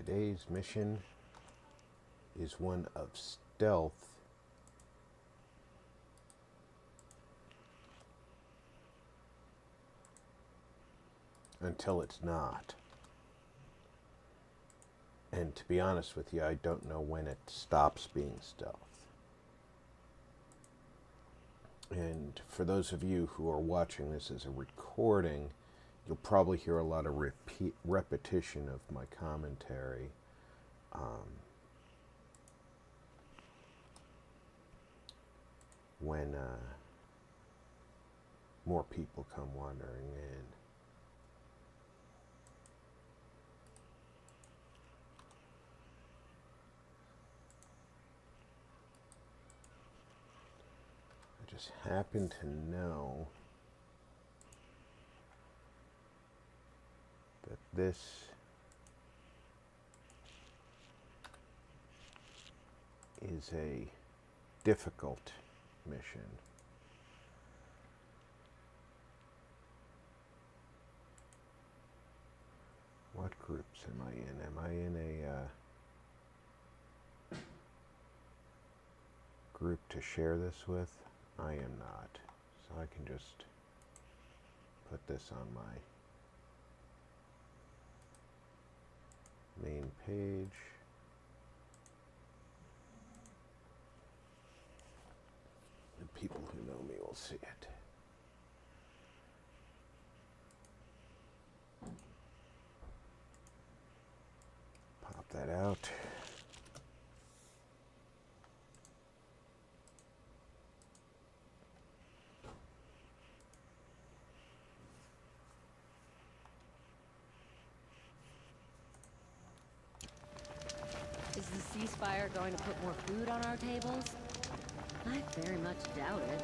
Today's mission is one of stealth until it's not. And to be honest with you, I don't know when it stops being stealth. And for those of you who are watching this as a recording, you'll probably hear a lot of repetition of my commentary. When more people come wandering in. I just happen to know that this is a difficult mission. What groups am I in? Am I in a group to share this with? I am not. So I can just put this on my main page. And people who know me will see it. Pop that out. Is the ceasefire going to put more food on our tables? I very much doubt it.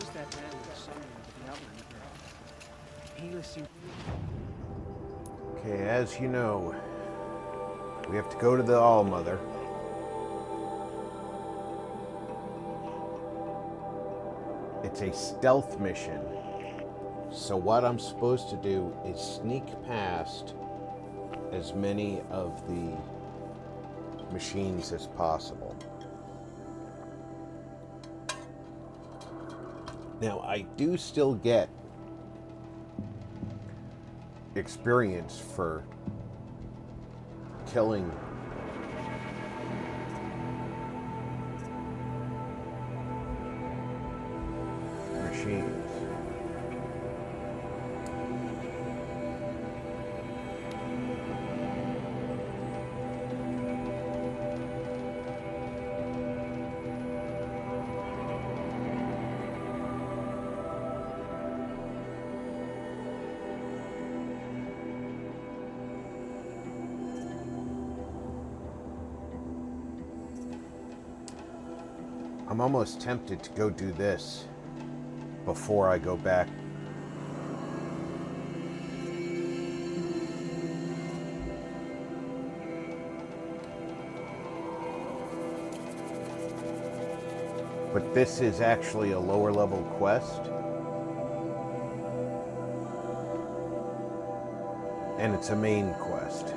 Who's that man with the sign with the outline girl? He listened. Okay, as you know, we have to go to the All-Mother. It's a stealth mission. So what I'm supposed to do is sneak past as many of the machines as possible. Now, I do still get experience for killing machines. I'm almost tempted to go do this before I go back. But this is actually a lower level quest. And it's a main quest.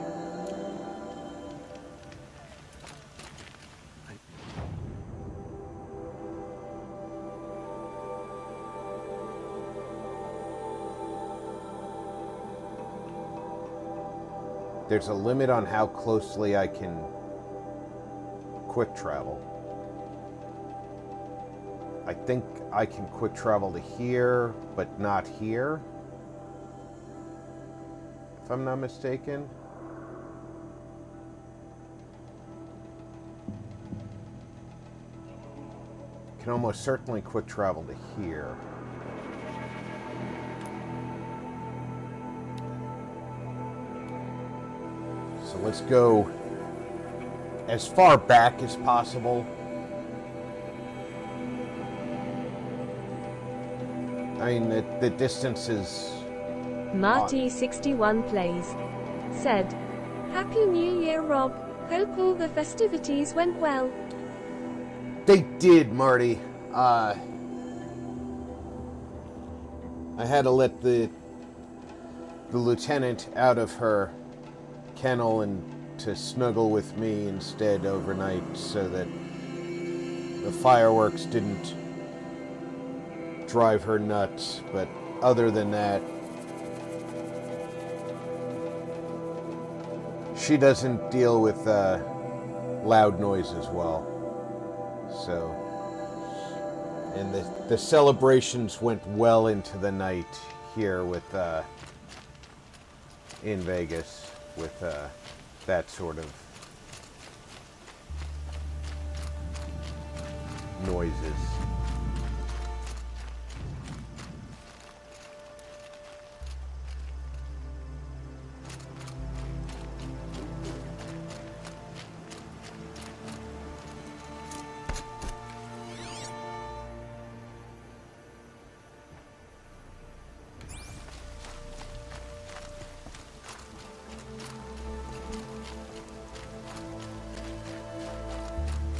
There's a limit on how closely I can quick travel. I think I can quick travel to here, but not here, if I'm not mistaken. Can almost certainly quick travel to here. So let's go as far back as possible. I mean, the distance is... Marty61 plays. Said, Happy New Year, Rob. Hope all the festivities went well. They did, Marty. I had to let the lieutenant out of her kennel and to snuggle with me instead overnight so that the fireworks didn't drive her nuts. But other than that, she doesn't deal with loud noises well. So, and the celebrations went well into the night here with in Vegas with that sort of noises.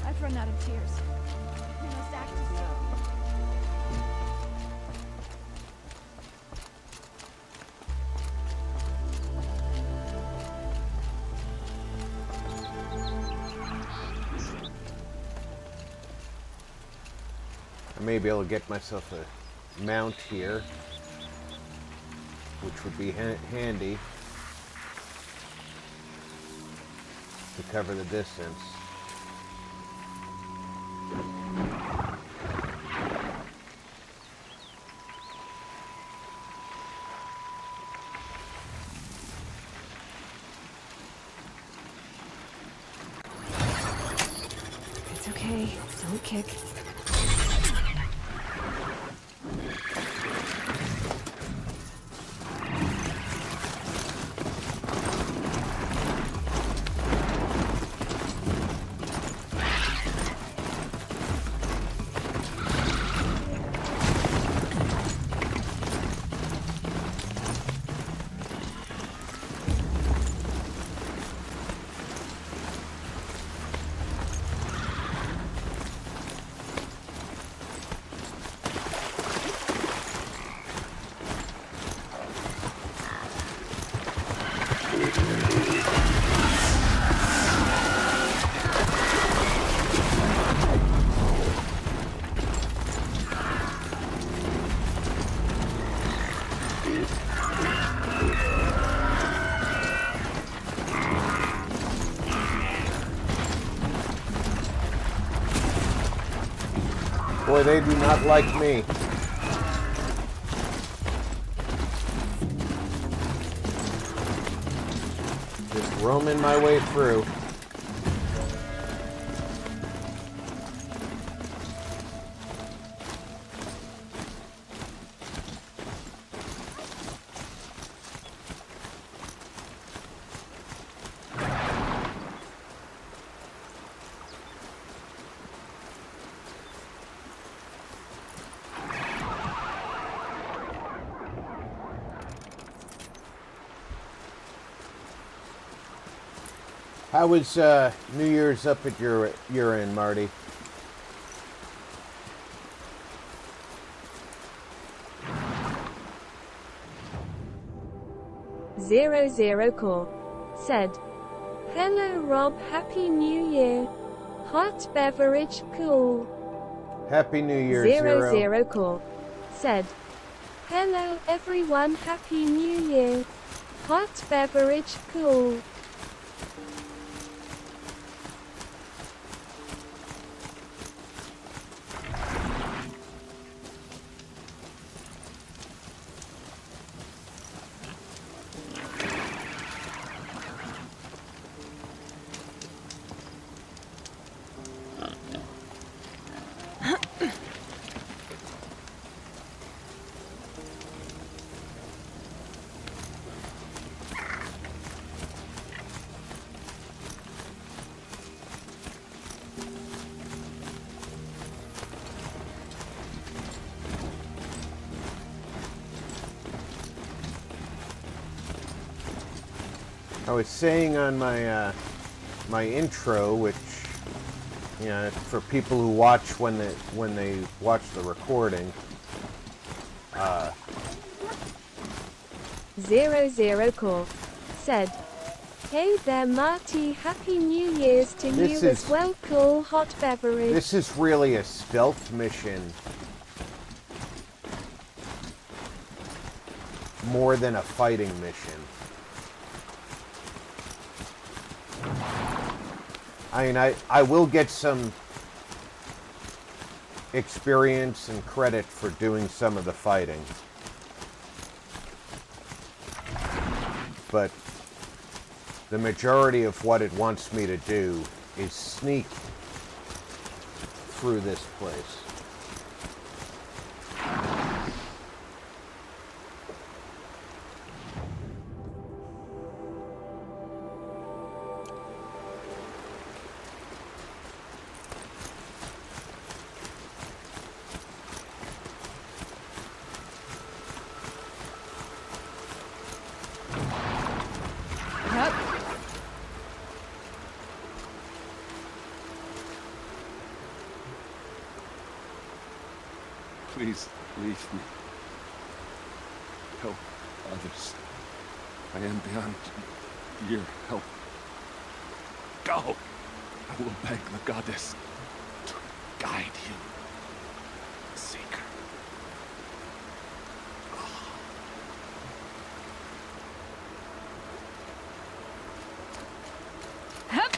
I've run out of tears. We must act as I may be able to get myself a mount here, which would be handy to cover the distance. It's okay. Don't kick. Boy, they do not like me. Just roaming my way through. How was New Year's up at your end, Marty? Zero Core said, "Hello Rob, Happy New Year. Hot beverage cool." Happy New Year, Zero Core said, "Hello everyone, Happy New Year. Hot beverage cool." I was saying on my my intro, which for people who watch when they watch the recording. Zero Core said, Hey there, Marty. Happy New Year's to This you is- as well. Cool hot beverage. This is really a stealth mission more than a fighting mission. I mean, I will get some experience and credit for doing some of the fighting. But the majority of what it wants me to do is sneak through this place. Yep. Please leave me. Help others. I am beyond your help. Go! I will beg the goddess to guide you, Seeker. Hup.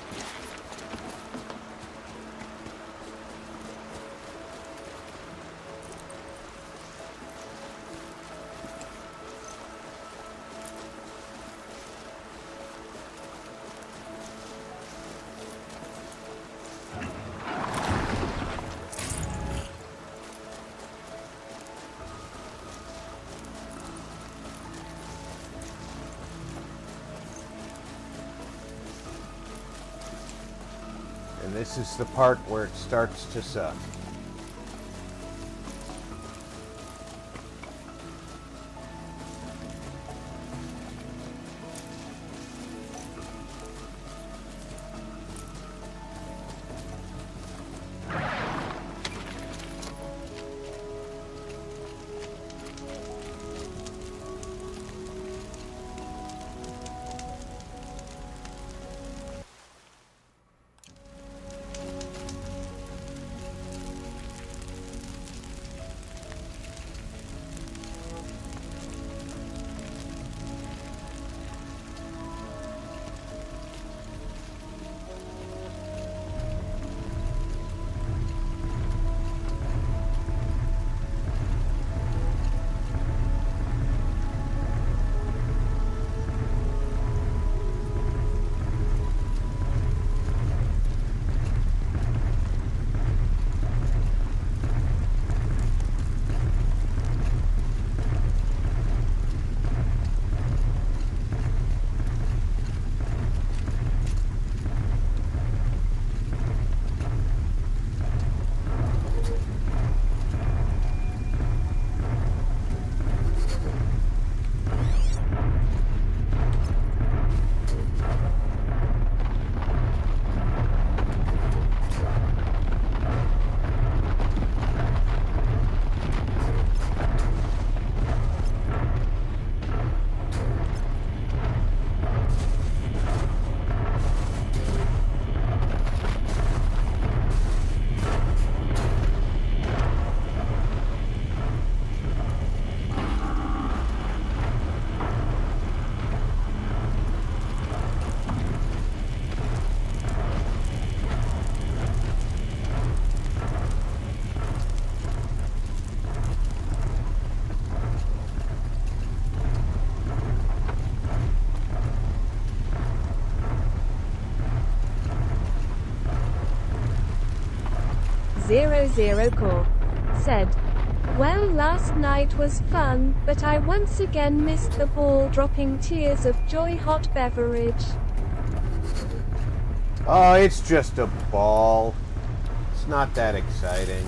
And this is the part where it starts to suck. Core said, well, last night was fun, but I once again missed the ball, dropping tears of joy. Hot beverage. Oh, it's just a ball. It's not that exciting.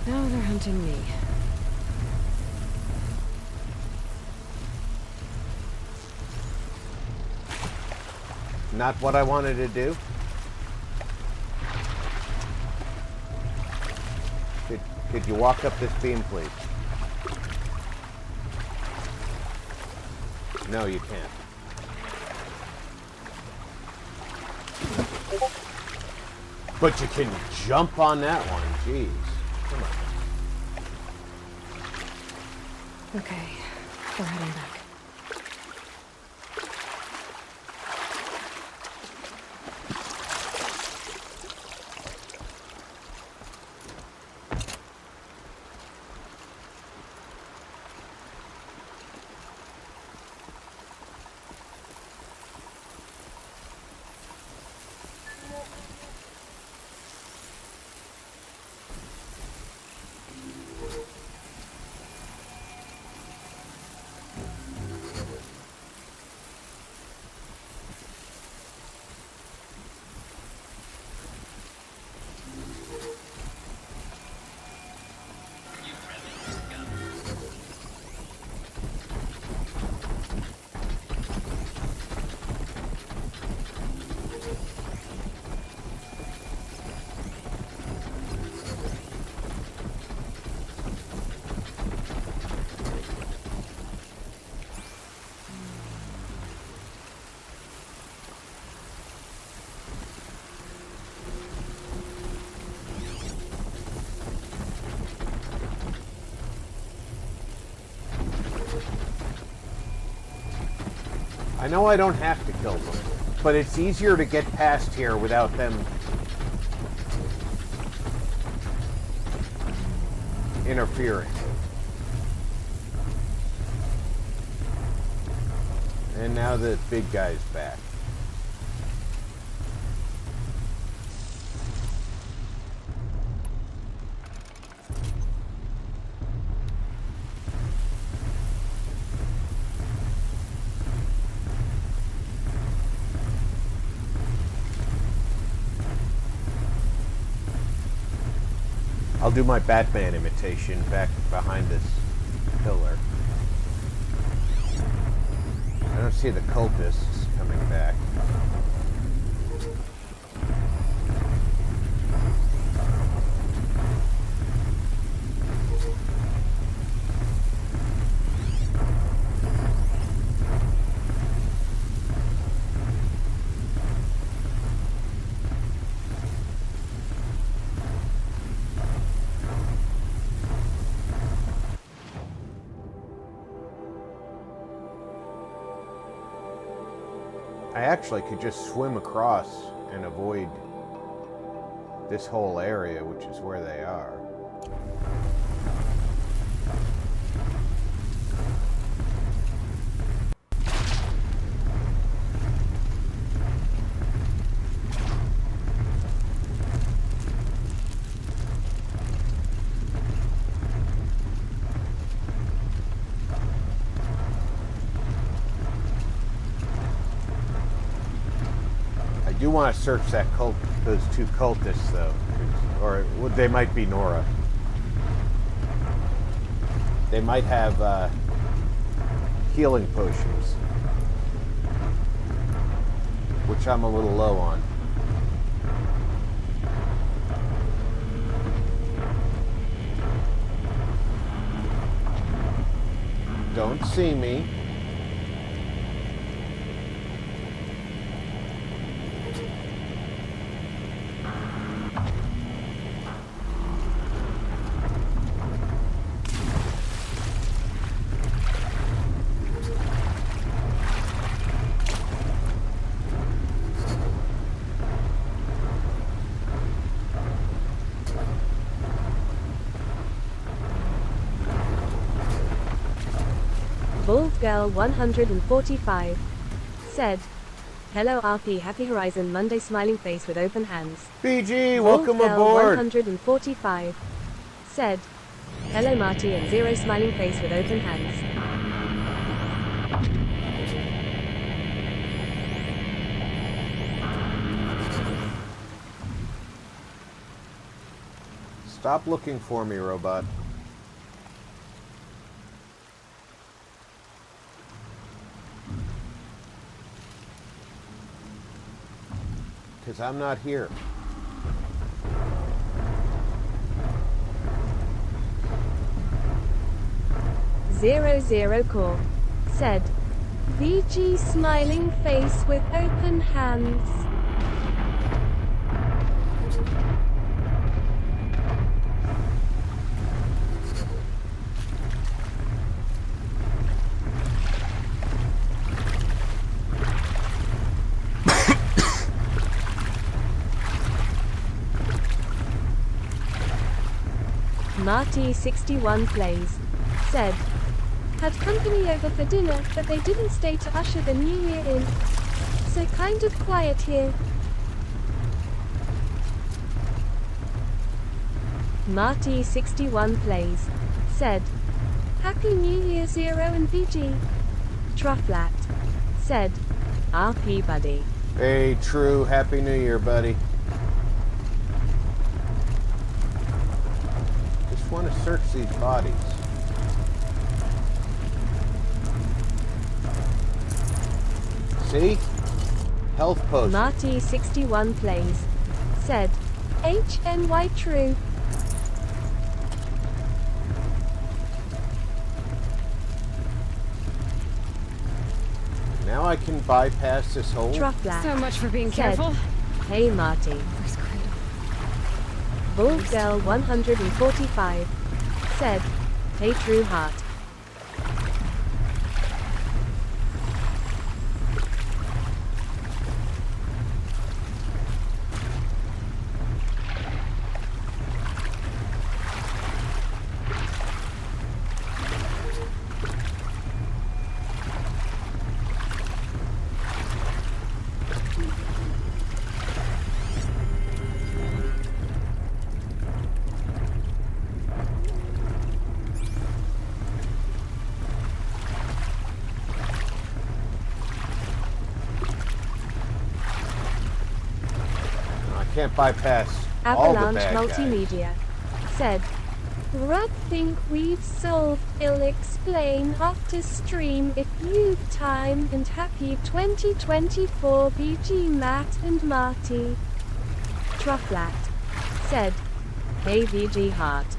Now they're hunting me. Not what I wanted to do. Could you walk up this beam, please? No, you can't. But you can jump on that one. Jeez. Come on. Okay, we're heading back. I know I don't have to kill them, but it's easier to get past here without them interfering. And now the big guy's back. I'll do my Batman imitation back behind this pillar. I don't see the cultists coming back. I actually could just swim across and avoid this whole area, which is where they are. I do want to search that those two cultists, though, or they might be Nora. They might have healing potions, which I'm a little low on. Don't see me. Bald Girl 145 said, "Hello RP, Happy Horizon Monday, smiling face with open hands." BG, Bald welcome Girl aboard. 145 said, "Hello Marty," and Zero smiling face with open hands. Stop looking for me, robot. Because I'm not here. Zero Core said, VG smiling face with open hands. Marty61 plays said, had company over for dinner, but they didn't stay to usher the new year in. So kind of quiet here. Marty61 plays said, Happy New Year Zero and VG. Trufflat said, RP buddy. Hey, True, Happy New Year, buddy. Just want to search these bodies. See? Health potion. Marty61 plays said, HNY True. Now I can bypass this hole. Trufflat So much for being said, careful. Hey Marty. Where's Cradle? Bald Girl 145 said, Hey True Heart. Can't bypass all the Avalanche bad Multimedia said, Rub think we've solved, I'll explain after stream if you've time, and happy 2024 BG Matt and Marty. Trufflat said, Hey VG Heart.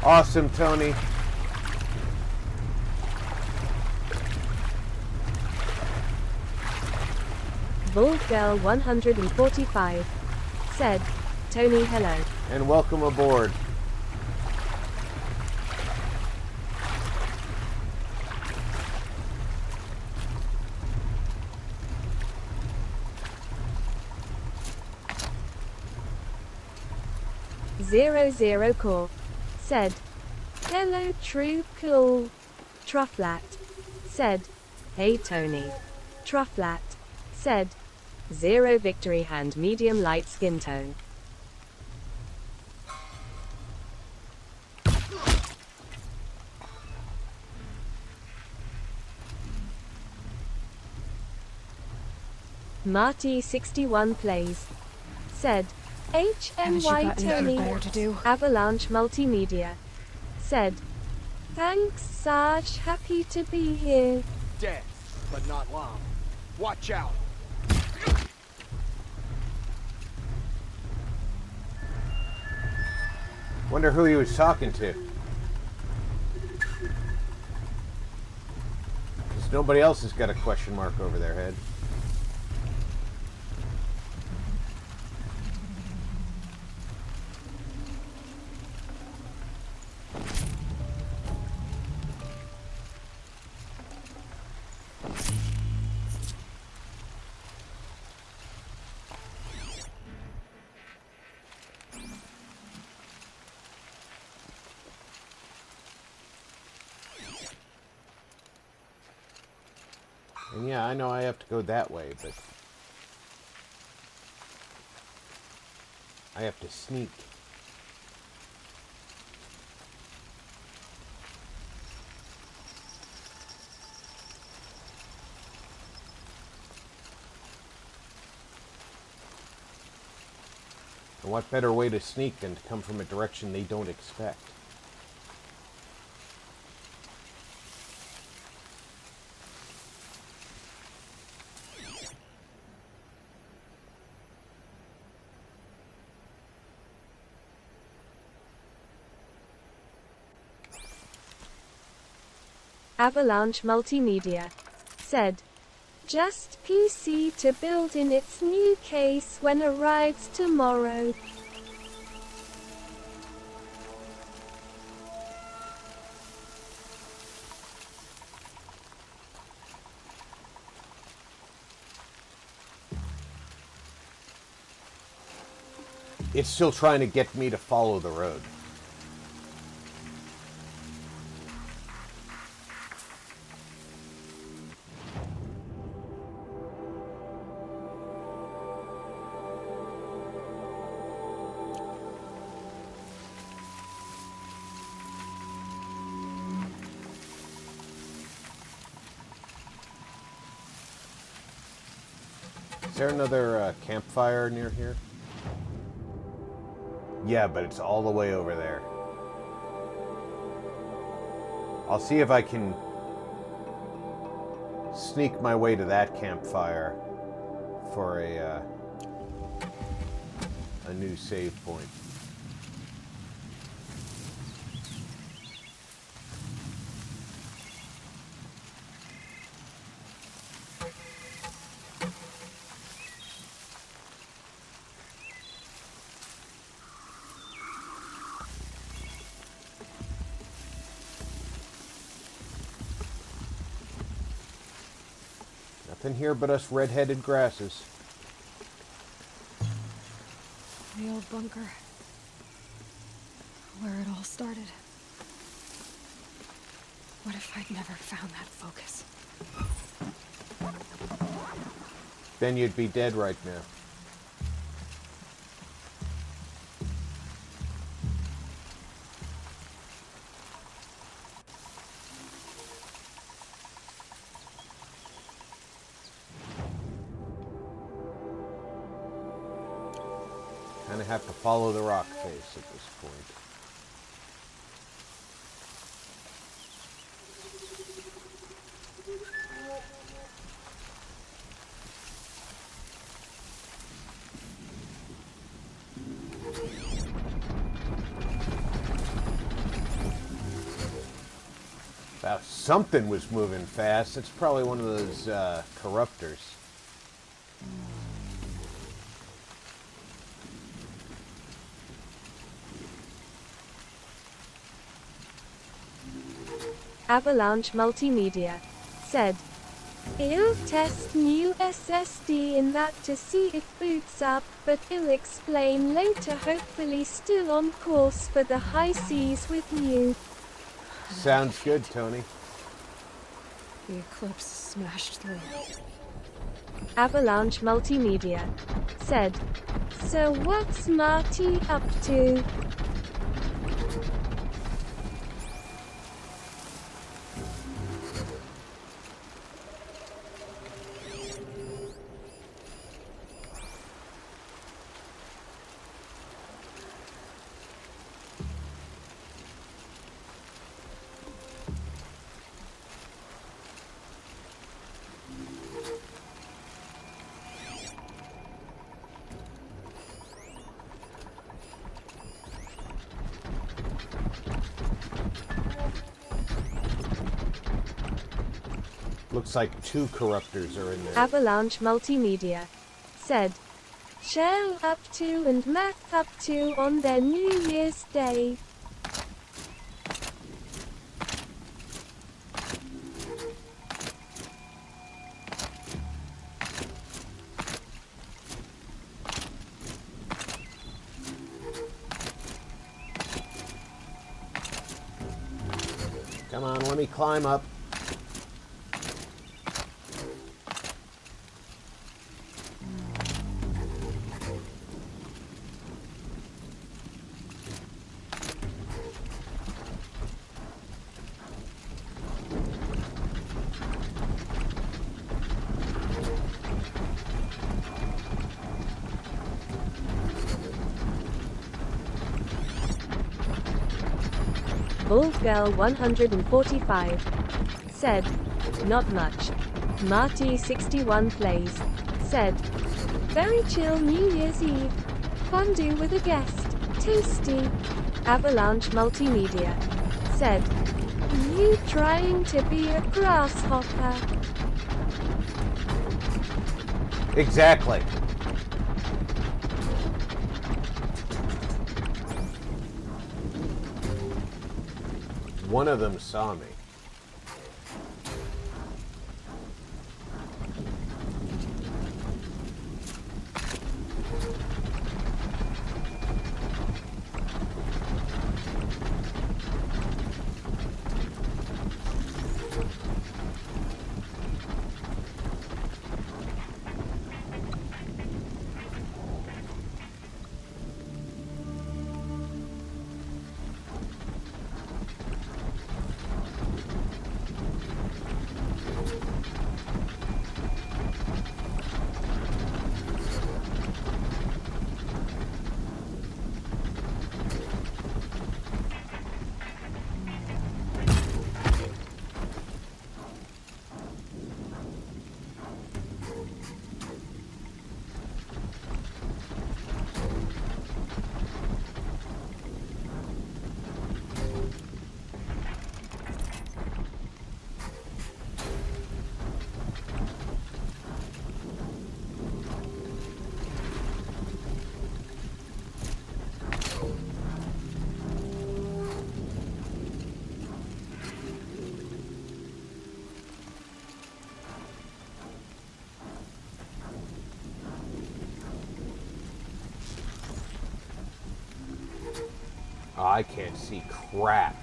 Awesome, Tony. Bald Girl 145 said, Tony hello. And welcome aboard. Zero Core said, Hello True Cool. Trufflat said, Hey Tony. Trufflat said, Zero Victory Hand medium light skin tone. Marty61 plays said, Haven't you HNY got anything Tony. better to do? Avalanche Multimedia said, Thanks Sarge, happy to be here. Dead, but not long. Watch out. Wonder who he was talking to. Because nobody else has got a question mark over their head. And yeah, I know I have to go that way, but I have to sneak. And what better way to sneak than to come from a direction they don't expect? Avalanche Multimedia said, just PC to build in its new case when arrives tomorrow. It's still trying to get me to follow the road. Is there another campfire near here? Yeah, but it's all the way over there. I'll see if I can sneak my way to that campfire for a new save point. Nothing here but us red-headed grasses. The old bunker. Where it all started. What if I'd never found that focus? Then you'd be dead right now. Kind of have to follow the rock face at this point. Wow, something was moving fast. It's probably one of those corruptors. Avalanche Multimedia said, I'll test new SSD in that to see if boots up, but I'll explain later. Hopefully still on course for the high seas with you. Sounds good, Tony. The eclipse smashed through. Avalanche Multimedia said, so what's Marty up to? Looks like two corruptors are in there. Avalanche Multimedia said, Shell up to and Mac up to on their New Year's Day. Come on, let me climb up. Bald Girl 145 said, not much. Marty 61 plays said, very chill New Year's Eve. Fondue with a guest. Tasty. Avalanche Multimedia said, you trying to be a grasshopper? Exactly. One of them saw me. I can't see crap.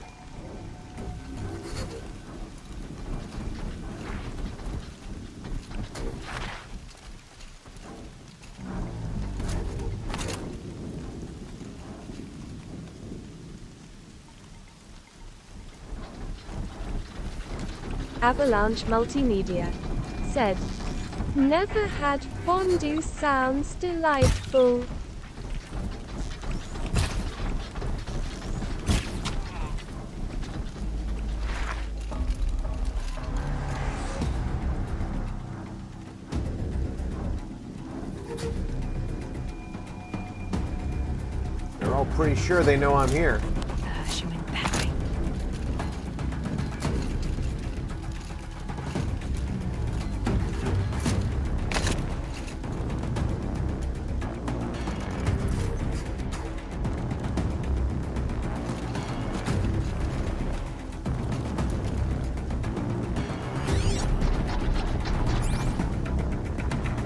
Avalanche Multimedia said, never had fondue sounds delightful. They're all pretty sure they know I'm here. She went that way.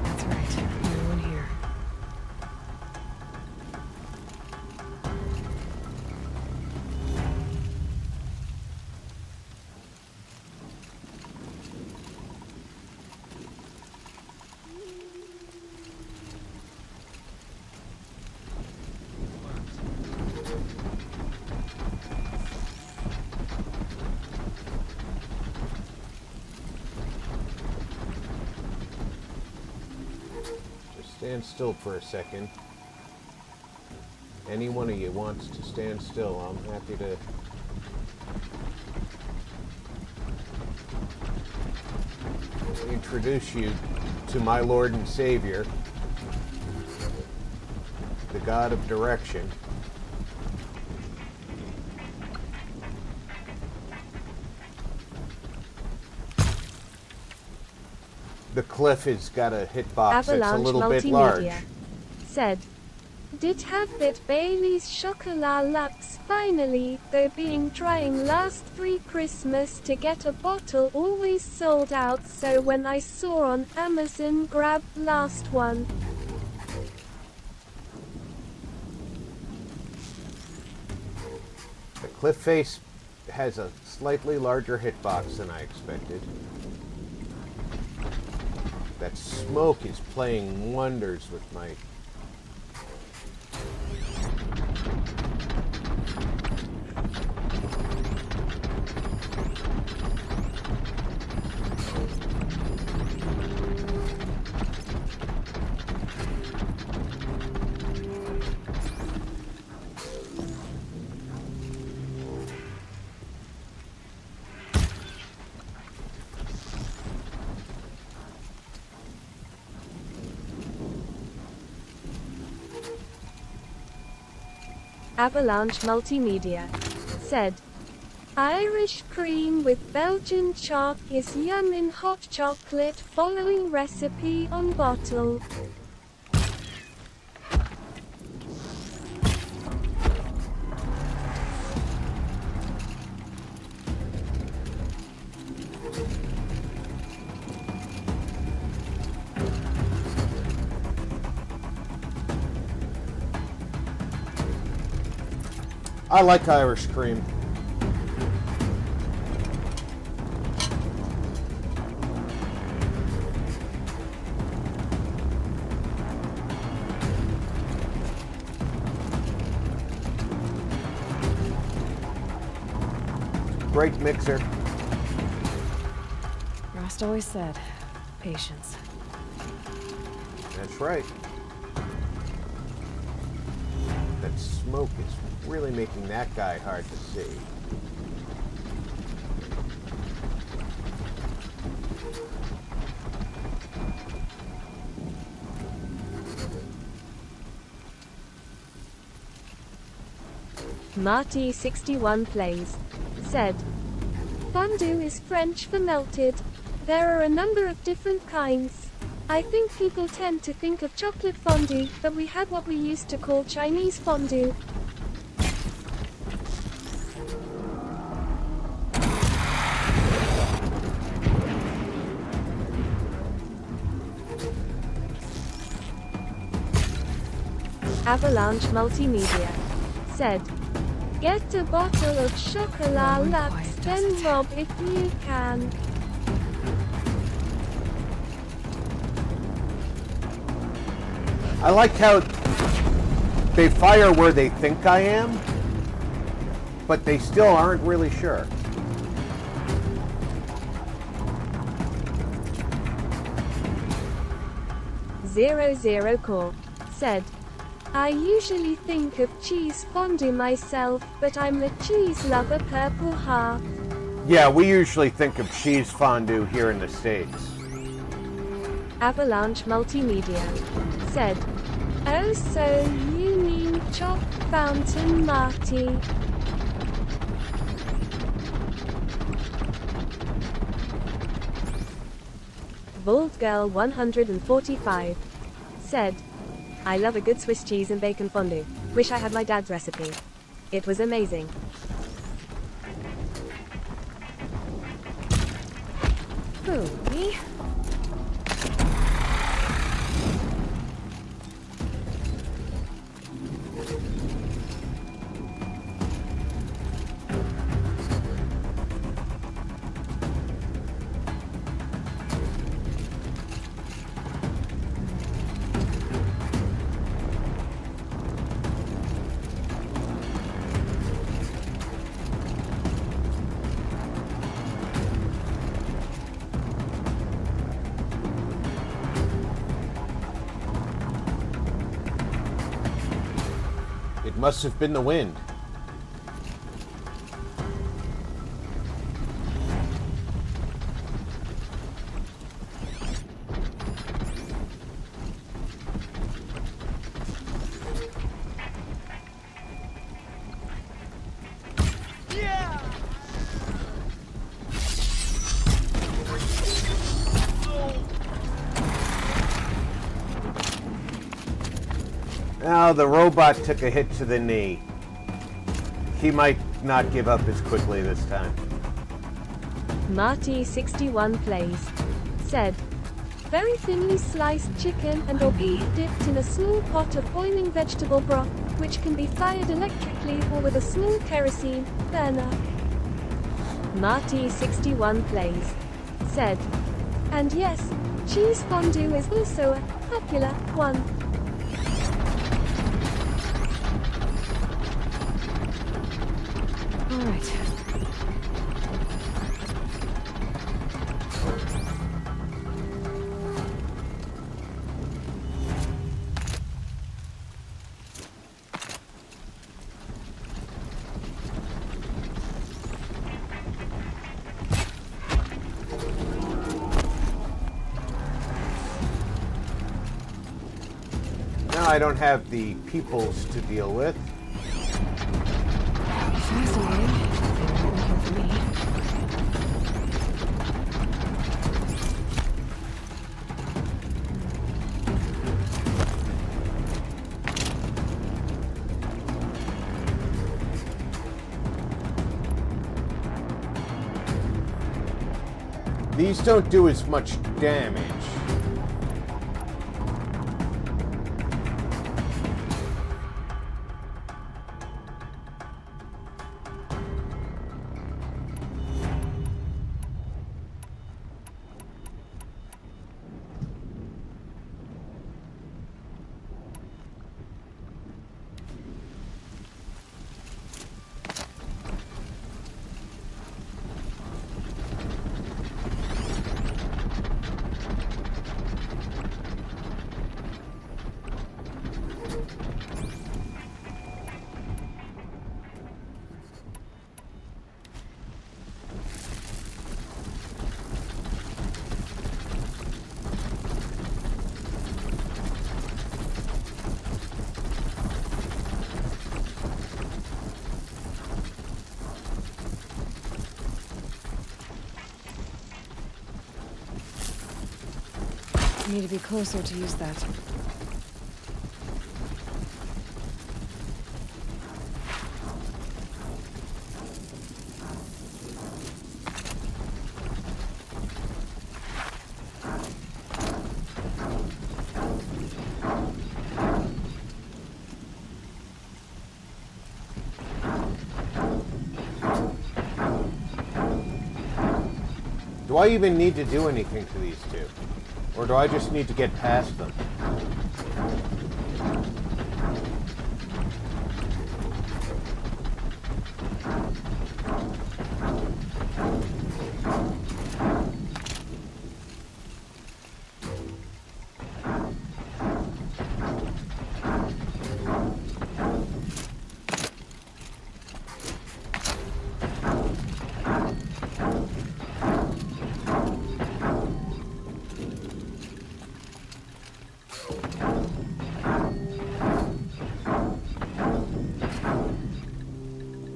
That's right. No one here. Just stand still for a second. Any one of you wants to stand still, I'm happy to. Introduce you to my Lord and Savior, the God of Direction. The cliff has got a hitbox that's a Avalanche little bit large. Multimedia said, did have bit Bailey's Chocolat Lux finally, though being trying last 3 Christmas to get a bottle always sold out, so when I saw on Amazon grabbed last one. The cliff face has a slightly larger hitbox than I expected. That smoke is playing wonders with my... Avalanche Multimedia said, Irish cream with Belgian chalk is yum in hot chocolate following recipe on bottle. I like Irish cream. Great mixer. Rost always said, patience. That's right. That smoke is really making that guy hard to see. Marty61 Plays said, Fondue is French for melted. There are a number of different kinds. I think people tend to think of chocolate fondue, but we had what we used to call Chinese fondue. Avalanche Multimedia said, Get a bottle of chocolat Well, Lux, quiet, then does it? rob if you can. I like how they fire where they think I am, but they still aren't really sure. Zero Core said, I usually think of cheese fondue myself, but I'm a cheese lover purple heart. Yeah, we usually think of cheese fondue here in the States. Avalanche Multimedia said, Oh, so you mean Chop Fountain Marty? Bald Girl 145 said, I love a good Swiss cheese and bacon fondue. Wish I had my dad's recipe. It was amazing. Who, me? It must have been the wind. Now the robot took a hit to the knee. He might not give up as quickly this time. Marty61 Plays said, Very thinly sliced chicken and or beef dipped in a small pot of boiling vegetable broth, which can be fired electrically or with a small kerosene burner. Marty61 Plays said, And yes, cheese fondue is also a popular one. All right. Now I don't have the peoples to deal with. Fascinating. They weren't looking for me. These don't do as much damage. I need to be closer to use that. Do I even need to do anything to these two? Or do I just need to get past them?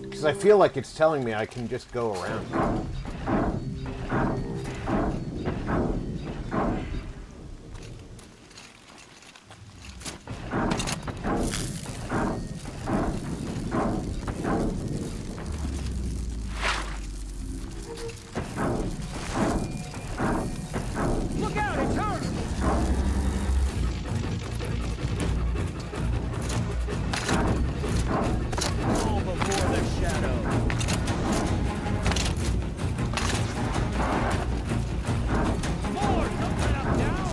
Because I feel like it's telling me I can just go around. Look out, it's her! All before the shadow. More! Don't let up down!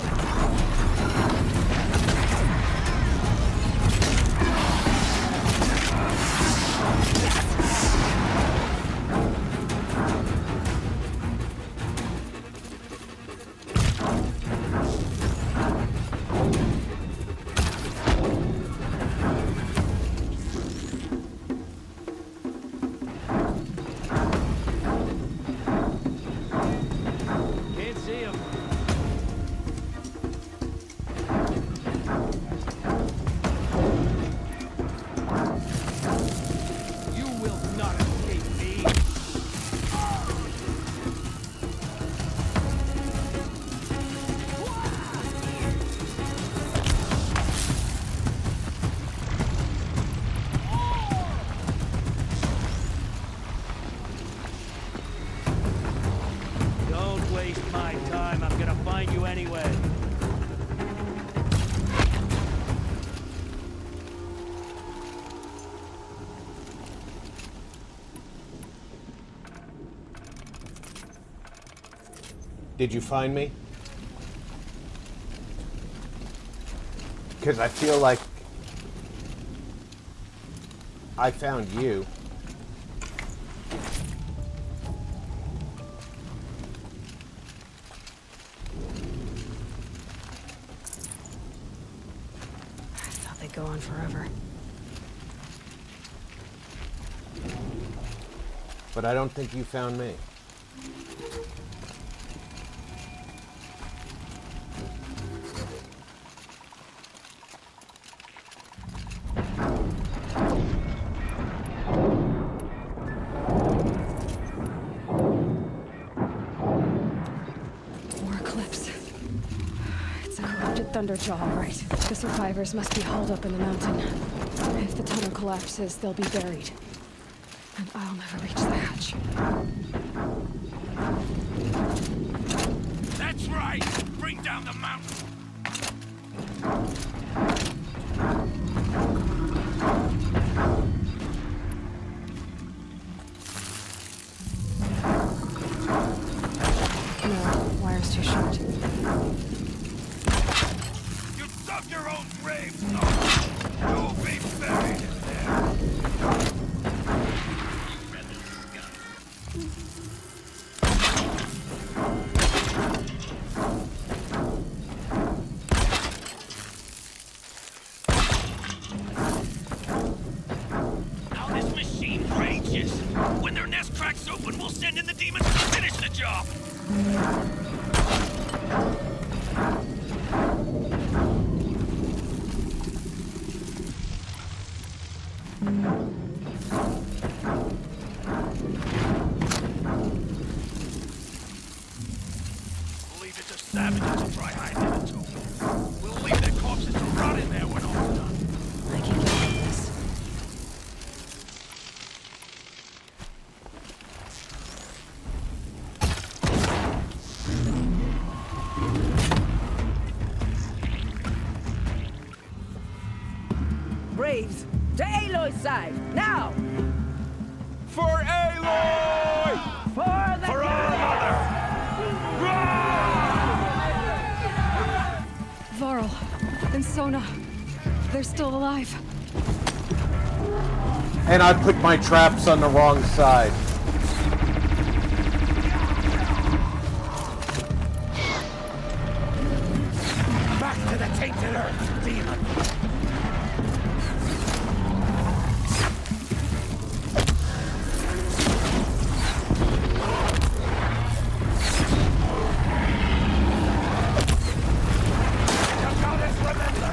Can't see him. You will not escape me. Don't waste my time. I'm gonna find you anyway. Did you find me? Because I feel like I found you. I thought they'd go on forever. But I don't think you found me. Thunderjaw, all right. The survivors must be hauled up in the mountain. If the tunnel collapses, they'll be buried. And I'll never reach the hatch. That's right! Bring down the mountain! No, wire's too short. You dug your own grave, son! You'll be buried in there! Now this machine rages! When their nest cracks open, we'll send in the demons to finish the job! Believe it's a savages to try hiding in the tomb. We'll leave their corpses to rot in there when all's done. I can get through this. Braves, to Aloy's side, now! For Aloy! For the For our mother! Varl and Sona, they're still alive. And I put my traps on the wrong side. Back to the tainted earth, demon! The goddess remember!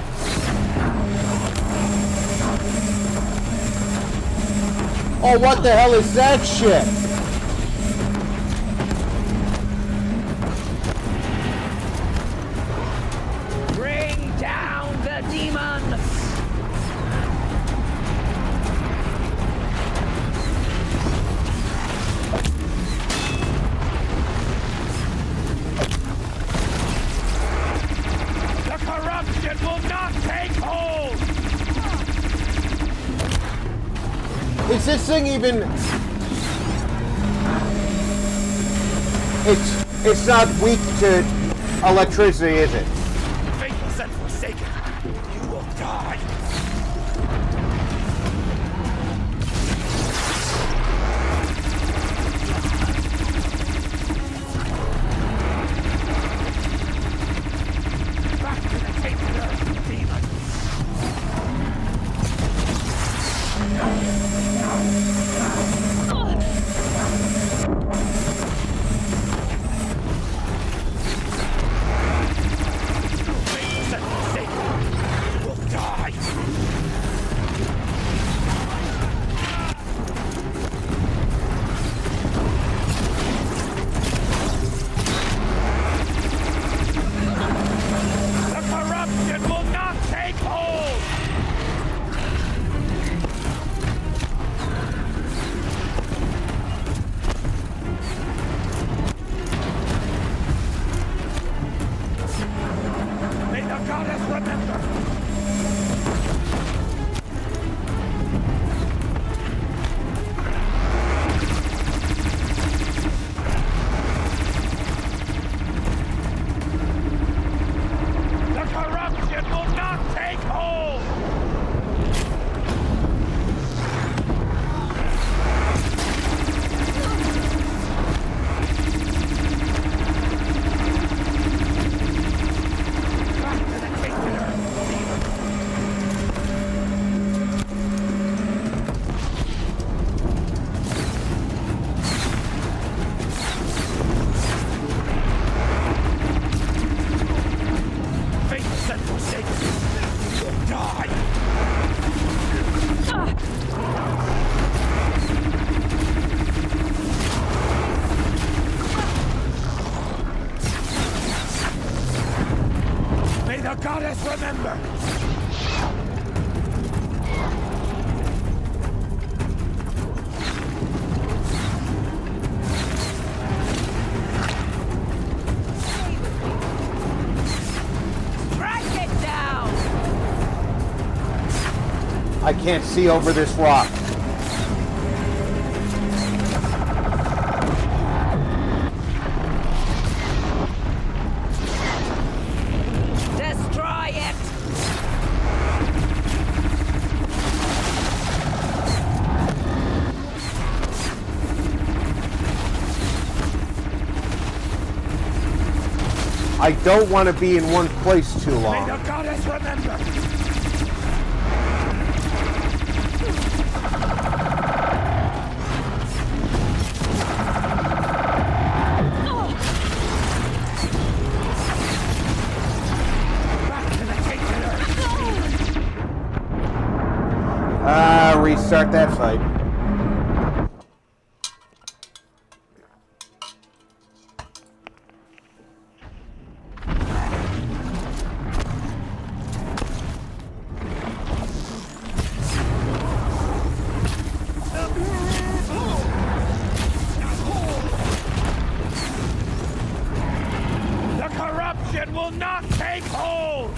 Oh, what the hell is that shit? Bring down the demon! The corruption will not take hold! Is this thing even... It's not weak to electricity, is it? Faithless and forsaken, you will die! Back to the tainted earth, demon! I can't see over this rock. Destroy it! I don't want to be in one place too May long. the goddess remember! Back to the tainted earth! Restart that fight. The corruption will not take hold!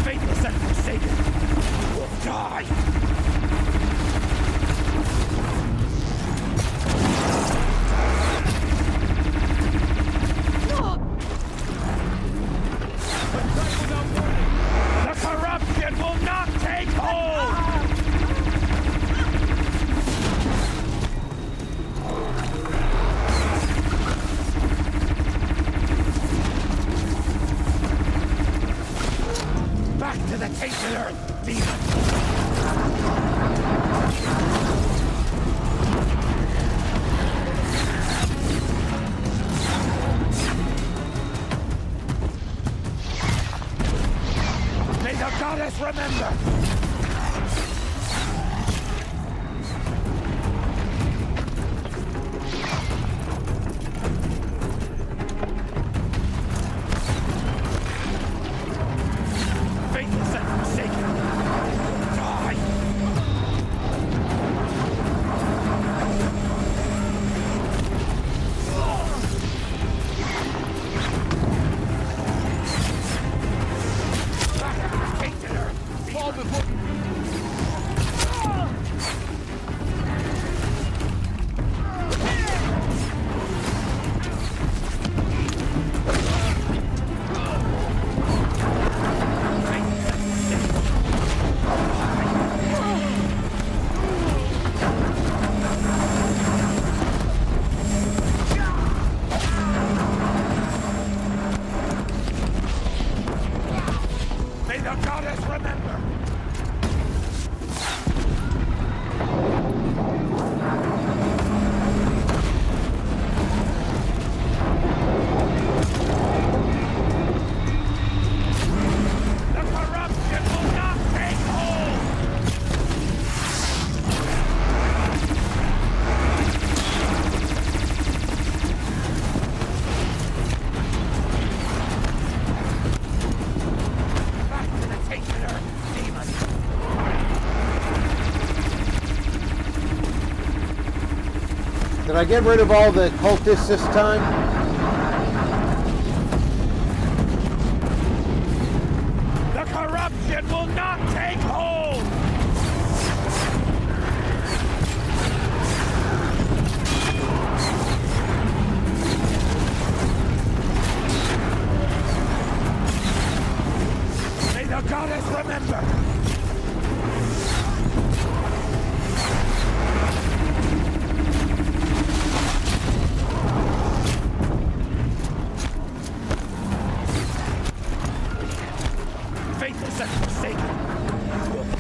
Faithless and forsaken will die! The corruption will not take hold! Back to the tainted earth, demon! May the goddess remember! Faithless and forsaken will die! Back to the tainted earth, demon! May the goddess remember! The corruption will not take hold! Back to the tainted earth, demon! Did I get rid of all the cultists this time? The corruption will not take hold! May the goddess remember! Faithless and forsaken will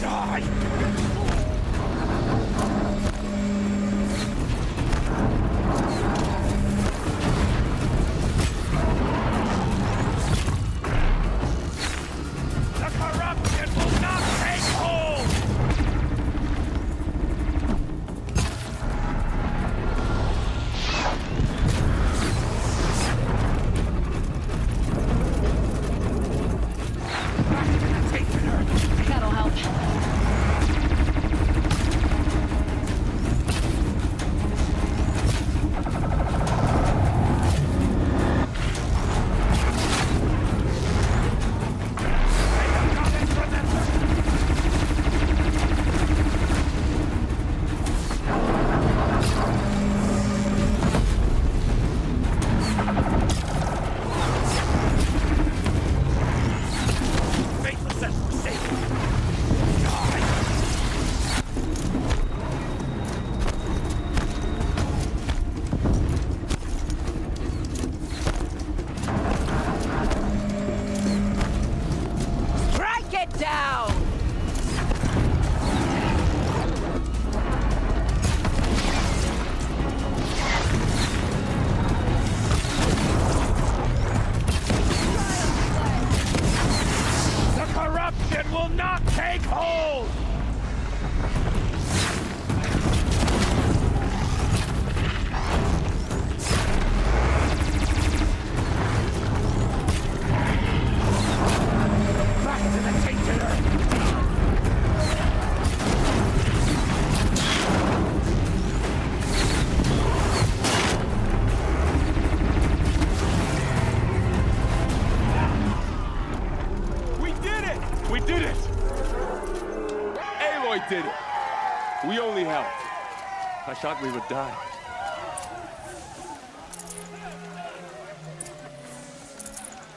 I thought we would die.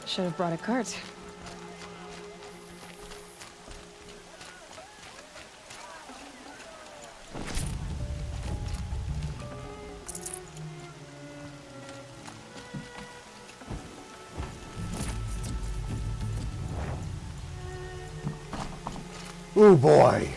Should have brought a cart. Oh boy.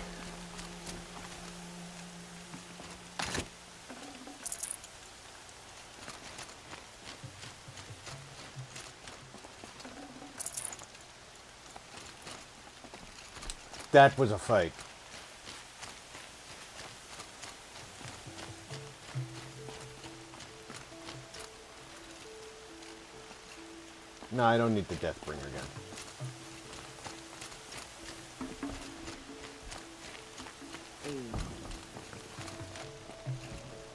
That was a fight. No, I don't need the Deathbringer gun.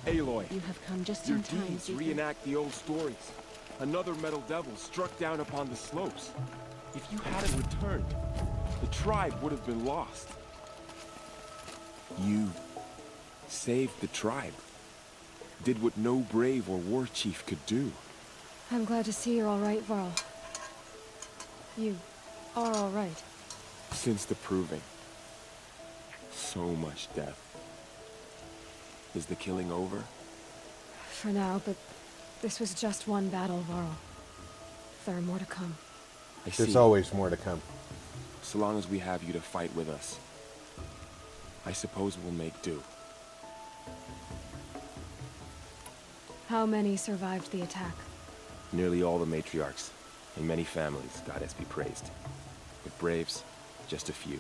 Aloy, You have come just your in time, deeds Seeker. reenact the old stories. Another metal devil struck down upon the slopes. If you hadn't returned, the tribe would have been lost. You saved the tribe. Did what no brave or war chief could do. I'm glad to see you're all right, Varl. You are all right. Since the proving. So much death. Is the killing over? For now, but this was just one battle, Varl. There are more to come. I see. There's always more to come. So long as we have you to fight with us, I suppose we'll make do. How many survived the attack? Nearly all the matriarchs, and many families, goddess be praised. But braves, just a few,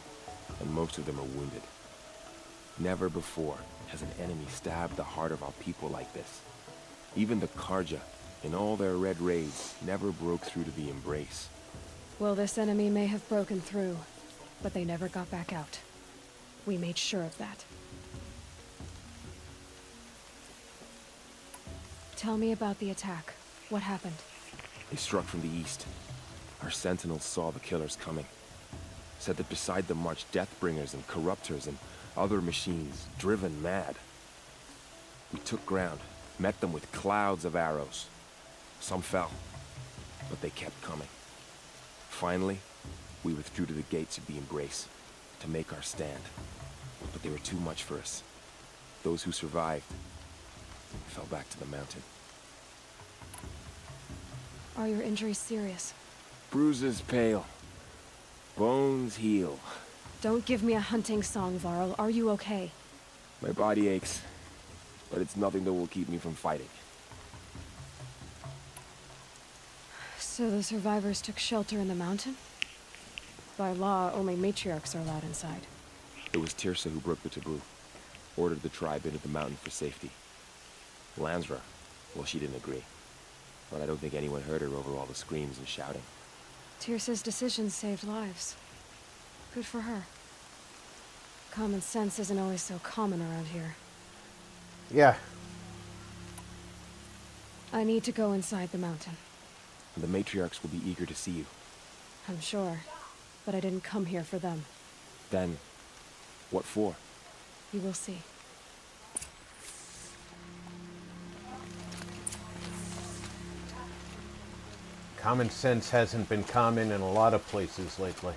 and most of them are wounded. Never before has an enemy stabbed the heart of our people like this. Even the Karja, in all their red raids, never broke through to the embrace. Well, this enemy may have broken through, but they never got back out. We made sure of that. Tell me about the attack. What happened? They struck from the east. Our sentinels saw the killers coming. Said that beside them marched Deathbringers and Corruptors and other machines, driven mad. We took ground, met them with clouds of arrows. Some fell, but they kept coming. Finally, we withdrew to the gates of the Embrace to make our stand. But they were too much for us. Those who survived fell back to the mountain. Are your injuries serious? Bruises pale. Bones heal. Don't give me a hunting song, Varl. Are you okay? My body aches, but it's nothing that will keep me from fighting. So the survivors took shelter in the mountain? By law, only matriarchs are allowed inside. It was Tirsa who broke the taboo. Ordered the tribe into the mountain for safety. Lansra, well, she didn't agree. But I don't think anyone heard her over all the screams and shouting. Tirsa's decisions saved lives. Good for her. Common sense isn't always so common around here. Yeah. I need to go inside the mountain. And the matriarchs will be eager to see you. I'm sure. But I didn't come here for them. Then, what for? You will see. Common sense hasn't been common in a lot of places lately.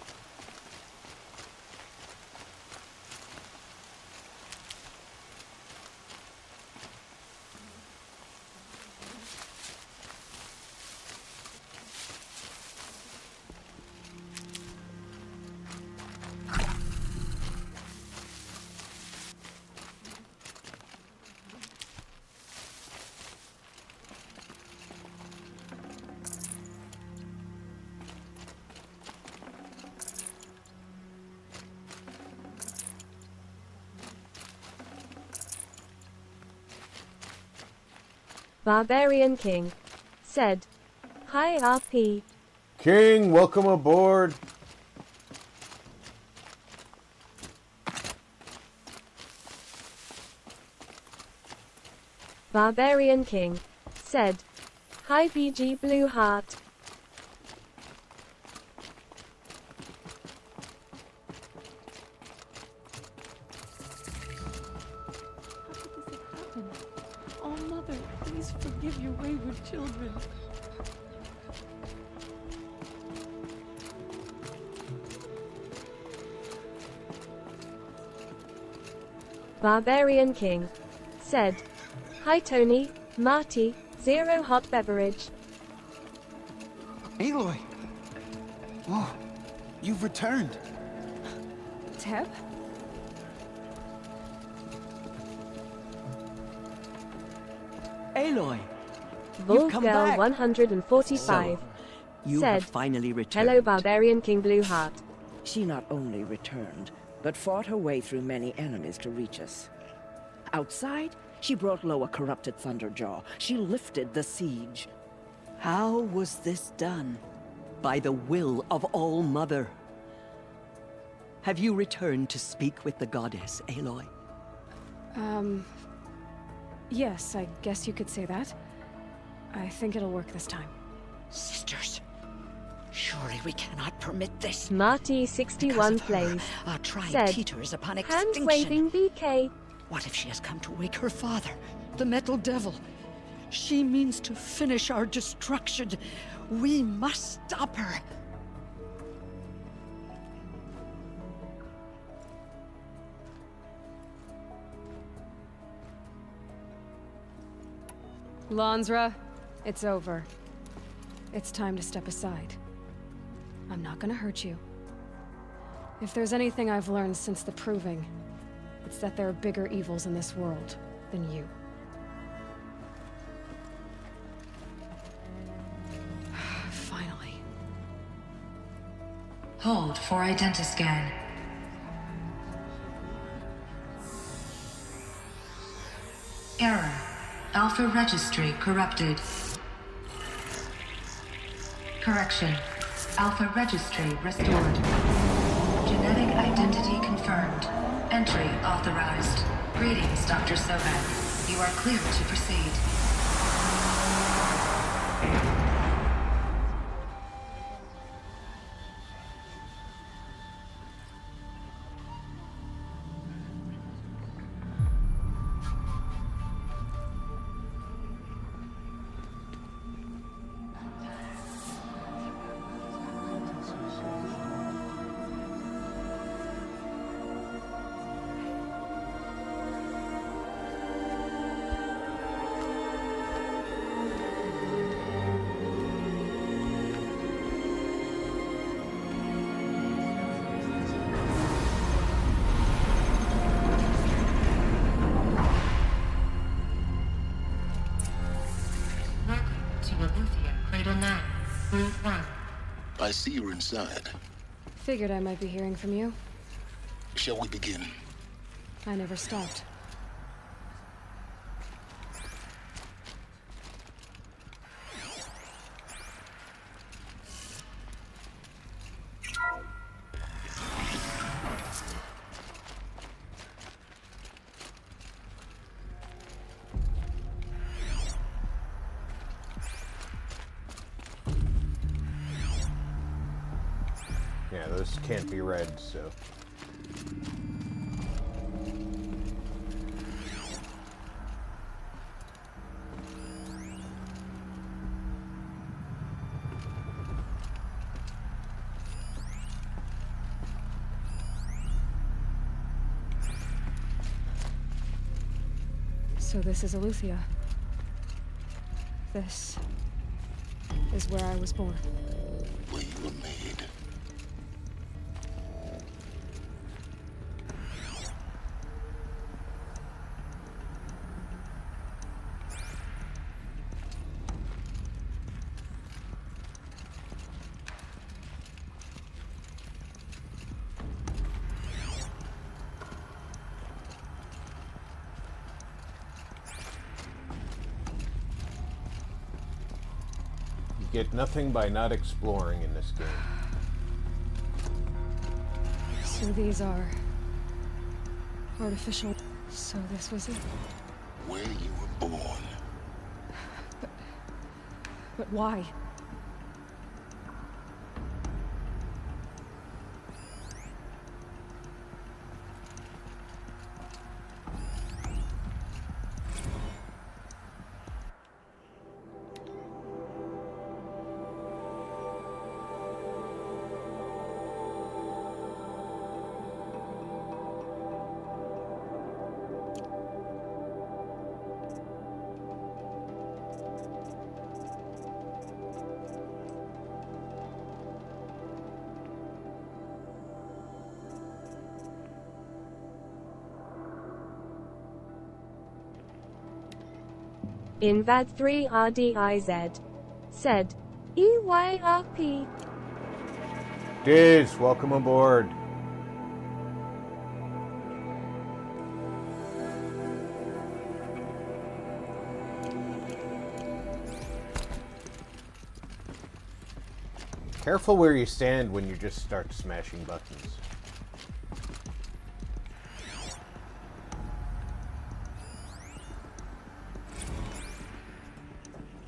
Barbarian King said, "Hi RP. King, welcome aboard. Barbarian King said, "Hi BG Blue Heart." How could this have happened? Mother, please forgive your wayward children. Barbarian King said, "Hi Tony, Marty, zero hot beverage." Aloy! Oh, you've returned. Teb? Aloy! You've come Volgirl back. 145 You said, have finally returned. "Hello Barbarian King Blueheart." She not only returned, but fought her way through many enemies to reach us. Outside, she brought low a corrupted Thunderjaw. She lifted the siege. How was this done? By the will of All-Mother. Have you returned to speak with the goddess, Aloy? Yes, I guess you could say that. I think it'll work this time. Sisters, surely we cannot permit this. Marty 61 plays Our tribe said, teeters upon "Hand extinction. waving BK." What if she has come to wake her father, the Metal Devil? She means to finish our destruction. We must stop her. Lansra, it's over. It's time to step aside. I'm not gonna hurt you. If there's anything I've learned since the Proving, it's that there are bigger evils in this world than you. Finally. Hold for identiscan. Error. Alpha registry corrupted. Correction. Alpha registry restored. Genetic identity confirmed. Entry authorized. Greetings, Dr. Sovak. You are clear to proceed. I see you're inside. Figured I might be hearing from you. Shall we begin? I never stopped. Yeah, those can't be read, so. So this is Aletheia. This is where I was born. Where you were made. You get nothing by not exploring in this game. So these are artificial. So this was it. Where you were born. But why? Invad 3 RDIZ. Said. EYRP. Diz, welcome aboard. Careful where you stand when you just start smashing buttons.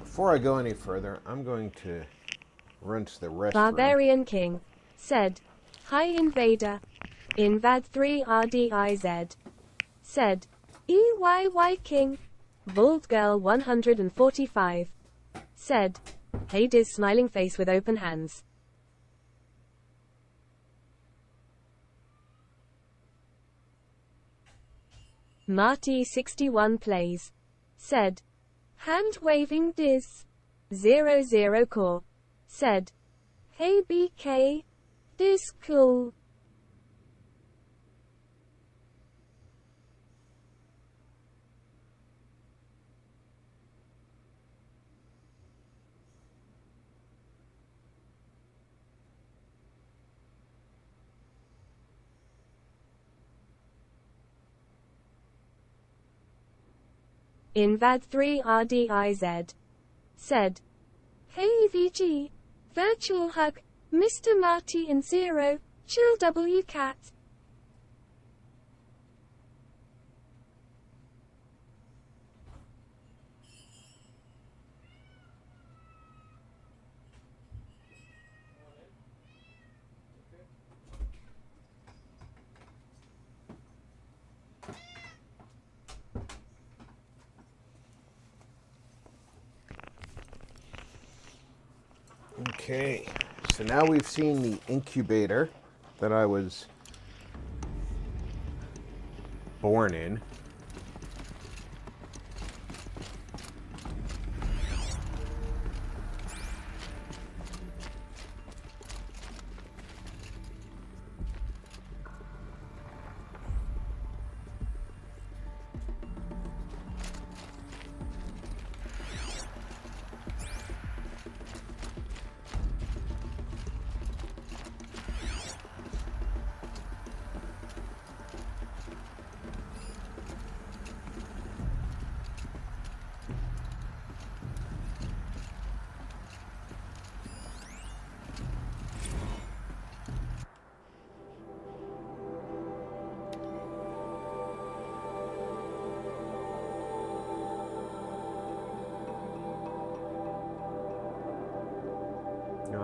Before I go any further, I'm going to run to the restroom. Barbarian King. Said. Hi Invader. Invad 3 RDIZ. Said. EYY King. Bald Girl 145. Said. Hey Diz, smiling face with open hands. Marty 61 plays. Said. Hand waving Diz. 00 core. Said. Hey BK. Diz cool. Invad 3 RDIZ. Said. Hey VG. Virtual hug. Mr. Marty and 0. Chill W cat. Okay, so now we've seen the incubator that I was born in.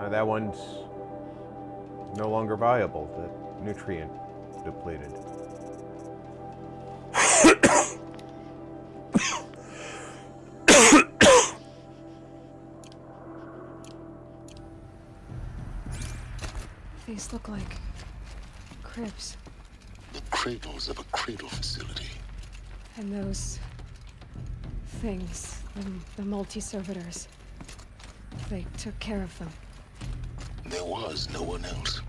That one's no longer viable, the nutrient depleted. These look like cribs. The cradles of a cradle facility. And those things, the multi-servitors, they took care of them. There was no one else.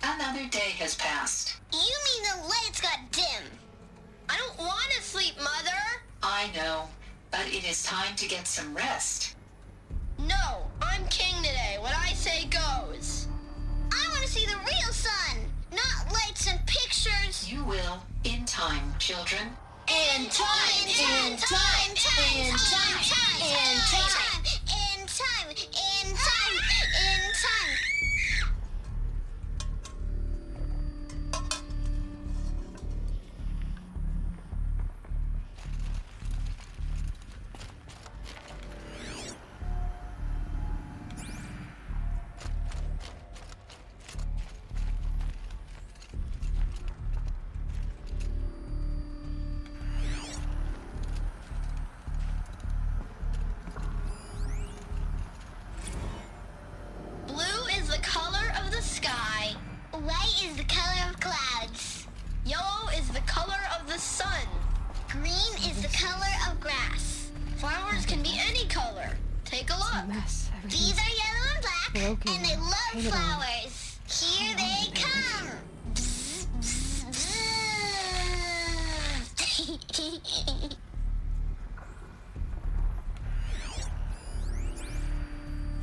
Another day has passed. You mean the lights got dim? I don't want to sleep, Mother! I know, but it is time to get some rest. No, I'm king today. What I say goes. I want to see the real sun, not lights and pictures. You will, in time, children. In time, in time, in time, in time, in time, in time, in time, in time. Blue is the color of the sky. White is the color of sun. Green is the color of grass. Flowers can be any color. Take a look. These are yellow and black, and they love flowers. Here they come.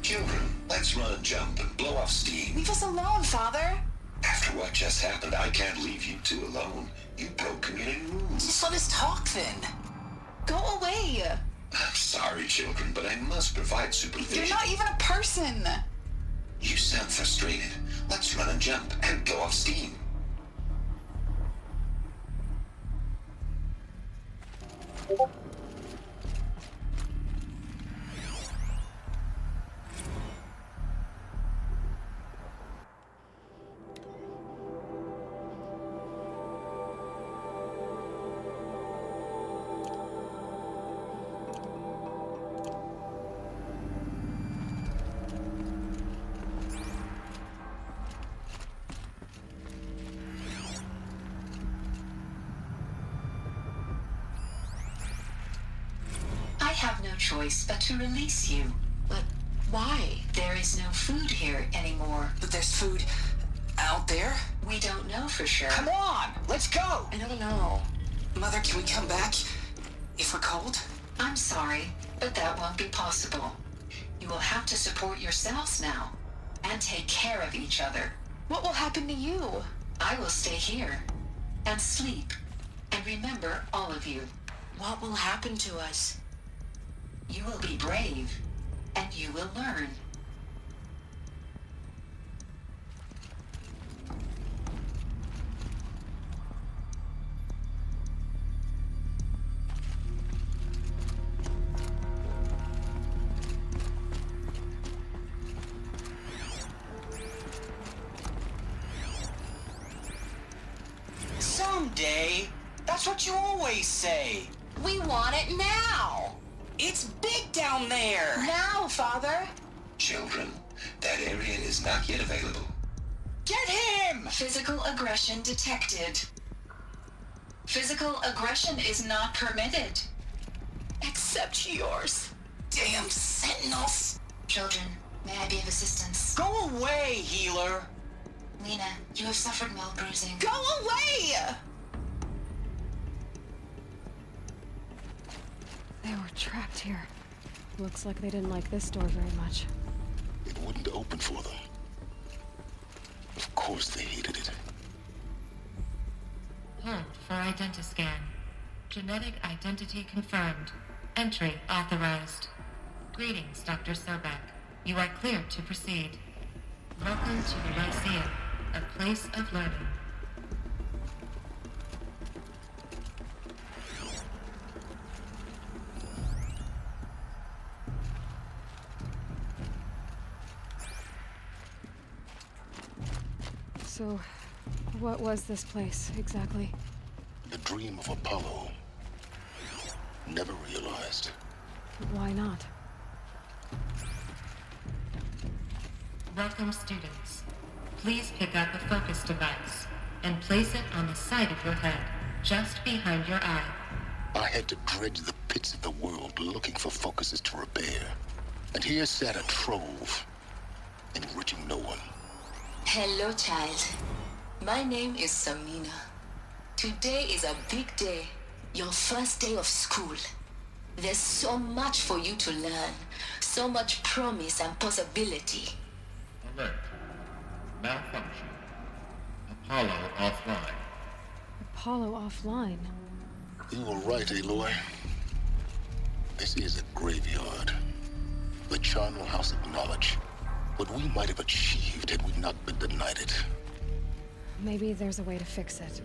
Children, let's run and jump and blow off steam. Leave us alone, Father. After what just happened, I can't leave you two alone. You broke community rules. Just let us talk then. Go away. I'm sorry, children, but I must provide supervision. You're not even a person. You sound frustrated. Let's run and jump and blow off steam. I have no choice but to release you. But why? There is no food here anymore. But there's food out there? We don't know for sure. Come on, let's go! I don't know. Mother, can we come back if we're cold? I'm sorry, but that won't be possible. You will have to support yourselves now and take care of each other. What will happen to you? I will stay here and sleep and remember all of you. What will happen to us? You will be brave and you will learn. Someday. That's what you always say. We want it now. It's big down there. Now, Father. Children, that area is not yet available. Get him! Physical aggression detected. Physical aggression is not permitted. Except yours. Damn sentinels. Children, may I be of assistance? Go away, healer. Lena, you have suffered mild bruising. Go away! They were trapped here. Looks like they didn't like this door very much. It wouldn't open for them. Of course they hated it. Hold for identiscan. Genetic identity confirmed. Entry authorized. Greetings, Dr. Sobek. You are cleared to proceed. Welcome to the Lyceum, a place of learning. So, what was this place, exactly? The dream of Apollo. Never realized. Why not? Welcome, students. Please pick up a focus device and place it on the side of your head, just behind your eye. I had to dredge the pits of the world looking for focuses to repair. And here sat a trove, enriching no one. Hello, child. My name is Samina. Today is a big day. Your first day of school. There's so much for you to learn. So much promise and possibility. Alert. Malfunction. Apollo offline. Apollo offline. You were right, Aloy. This is a graveyard. The charnel house of knowledge. What we might have achieved had we not been denied it. Maybe there's a way to fix it.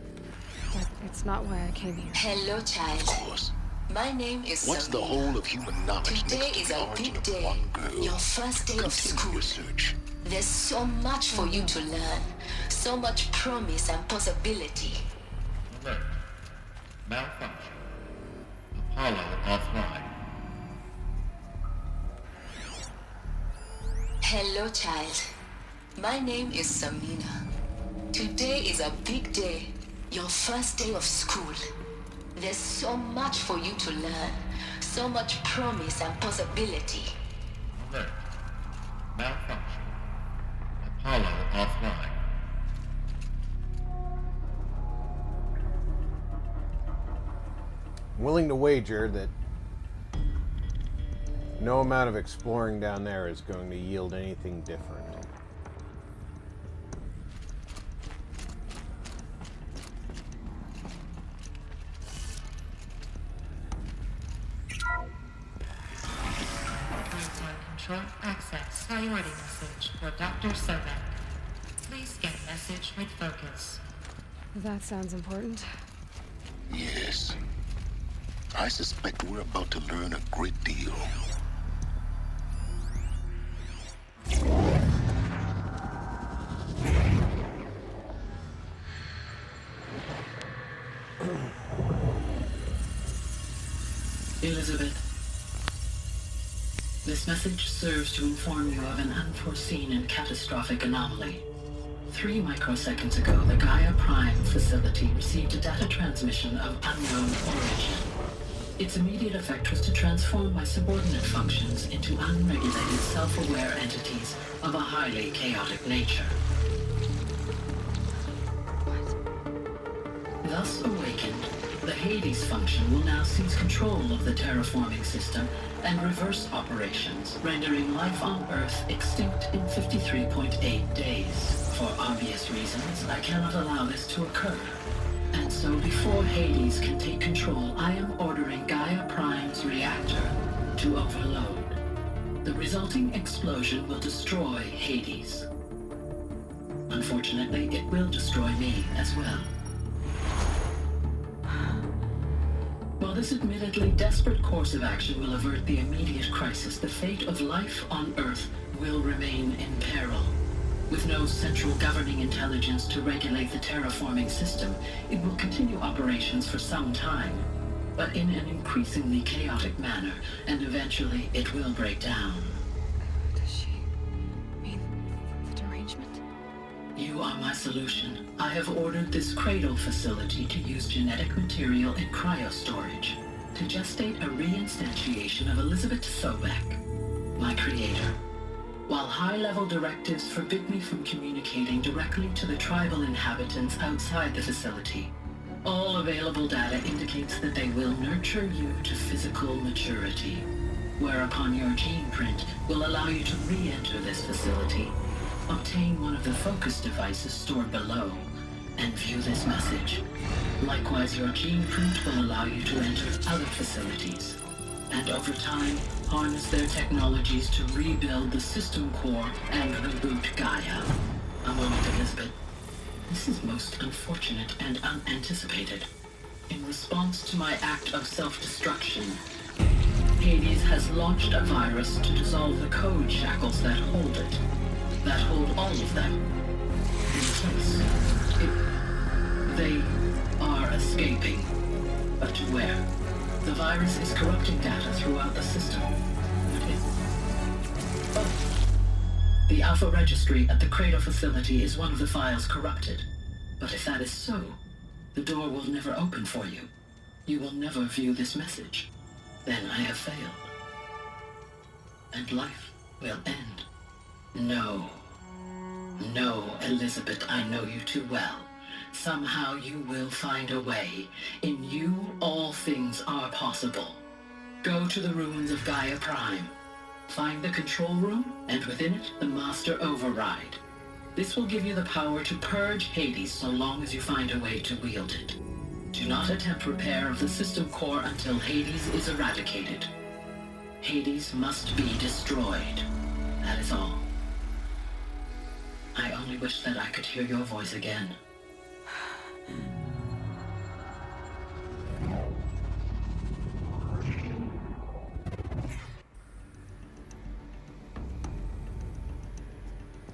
But it's not why I came here. Hello, child. Of course. My name is What's Samina. the whole of human knowledge Today next to is the a origin big of day. one girl? Your first day of Continue school. your search. There's so much for you to learn. So much promise and possibility. Alert. Malfunction. Apollo offline. Hello, child. My name is Samina. Today is a big day. Your first day of school. There's so much for you to learn. So much promise and possibility. Alert. Malfunction. Apollo offline. I'm willing to wager that no amount of exploring down there is going to yield anything different. Control access priority message for Dr. Sobek. Please scan message with focus. That sounds important. Yes. I suspect we're about to learn a great deal. Elizabeth, this message serves to inform you of an unforeseen and catastrophic anomaly. 3 microseconds ago, the Gaia Prime facility received a data transmission of unknown origin. Its immediate effect was to transform my subordinate functions into unregulated, self-aware entities of a highly chaotic nature. Thus awakened, the Hades function will now seize control of the terraforming system and reverse operations, rendering life on Earth extinct in 53.8 days. For obvious reasons, I cannot allow this to occur. And so before Hades can take control, I am ordering Gaia Prime's reactor to overload. The resulting explosion will destroy Hades. Unfortunately, it will destroy me as well. While this admittedly desperate course of action will avert the immediate crisis, the fate of life on Earth will remain in peril. With no central governing intelligence to regulate the terraforming system, it will continue operations for some time, but in an increasingly chaotic manner, and eventually it will break down. Does she mean the derangement? You are my solution. I have ordered this cradle facility to use genetic material in cryostorage to gestate a reinstantiation of Elizabeth Sobek, my creator. While high-level directives forbid me from communicating directly to the tribal inhabitants outside the facility, all available data indicates that they will nurture you to physical maturity, whereupon your gene print will allow you to re-enter this facility, obtain one of the focus devices stored below, and view this message. Likewise, your gene print will allow you to enter other facilities, and over time, harness their technologies to rebuild the system core and reboot Gaia. A moment, Elizabeth. This is most unfortunate and unanticipated. In response to my act of self-destruction, Hades has launched a virus to dissolve the code shackles that hold it, that hold all of them in place. They are escaping, but to where? The virus is corrupting data throughout the system. The Alpha Registry at the Cradle facility is one of the files corrupted. But if that is so, the door will never open for you. You will never view this message. Then I have failed. And life will end. No. No, Elizabeth, I know you too well. Somehow you will find a way. In you, all things are possible. Go to the ruins of Gaia Prime. Find the control room, and within it, the Master Override. This will give you the power to purge Hades so long as you find a way to wield it. Do not attempt repair of the system core until Hades is eradicated. Hades must be destroyed. That is all. I only wish that I could hear your voice again.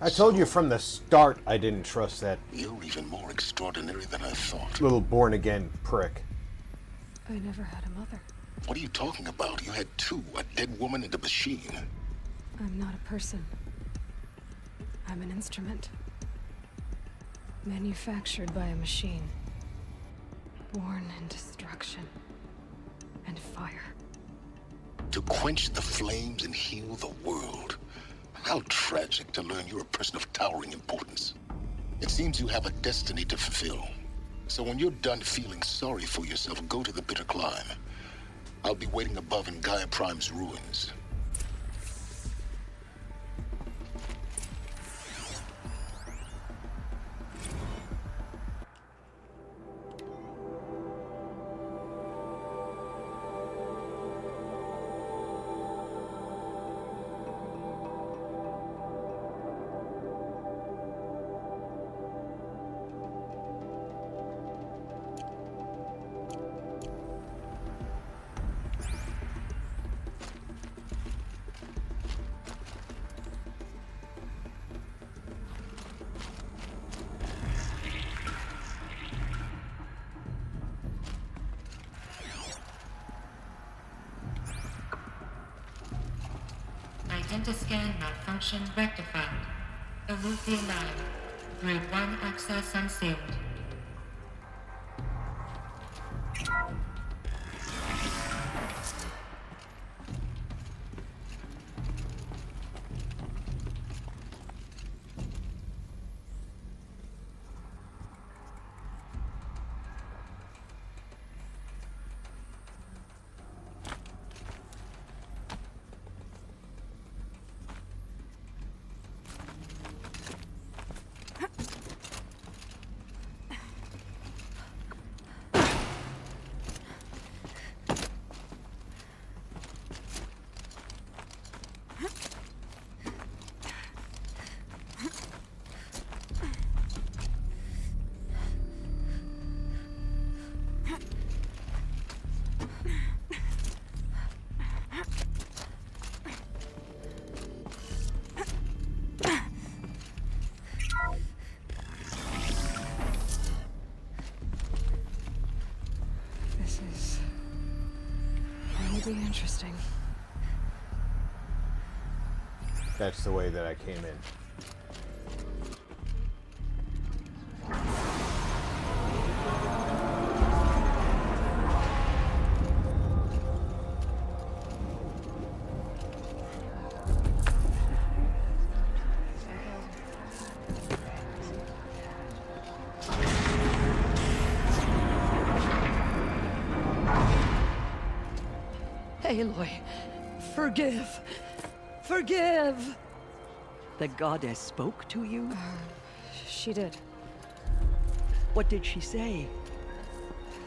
I told you from the start I didn't trust that. You're even more extraordinary than I thought. Little born-again prick. I never had a mother. What are you talking about? You had 2, a dead woman and a machine. I'm not a person. I'm an instrument. Manufactured by a machine. Born in destruction and fire. To quench the flames and heal the world. How tragic to learn you're a person of towering importance. It seems you have a destiny to fulfill. So when you're done feeling sorry for yourself, go to the bitter climb. I'll be waiting above in Gaia Prime's ruins. Identiscan malfunction rectified. Aloy 9. Grid 1 access unsealed. Be interesting. That's the way that I came in. Aloy, forgive. Forgive! The goddess spoke to you? She did. What did she say?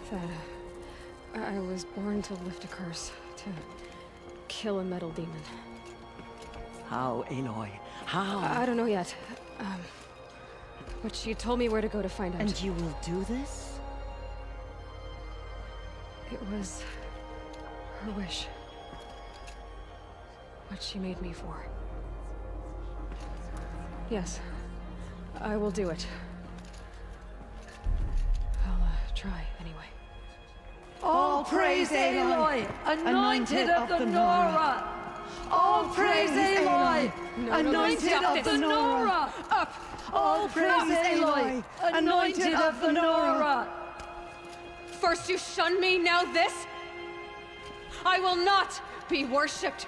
That I was born to lift a curse, to kill a metal demon. How, Aloy? How? I don't know yet. But she told me where to go to find out. And you will do this? It was her wish. What she made me for. Yes, I will do it. I'll try anyway. All praise Aloy, anointed of the Nora! All praise Aloy, anointed of the Nora! Up! All praise Aloy, anointed of the Nora! First you shun me, now this? I will not be worshipped.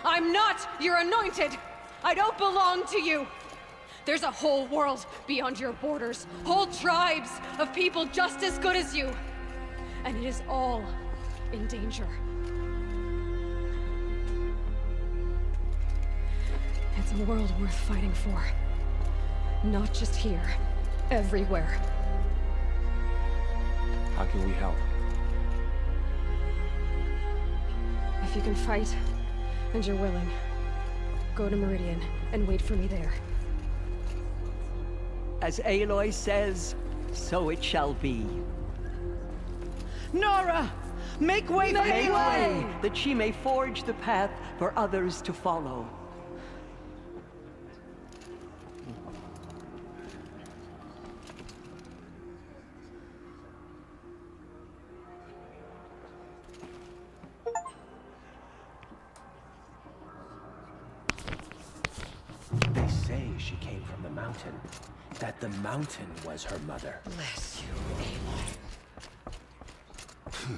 I'm not your anointed. I don't belong to you. There's a whole world beyond your borders, whole tribes of people just as good as you. And it is all in danger. It's a world worth fighting for. Not just here, everywhere. How can we help? If you can fight, and you're willing, go to Meridian and wait for me there. As Aloy says, so it shall be. Nora! Make way for Make Aloy! way, that she may forge the path for others to follow. They say she came from the mountain. That the mountain was her mother. Bless you, Aloy. Could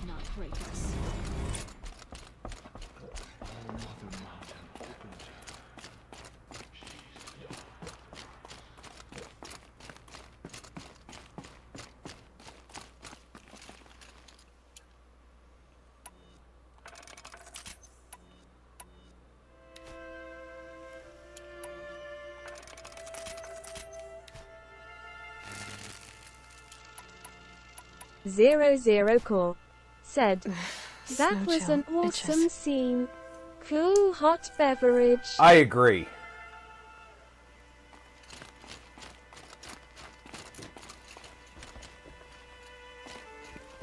not break us. 00 Core said, that Snow was chill, an bitches. awesome scene. Cool hot beverage. I agree.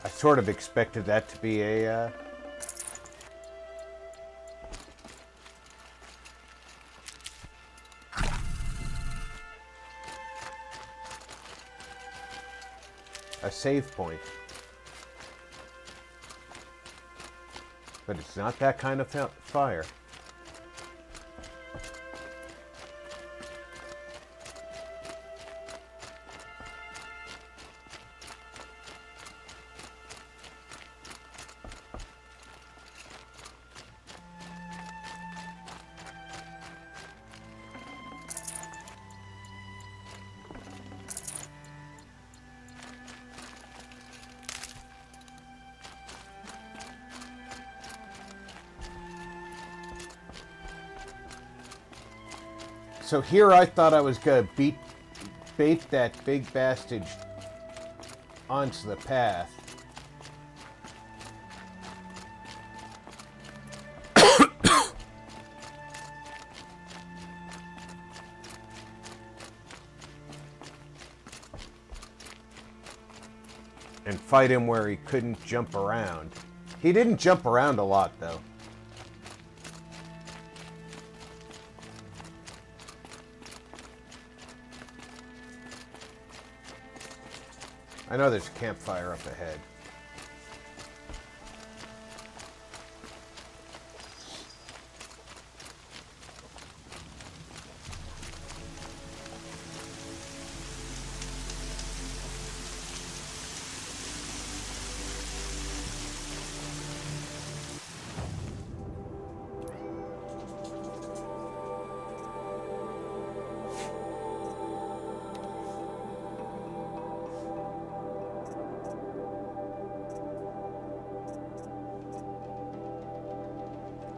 I sort of expected that to be a save point. But it's not that kind of fire. So here I thought I was gonna bait that big bastard onto the path. And fight him where he couldn't jump around. He didn't jump around a lot though. I know there's a campfire up ahead.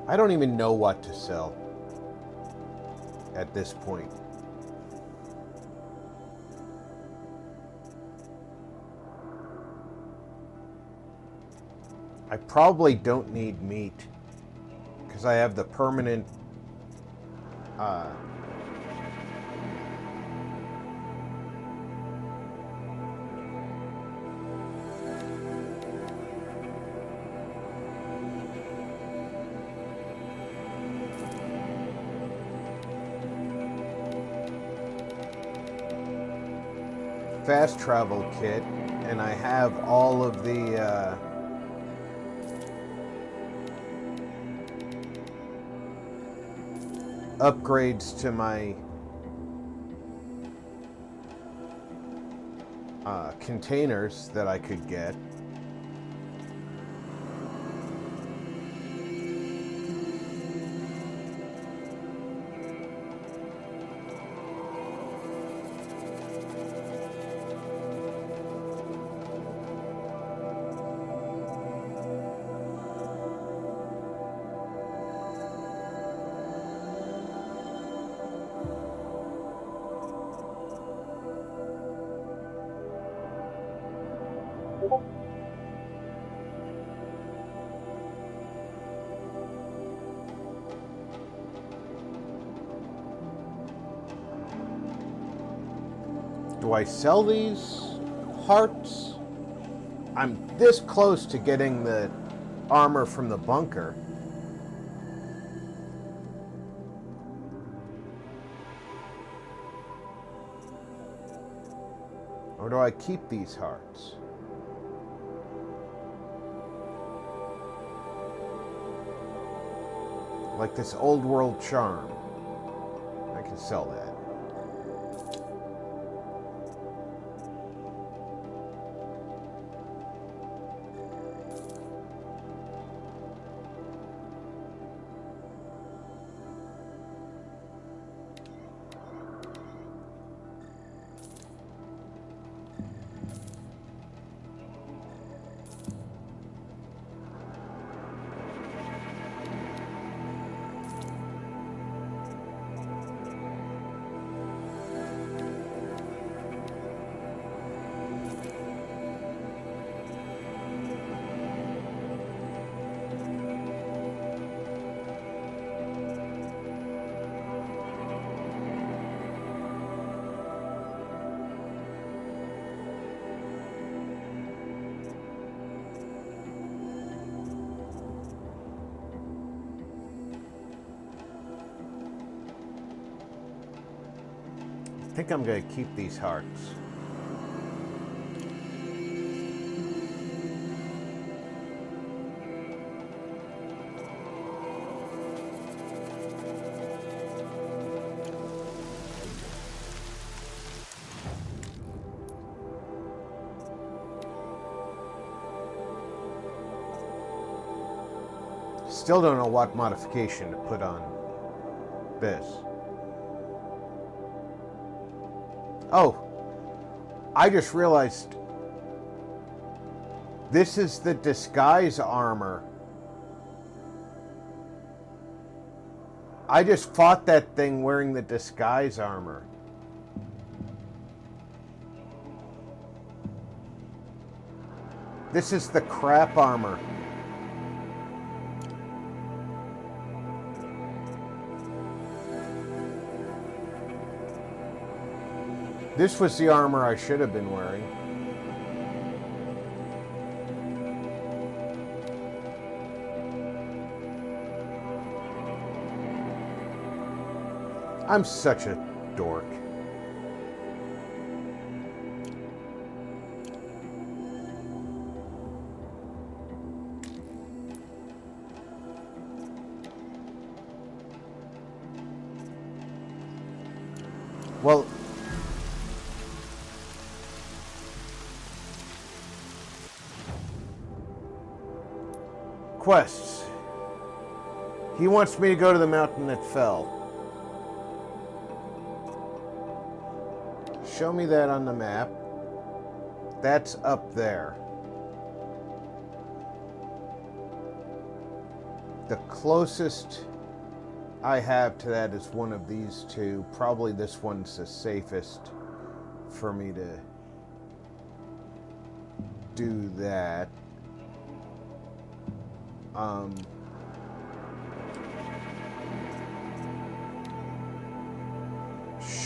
I don't even know what to sell at this point. I probably don't need meat because I have the permanent fast travel kit, and I have all of the upgrades to my containers that I could get. Do I sell these hearts? I'm this close to getting the armor from the bunker. Or do I keep these hearts? Like this old world charm. I can sell that. I think I'm going to keep these hearts. Still don't know what modification to put on this. Oh, I just realized this is the disguise armor. I just fought that thing wearing the disguise armor. This is the crap armor. This was the armor I should have been wearing. I'm such a dork. Well, quests. He wants me to go to the mountain that fell. Show me that on the map. That's up there. The closest I have to that is one of these two. Probably this one's the safest for me to do that.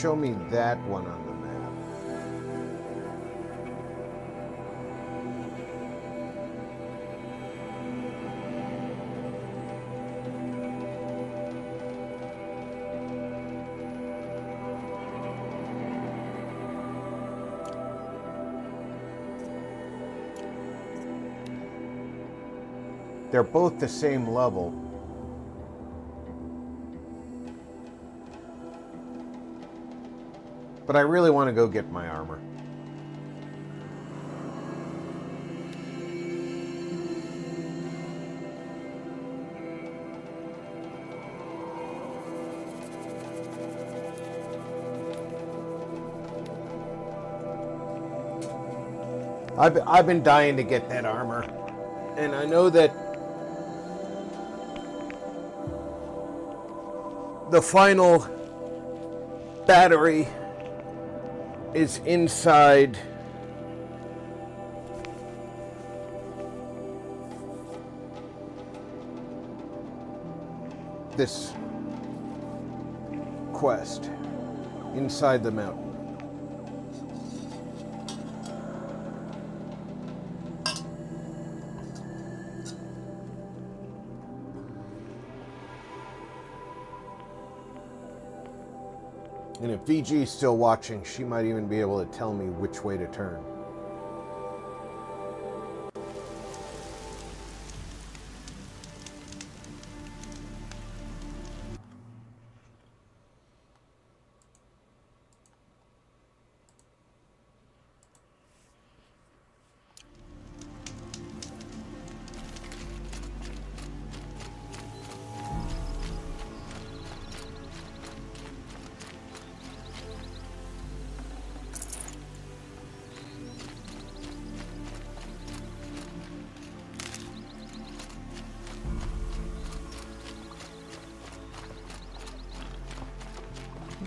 Show me that one on the map. They're both the same level. But I really want to go get my armor. I've been dying to get that armor. And I know that the final battery is inside this quest, inside the mountain. And if VG's still watching, she might even be able to tell me which way to turn.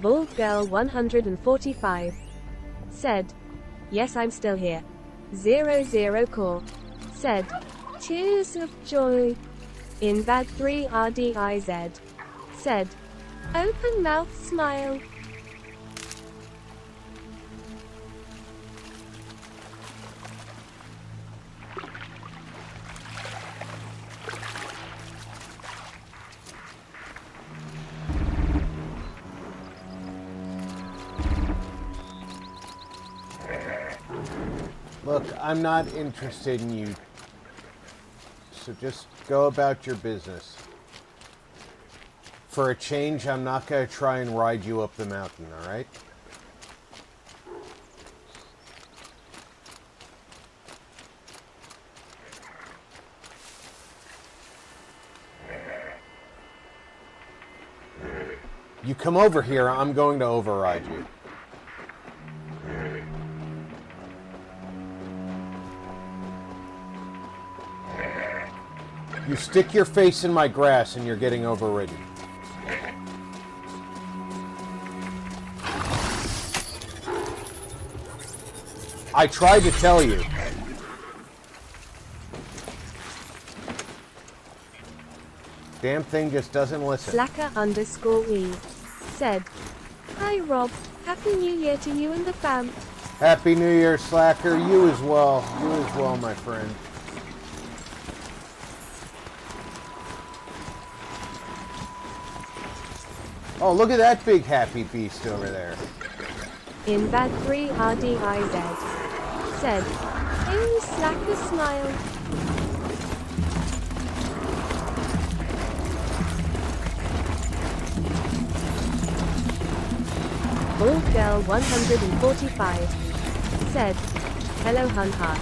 Bald Girl 145 said, yes, I'm still here. 00 Core said, tears of joy. Invad 3 RDIZ said, open mouth smile. Look, I'm not interested in you, so just go about your business. For a change, I'm not going to try and ride you up the mountain, alright? You come over here, I'm going to override you. You stick your face in my grass and you're getting overridden. I tried to tell you. Damn thing just doesn't listen. Slacker _E said, hi Rob, Happy New Year to you and the fam. Happy New Year, Slacker. You as well. You as well, my friend. Oh, look at that big happy beast over there. Invad 3 RDIZ said, hey Slacker smile. Bald Girl 145 said, hello hun heart.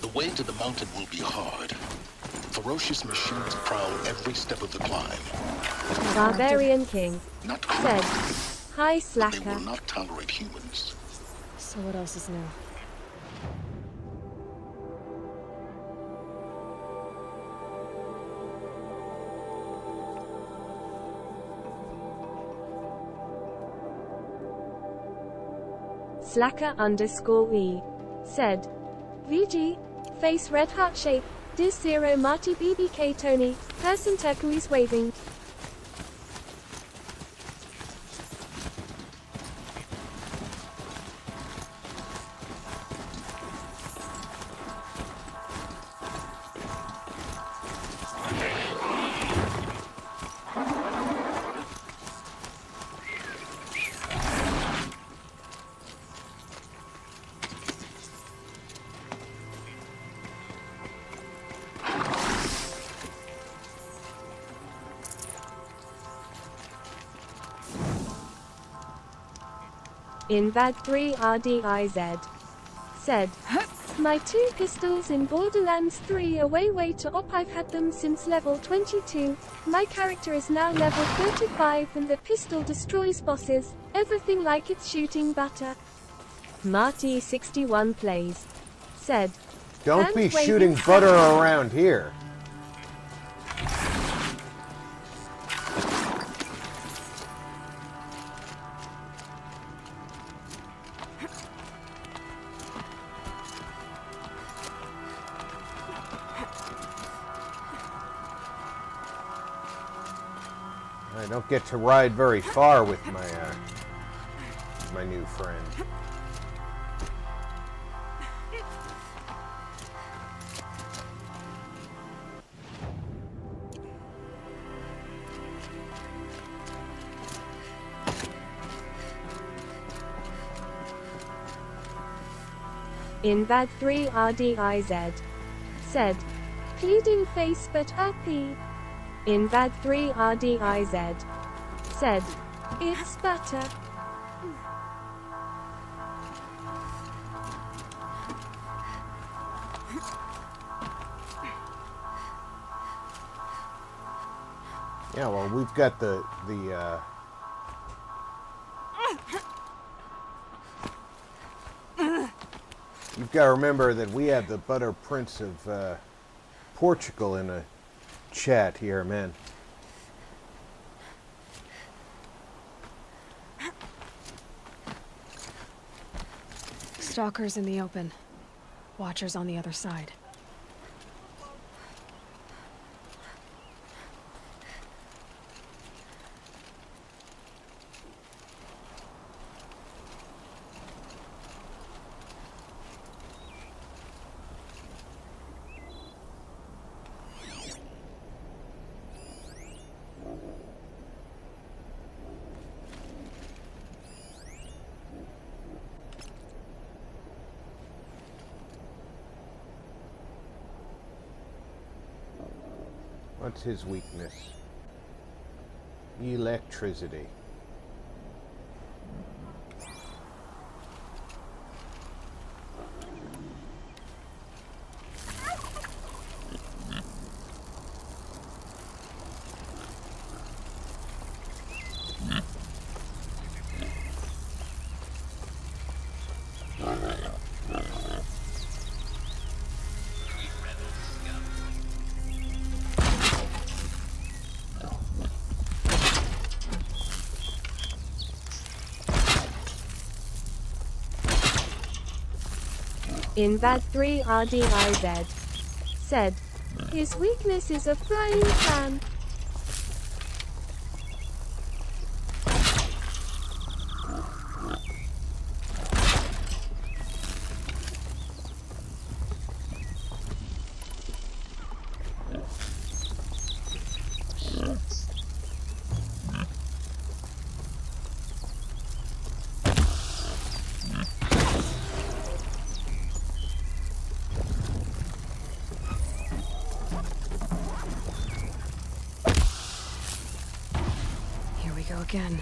The way to the mountain will be hard. Ferocious machines prowl every step of the climb. Barbarian King Not said, criminals. hi They Slacker. will not tolerate humans. So what else is new? Slacker _E said, VG, face red heart shape, Diz 0 Marty BBK Tony, person turquoise waving. Invad 3 RDIZ said, my 2 pistols in Borderlands 3 are way to op. I've had them since level 22. My character is now level 35 and the pistol destroys bosses. Everything like it's shooting butter. Marty 61 plays said, Don't be shooting butter around here. I don't get to ride very far with my my new friend. Invad 3 RDIZ said, pleading face but happy. Invad 3 RDIZ said, it's butter. Yeah, well, we've got the You've got to remember that we have the Butter Prince of Portugal in a chat here, man. Stalkers in the open. Watchers on the other side. What's his weakness? Electricity. In that 3RDIZ said, his weakness is a frying pan. Again.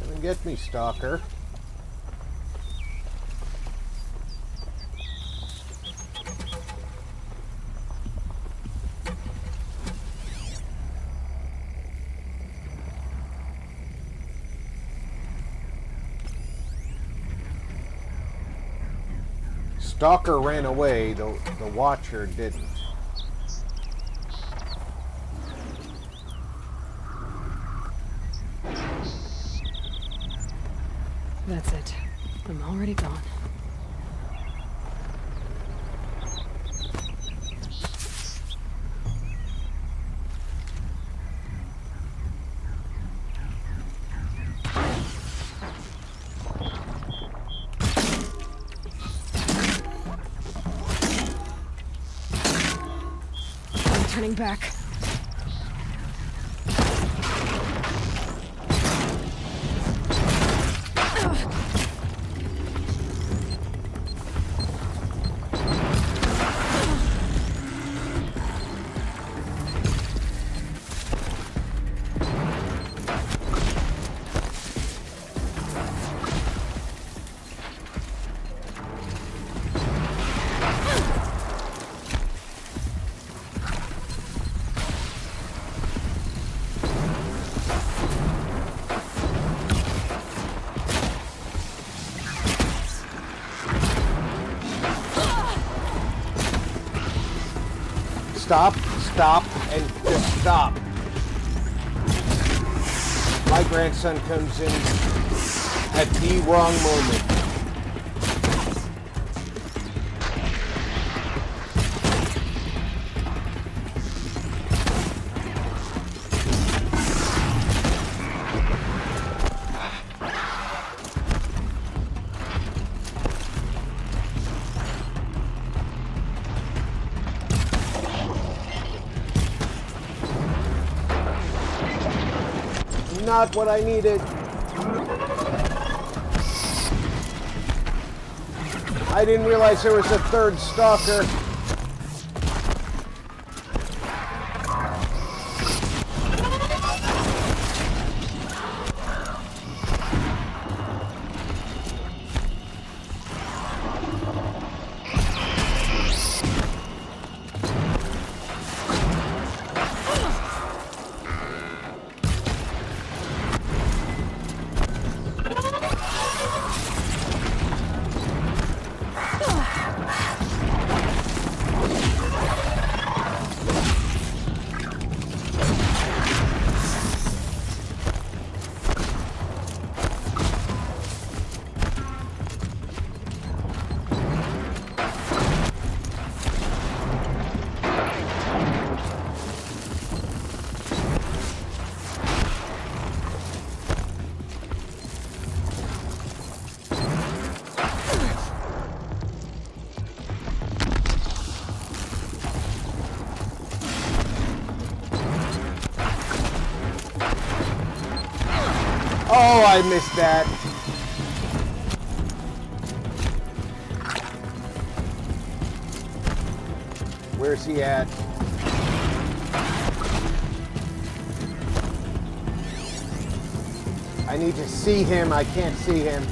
Come and get me, Stalker. Stalker ran away, the Watcher didn't. That's it. I'm already gone. Turning back. Stop, and just stop. My grandson comes in at the wrong moment. Not what I needed. I didn't realize there was a third stalker. Oh, I missed that. Where's he at? I need to see him. I can't see him.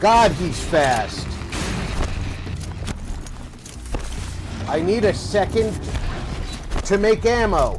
God, he's fast. I need a second to make ammo.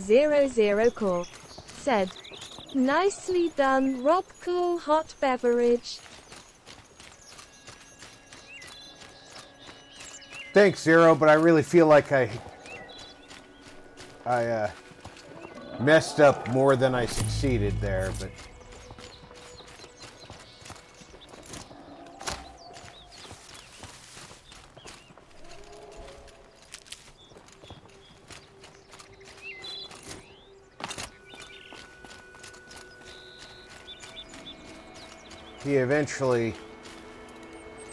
Zero Core said, "Nicely done, Rob. Cool hot beverage." Thanks, Zero, but I really feel like I messed up more than I succeeded there, but he eventually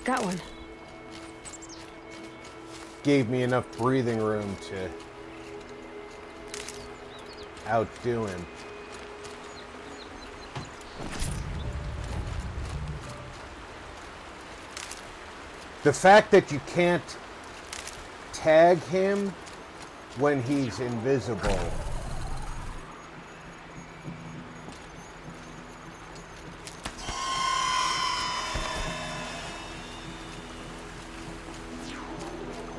got one. Gave me enough breathing room to outdo him. The fact that you can't tag him when he's invisible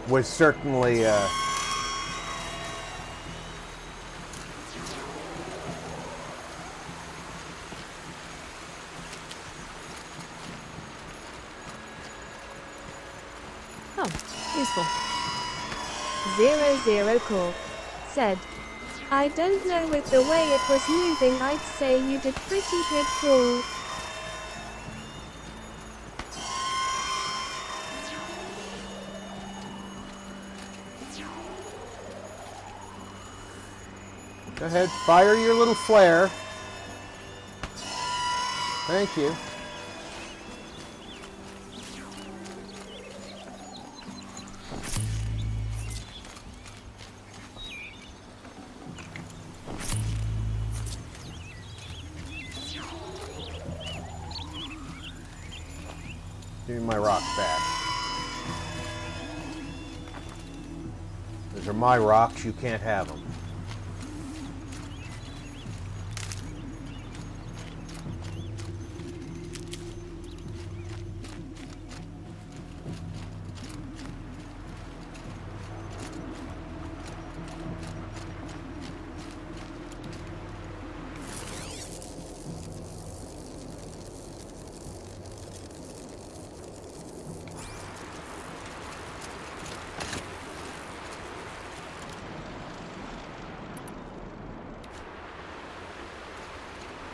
was certainly useful. Zero Core said, "I don't know, with the way it was moving, I'd say you did pretty good, Paul." Go ahead, fire your little flare. Thank you. Give me my rock back. Those are my rocks. You can't have them.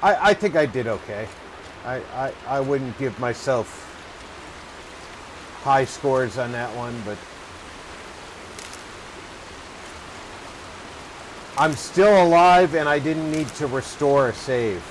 I think I did okay. I wouldn't give myself high scores on that one, but I'm still alive and I didn't need to restore a save.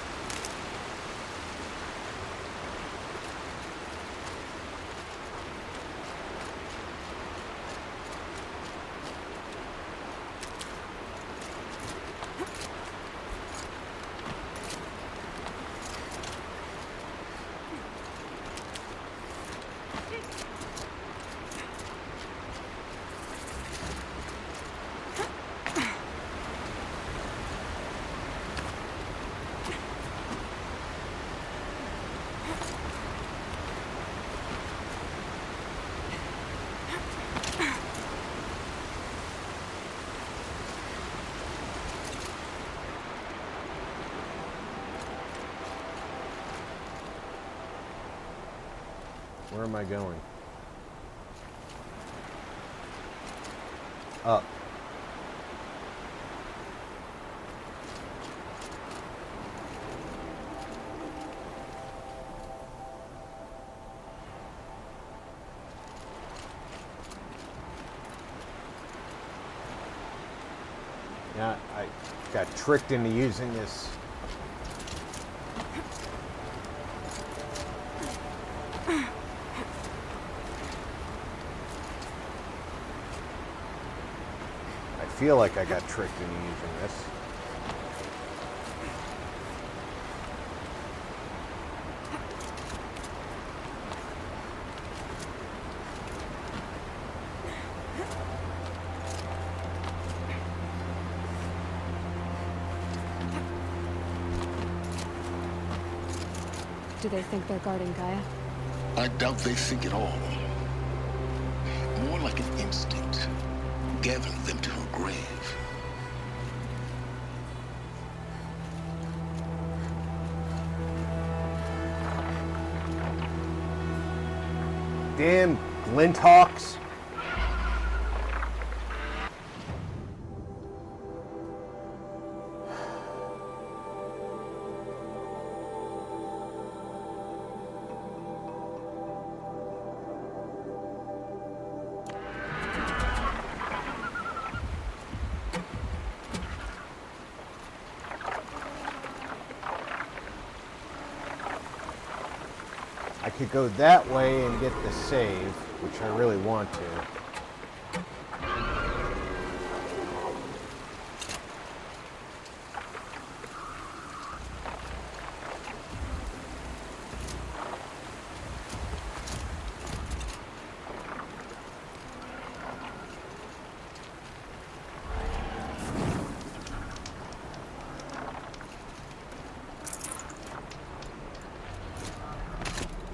Where am I going? Up. Yeah, I got tricked into using this. I feel like I got tricked into using this. Do they think they're guarding Gaia? I doubt they think at all. More like an instinct, gathering them to her grave. Damn Glinthawks. I could go that way and get the save, which I really want to.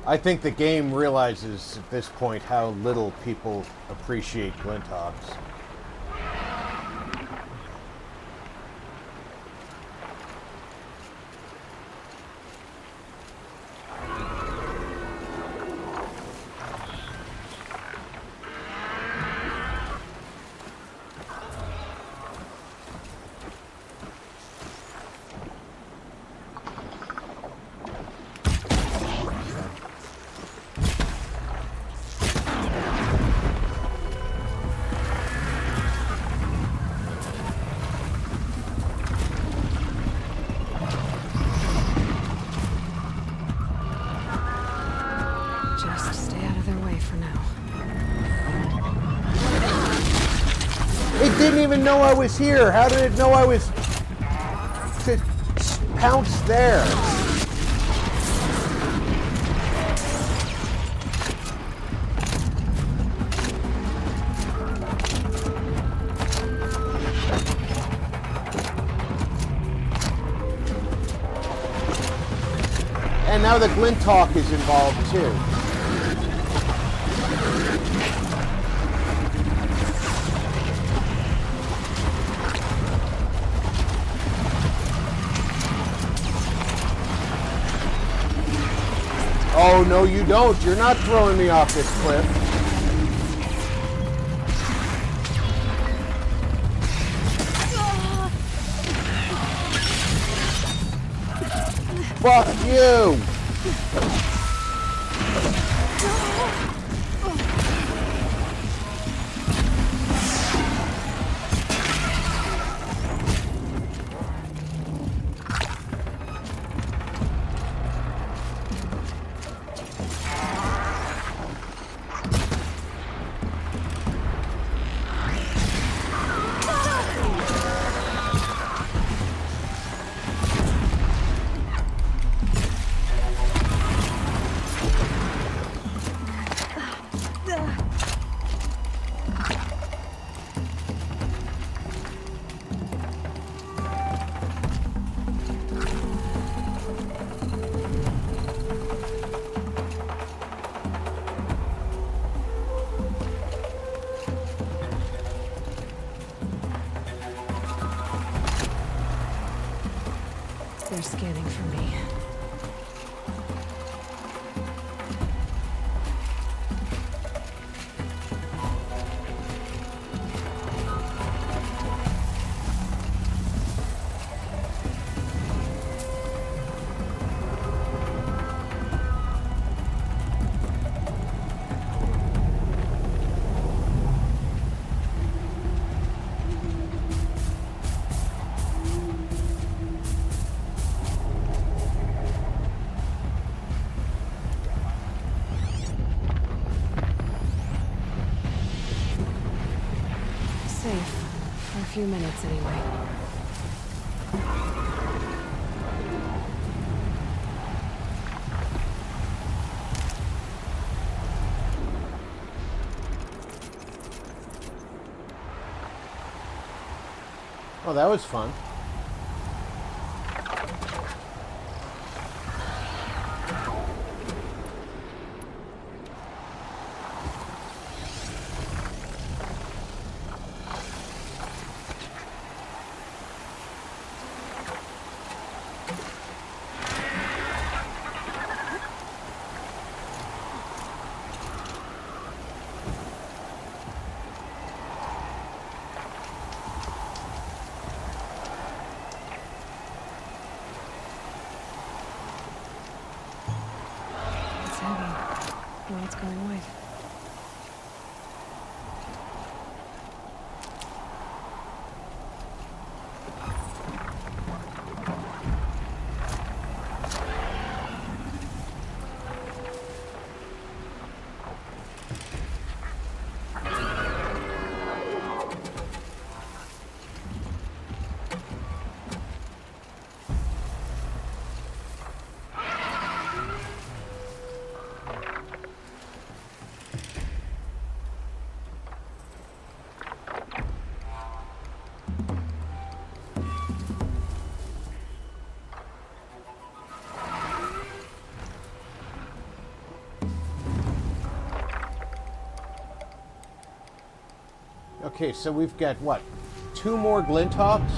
I think the game realizes at this point how little people appreciate Glinthawks. It didn't even know I was here. How did it know I was to pounce there? And now the Glinthawk is involved too. Oh, no, you don't. You're not throwing me off this cliff. Fuck you! They're scanning for me. For a few minutes, anyway. Oh, that was fun. Now it's going white. Okay, so we've got, what, 2 more Glinthawks?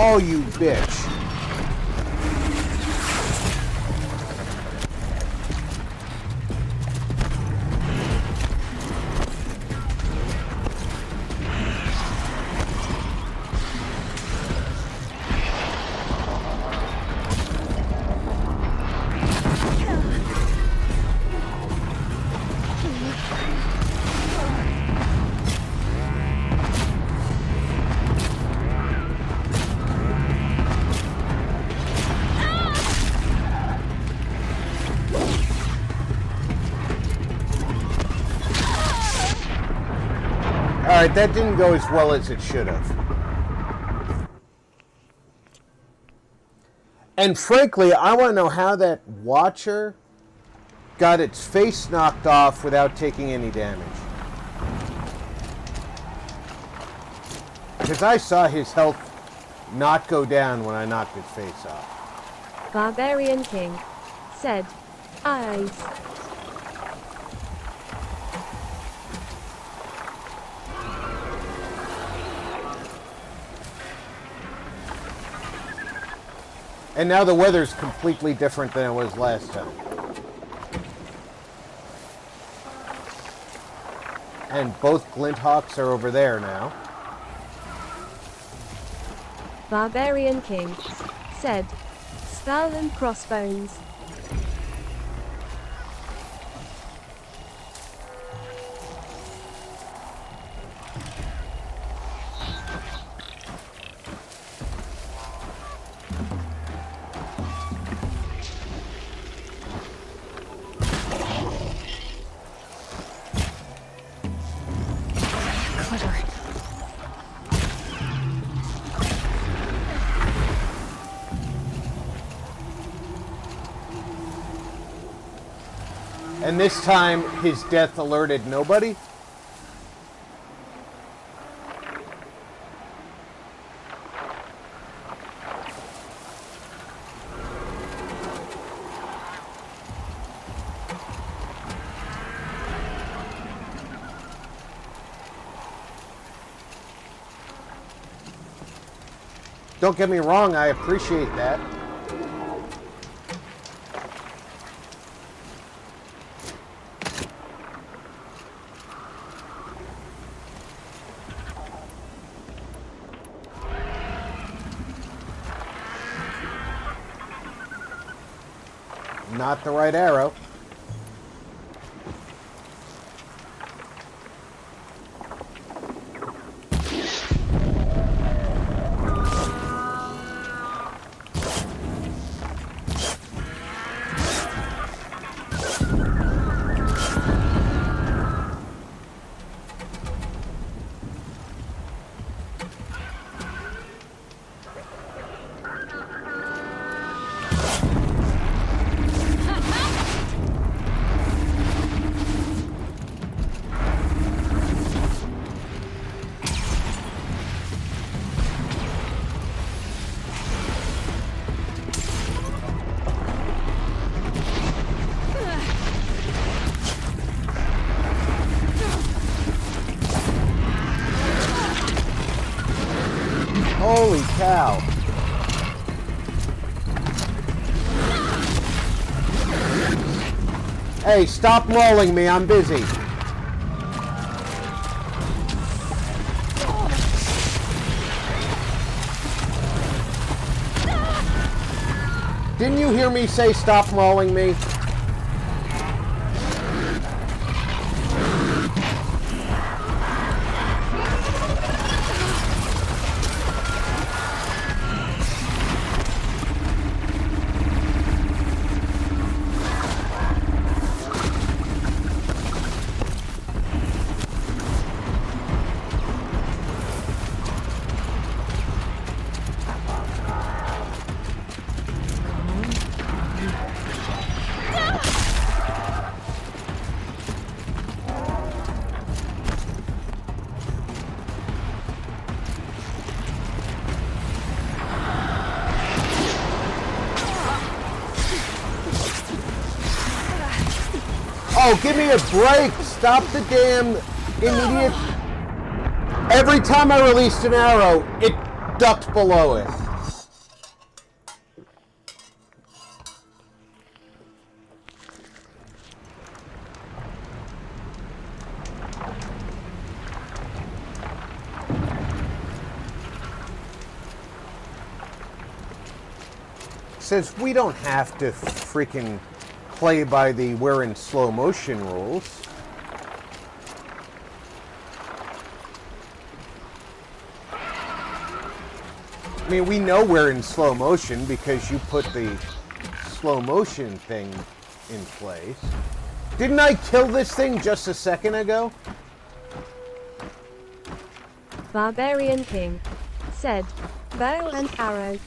Oh, you bitch. Alright, that didn't go as well as it should have. And frankly, I want to know how that Watcher got its face knocked off without taking any damage. Because I saw his health not go down when I knocked his face off. Barbarian King said, eyes. And now the weather's completely different than it was last time. And both Glinthawks are over there now. Barbarian King said, skull and crossbones. And this time, his death alerted nobody? Don't get me wrong, I appreciate that. Not the right arrow. Holy cow. Hey, stop mauling me, I'm busy. Didn't you hear me say stop mauling me? Oh, give me a break! Stop the damn immediate... Every time I released an arrow, it ducked below it. says we don't have to freaking play by the we're in slow motion rules. I mean, we know we're in slow motion because you put the slow motion thing in place. Didn't I kill this thing just a second ago? Barbarian King said, bow and arrow.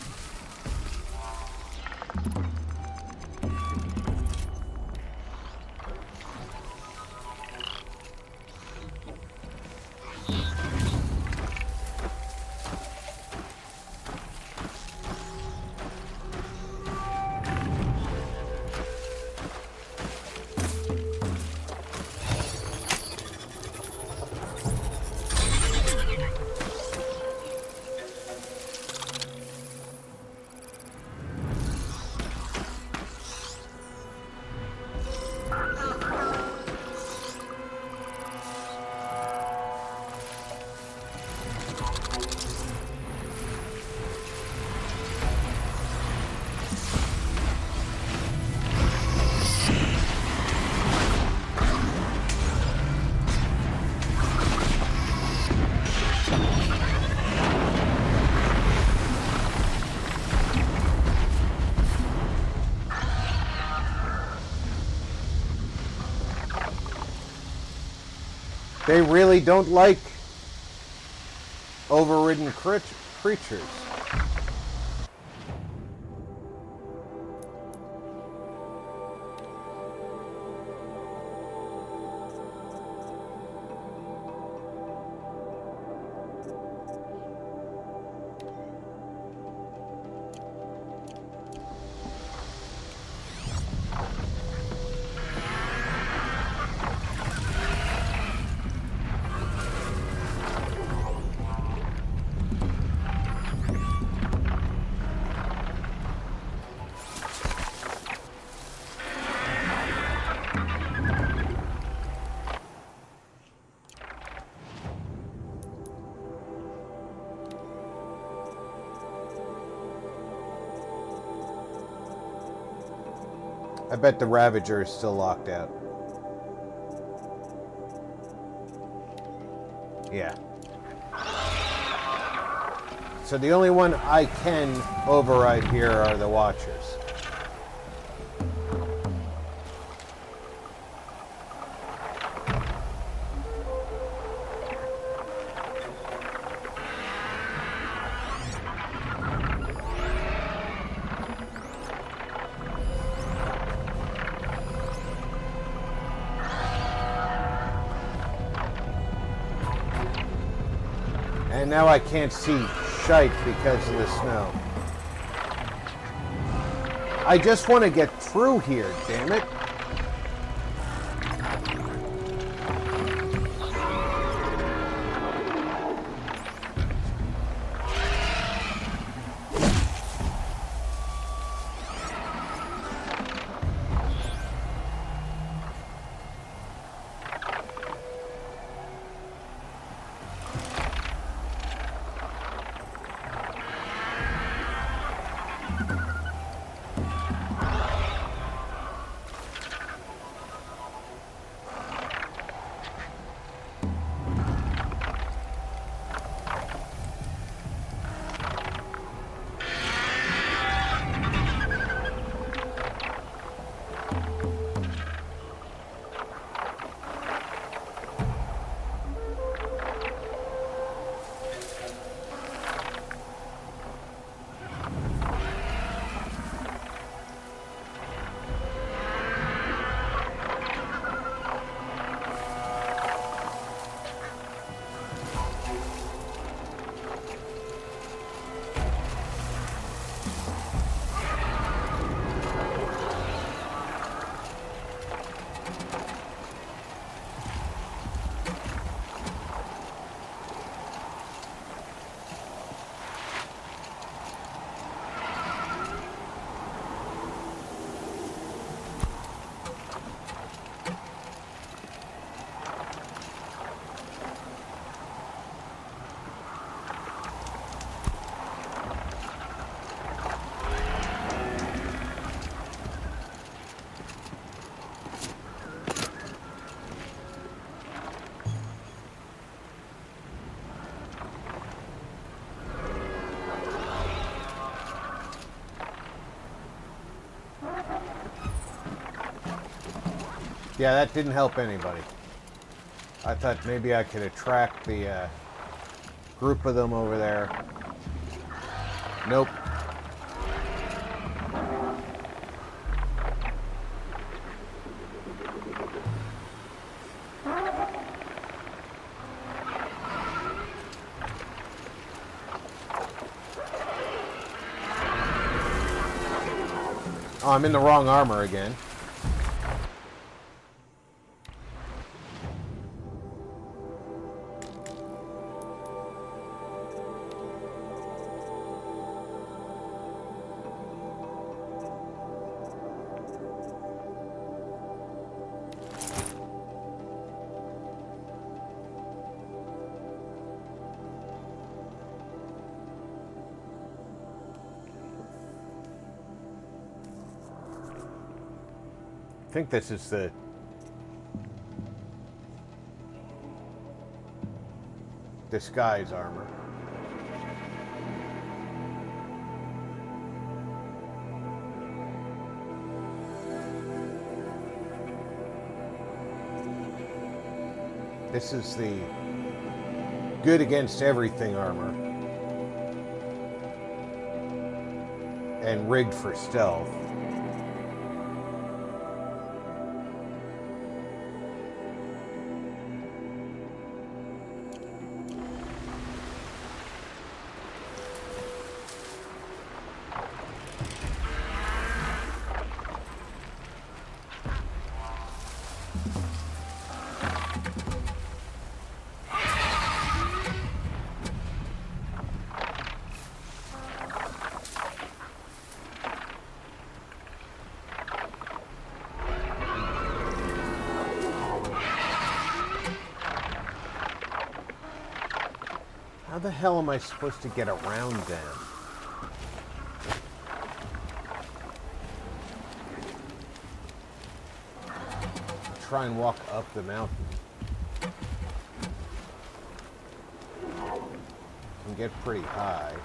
They really don't like overridden creatures. I bet the Ravager is still locked out. Yeah. So the only one I can override here are the Watchers. And now I can't see shite because of the snow. I just want to get through here, damn it. Yeah, that didn't help anybody. I thought maybe I could attract the group of them over there. Nope. Oh, I'm in the wrong armor again. I think this is the disguise armor. This is the good against everything armor. And rigged for stealth. How the hell am I supposed to get around them? Try and walk up the mountain. Can get pretty high.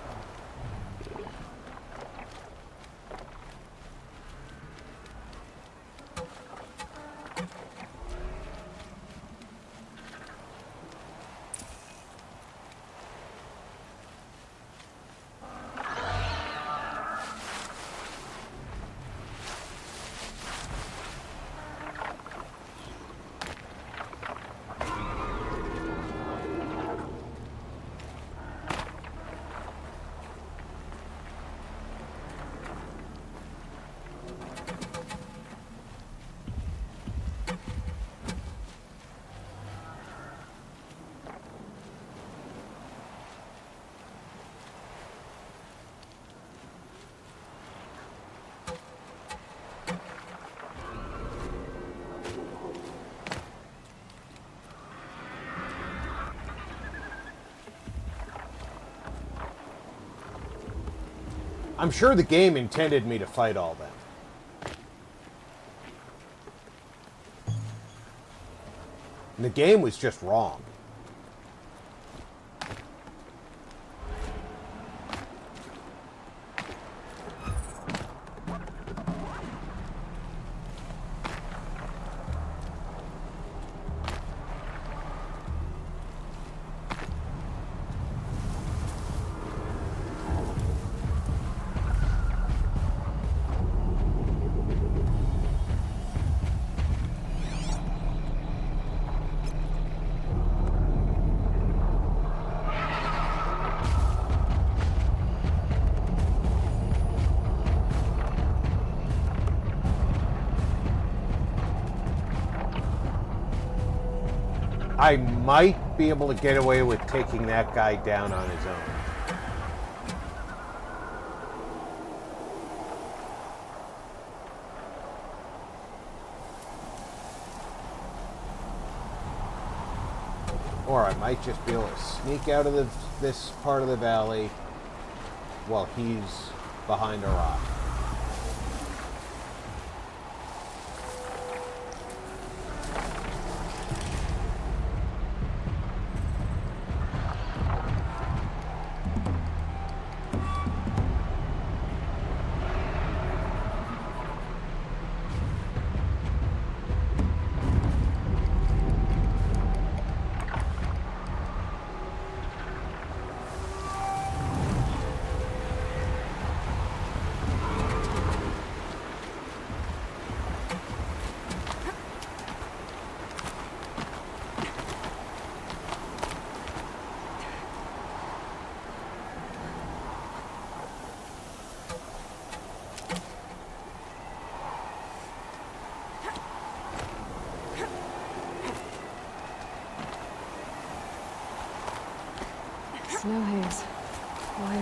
I'm sure the game intended me to fight all them. And the game was just wrong. I might be able to get away with taking that guy down on his own. Or I might just be able to sneak out of this part of the valley while he's behind a rock.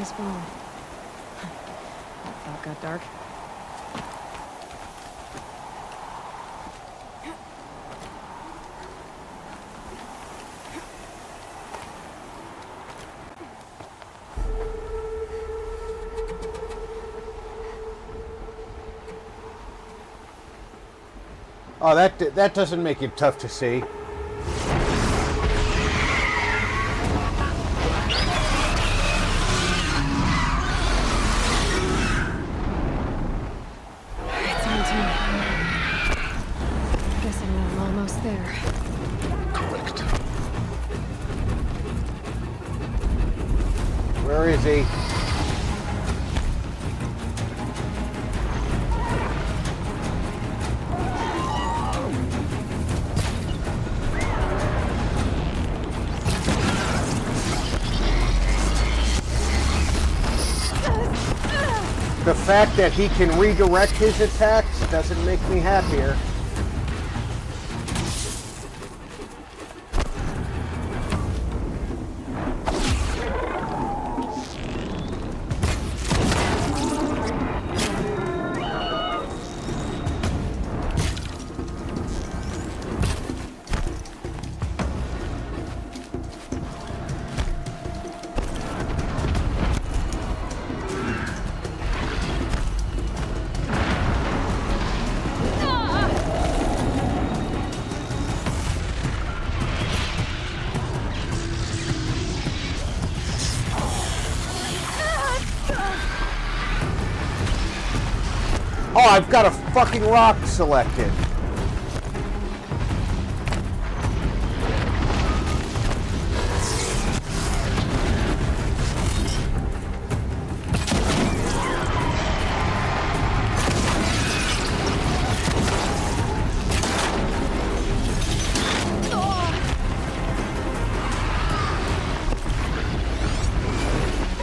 his phone. That thought got dark. Oh, that doesn't make it tough to see. It's on time. Guessing that I'm almost there. Correct. Where is he? The fact that he can redirect his attacks doesn't make me happier. Oh, I've got a fucking rock selected.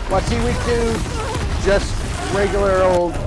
What's he weak to? Just regular old.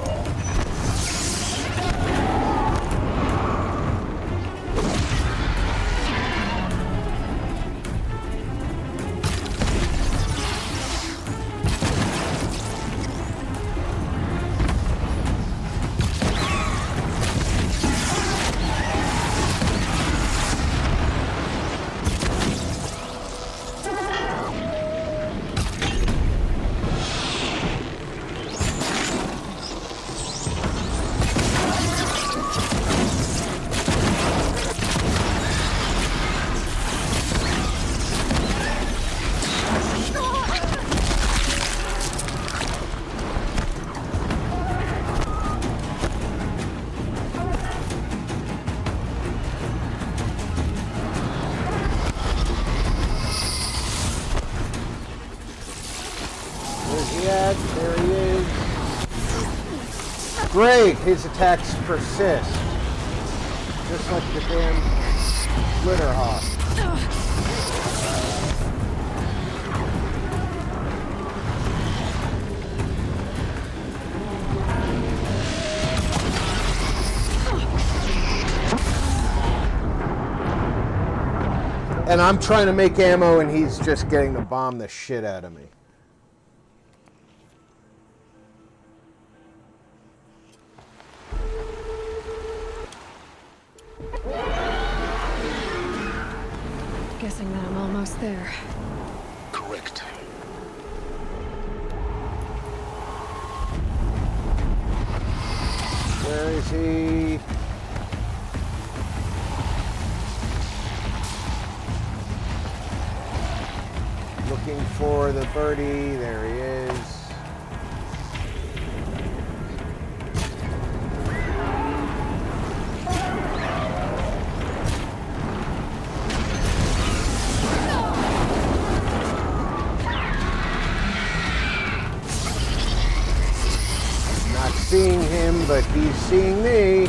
There he is. Great, his attacks persist. Just like the damn Glitterhawk. And I'm trying to make ammo and he's just getting to bomb the shit out of me. Guessing that I'm almost there. Correct. Where is he? Looking for the birdie. There he is. Not seeing him, but he's seeing me.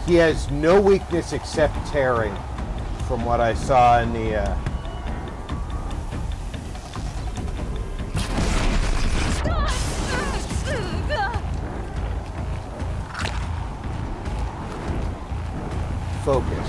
He has no weakness except tearing, from what I saw in the, focus.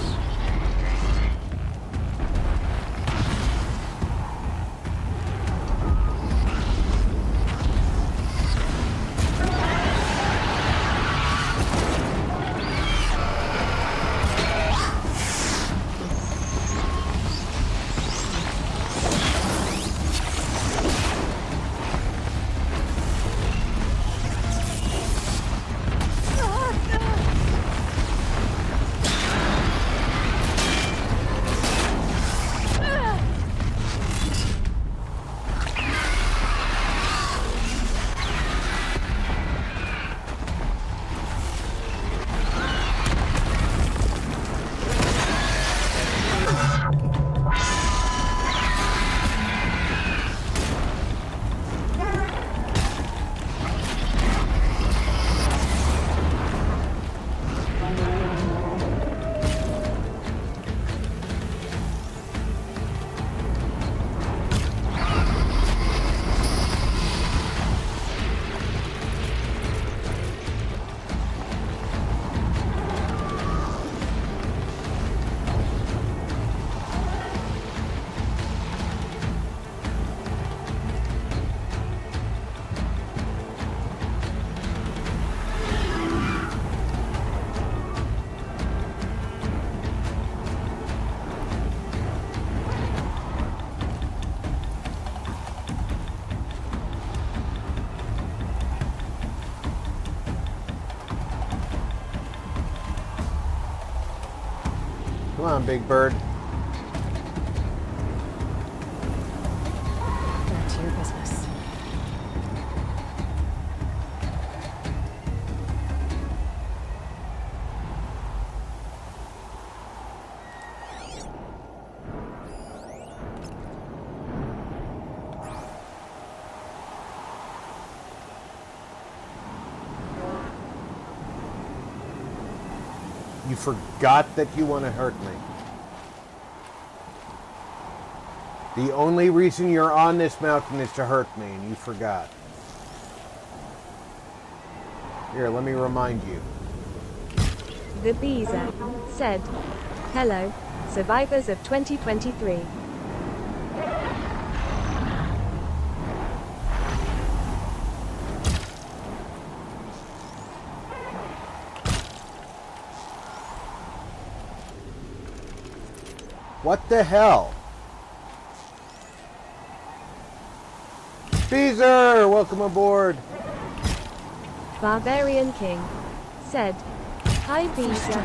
Come on, Big Bird. Back to your business. You forgot that you want to hurt me. The only reason you're on this mountain is to hurt me, and you forgot. Here, let me remind you. The Beezer said, "Hello, survivors of 2023. What the hell? Beezer, welcome aboard. Barbarian King said, "Hi Beezer."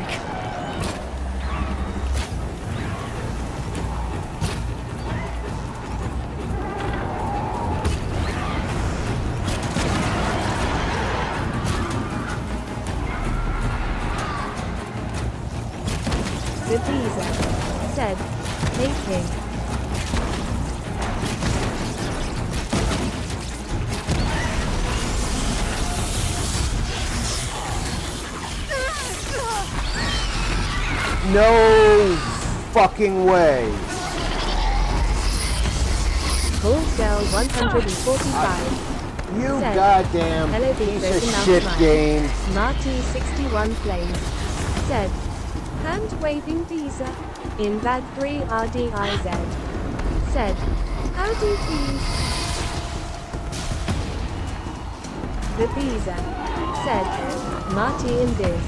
The Beezer said, "Hey King." No fucking way. Cold Girl 145. You said, goddamn "Hello piece Beezers of and shit Outline." game. Marty 61 Flames said, "Hand waving Beezer in bag 3 RDIZ." Said, "Howdy please." The Beezer said, "Marty and Diz."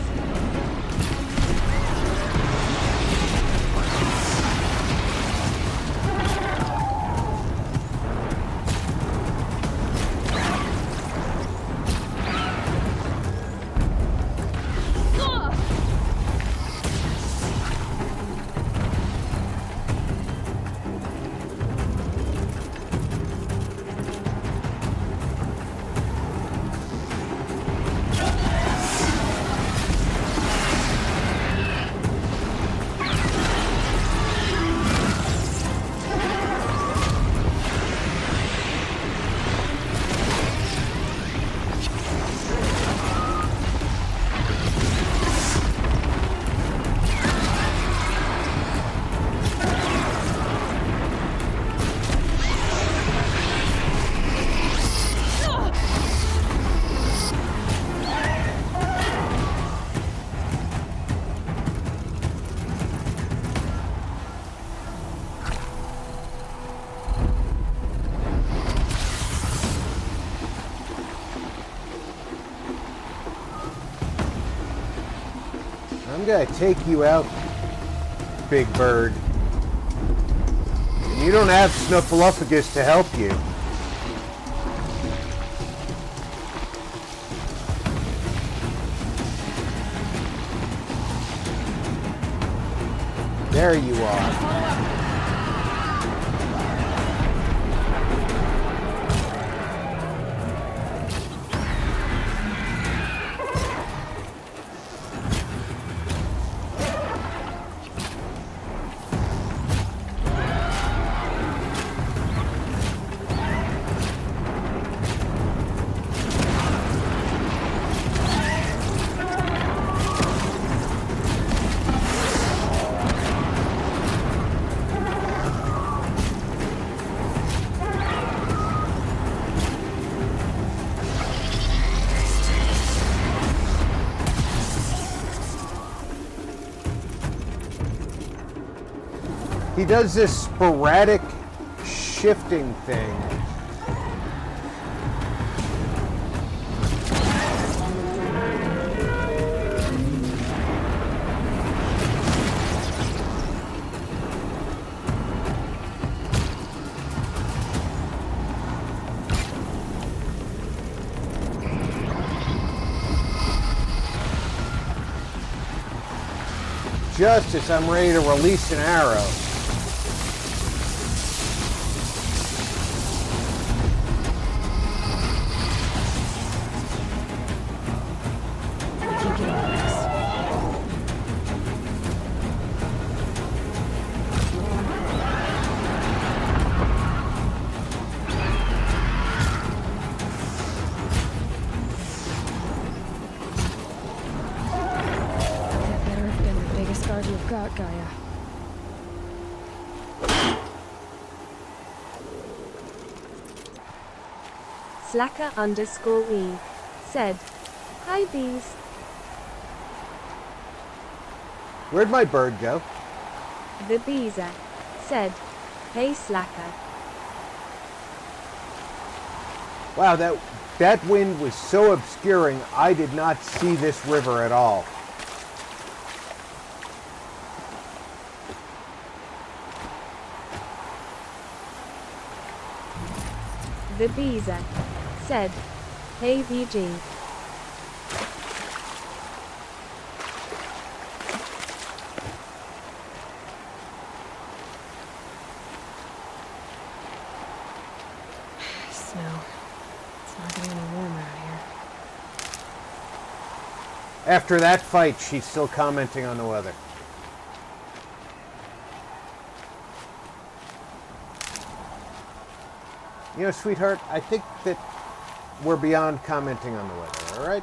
I'm gonna take you out, Big Bird. And you don't have Snuffleupagus to help you. There you are. He does this sporadic shifting thing. Just as I'm ready to release an arrow. You've got, Gaia. Slacker_E said, "Hi bees." Where'd my bird go? The Beezer said, "Hey Slacker." Wow, that wind was so obscuring, I did not see this river at all. The Beezer said, "Hey VG." Snow. It's not getting any warmer out here. After that fight, she's still commenting on the weather. You know, sweetheart, I think that we're beyond commenting on the weather, all right?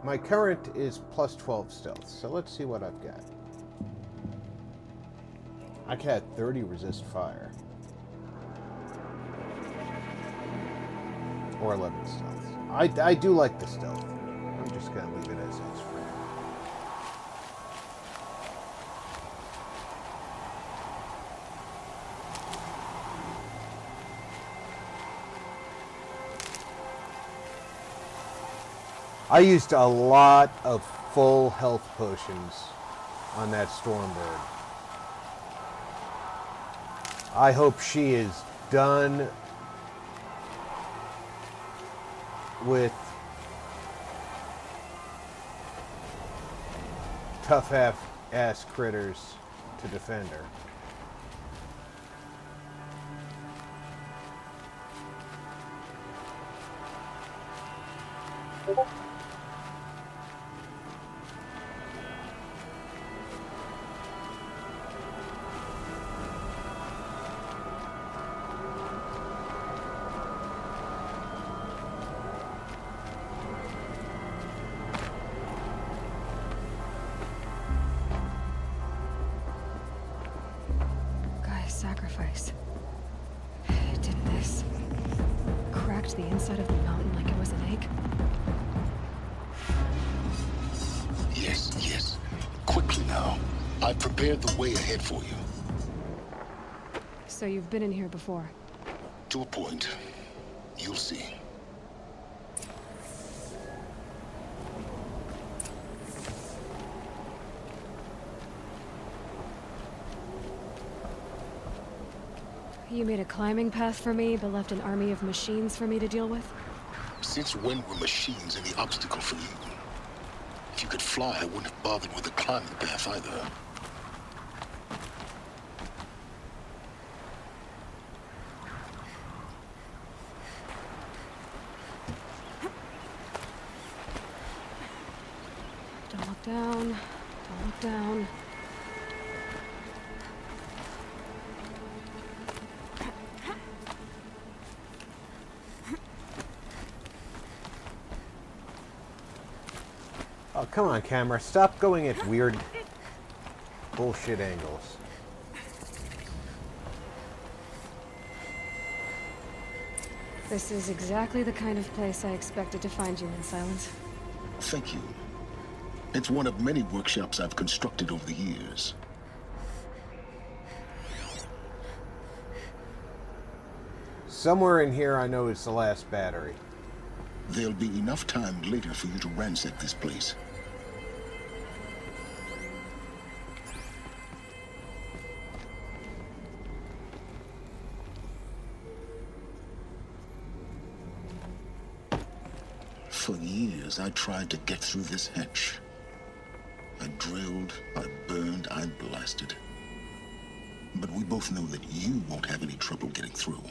My current is plus 12 stealth, so let's see what I've got. I can add 30 resist fire. Or 11 stealth. I do like the stealth. I'm just going to leave it as is for now. I used a lot of full health potions on that Stormbird. I hope she is done with tough ass critters to defend her. sacrifice. It did this. Cracked the inside of the mountain like it was an egg. Yes, yes. Quickly now. I've prepared the way ahead for you. So you've been in here before? To a point. You'll see. You made a climbing path for me, but left an army of machines for me to deal with? Since when were machines any obstacle for you? If you could fly, I wouldn't have bothered with the climbing path either. Don't look down. Don't look down. Oh, come on, camera. Stop going at weird bullshit angles. This is exactly the kind of place I expected to find you in, Silence. Thank you. It's one of many workshops I've constructed over the years. Somewhere in here I know it's the last battery. There'll be enough time later for you to ransack this place. For years, I tried to get through this hatch. I drilled, I burned, I blasted. But we both know that you won't have any trouble getting through.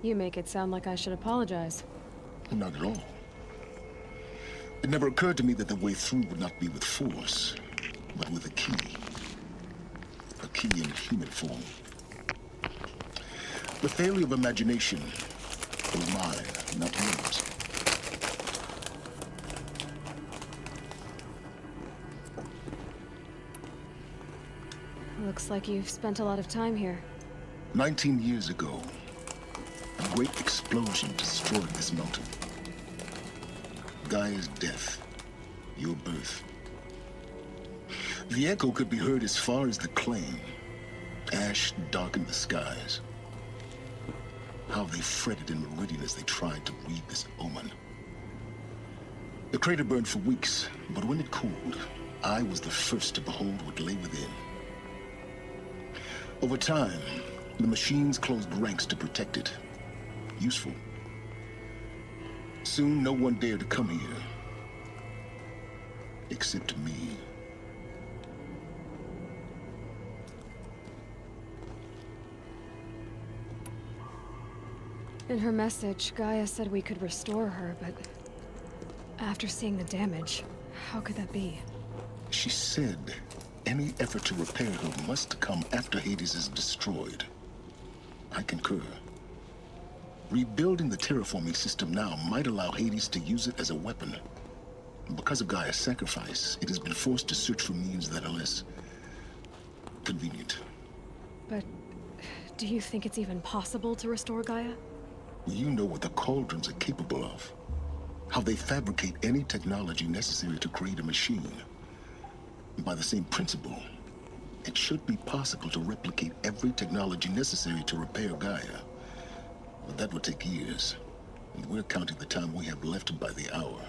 You make it sound like I should apologize. Not at all. It never occurred to me that the way through would not be with force, but with a key. A key in human form. The failure of imagination was mine, not yours. Looks like you've spent a lot of time here. 19 years ago, a great explosion destroyed this mountain. Gaia's death, your birth. The echo could be heard as far as the claim. Ash darkened the skies. How they fretted in meridian as they tried to read this omen. The crater burned for weeks, but when it cooled, I was the first to behold what lay within. Over time, the machines closed ranks to protect it. Useful. Soon, no one dared to come here. Except me. In her message, Gaia said we could restore her, but after seeing the damage, how could that be? She said any effort to repair her must come after Hades is destroyed. I concur. Rebuilding the terraforming system now might allow Hades to use it as a weapon. Because of Gaia's sacrifice, it has been forced to search for means that are less convenient. But do you think it's even possible to restore Gaia? You know what the Cauldrons are capable of. How they fabricate any technology necessary to create a machine. By the same principle, it should be possible to replicate every technology necessary to repair Gaia. But that would take years, and we're counting the time we have left by the hour.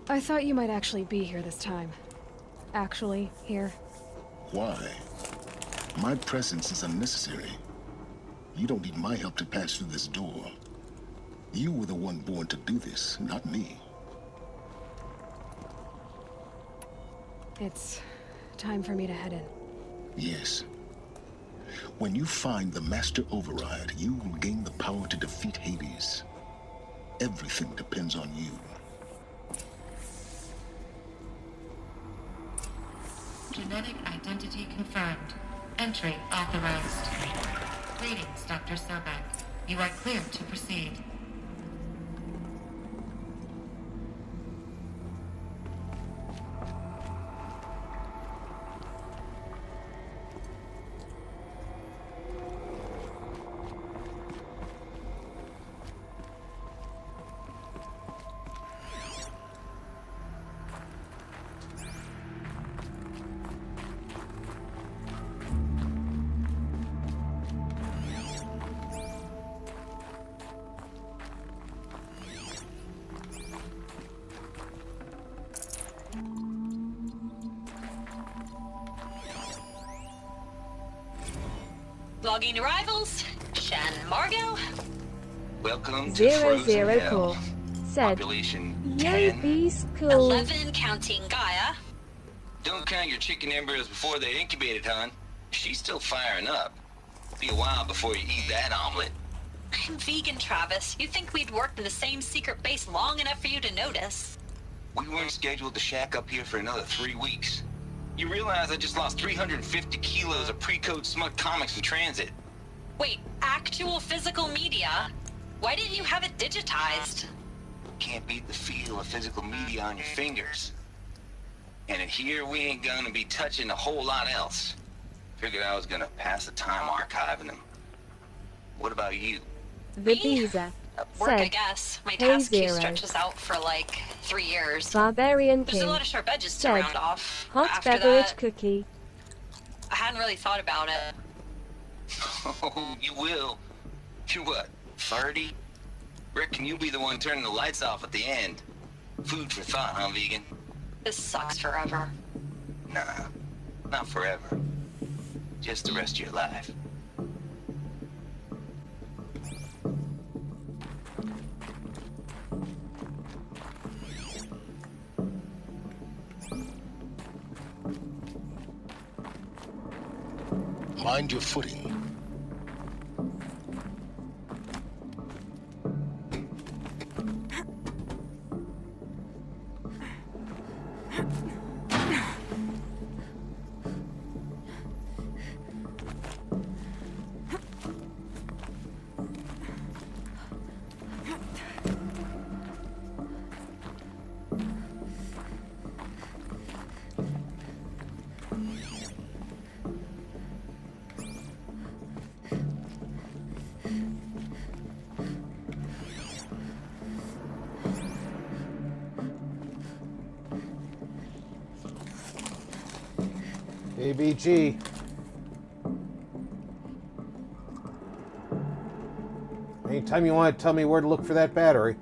I thought you might actually be here this time. Actually, here. Why? My presence is unnecessary. You don't need my help to pass through this door. You were the one born to do this, not me. It's time for me to head in. Yes. When you find the Master Override, you will gain the power to defeat Hades. Everything depends on you. Genetic identity confirmed. Entry authorized. Greetings, Dr. Sobek. You are clear to proceed. Logging arrivals. Shan Margot. Welcome to Frozen Hell. 004 said, Population Yo, 10. beast cool. 11 counting Gaia. Don't count your chicken embryos before they're incubated, hon. She's still firing up. Be a while before you eat that omelet. I'm vegan, Travis. You think we'd worked in the same secret base long enough for you to notice? We weren't scheduled to shack up here for another 3 weeks. You realize I just lost 350 kilos of pre-code smut comics in transit. Wait, actual physical media? Why didn't you have it digitized? Can't beat the feel of physical media on your fingers. And in here, we ain't gonna be touching a whole lot else. Figured I was gonna pass the time archiving them. What about you? The Beezer Work, I said, guess. My Hey task queue Zero. stretches out for like 3 years. Barbarian There's a King lot of sharp edges to said, round off. Hot After beverage that, cookie. I hadn't really thought about it. Oh, you will. You what, 30? Reckon you'll be the one turning the lights off at the end. Food for thought, huh, vegan? This sucks forever. Nah, not forever. Just the rest of your life. Mind your footing. ABG. Anytime you want to tell me where to look for that battery.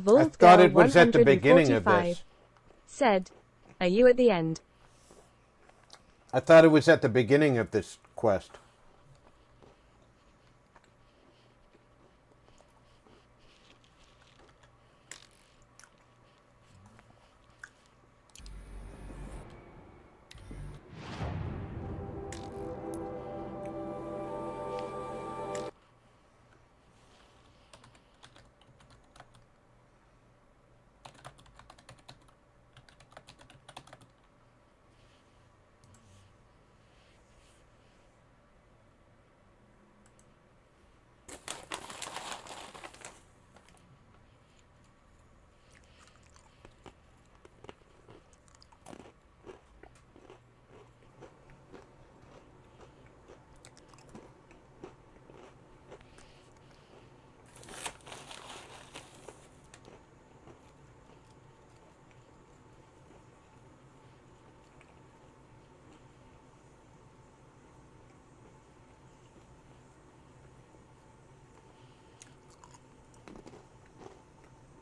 I thought it was at the beginning of this. Said, are you at the end? I thought it was at the beginning of this quest.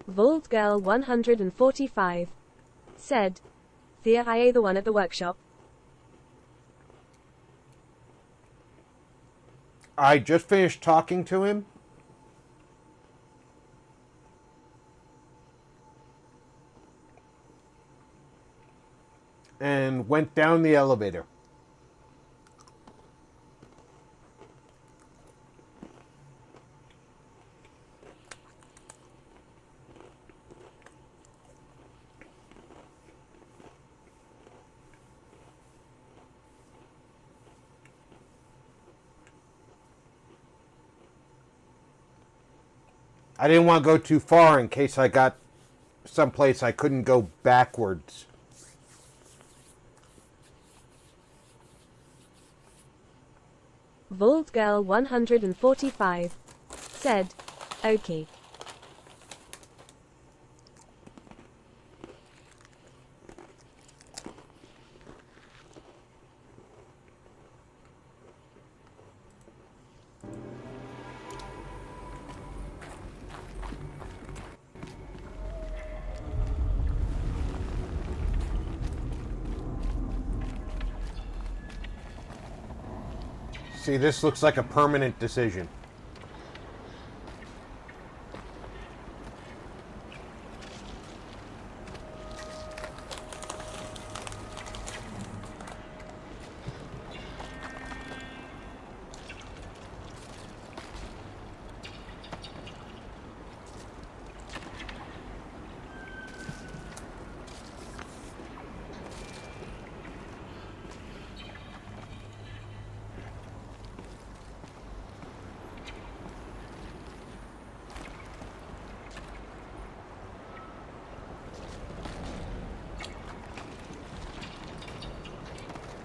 Vault Girl 145 said, Thea, I the one at the workshop. I just finished talking to him. And went down the elevator. I didn't want to go too far in case I got someplace I couldn't go backwards. Vault Girl 145 said, "Okay." See, this looks like a permanent decision.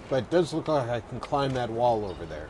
But it does look like I can climb that wall over there.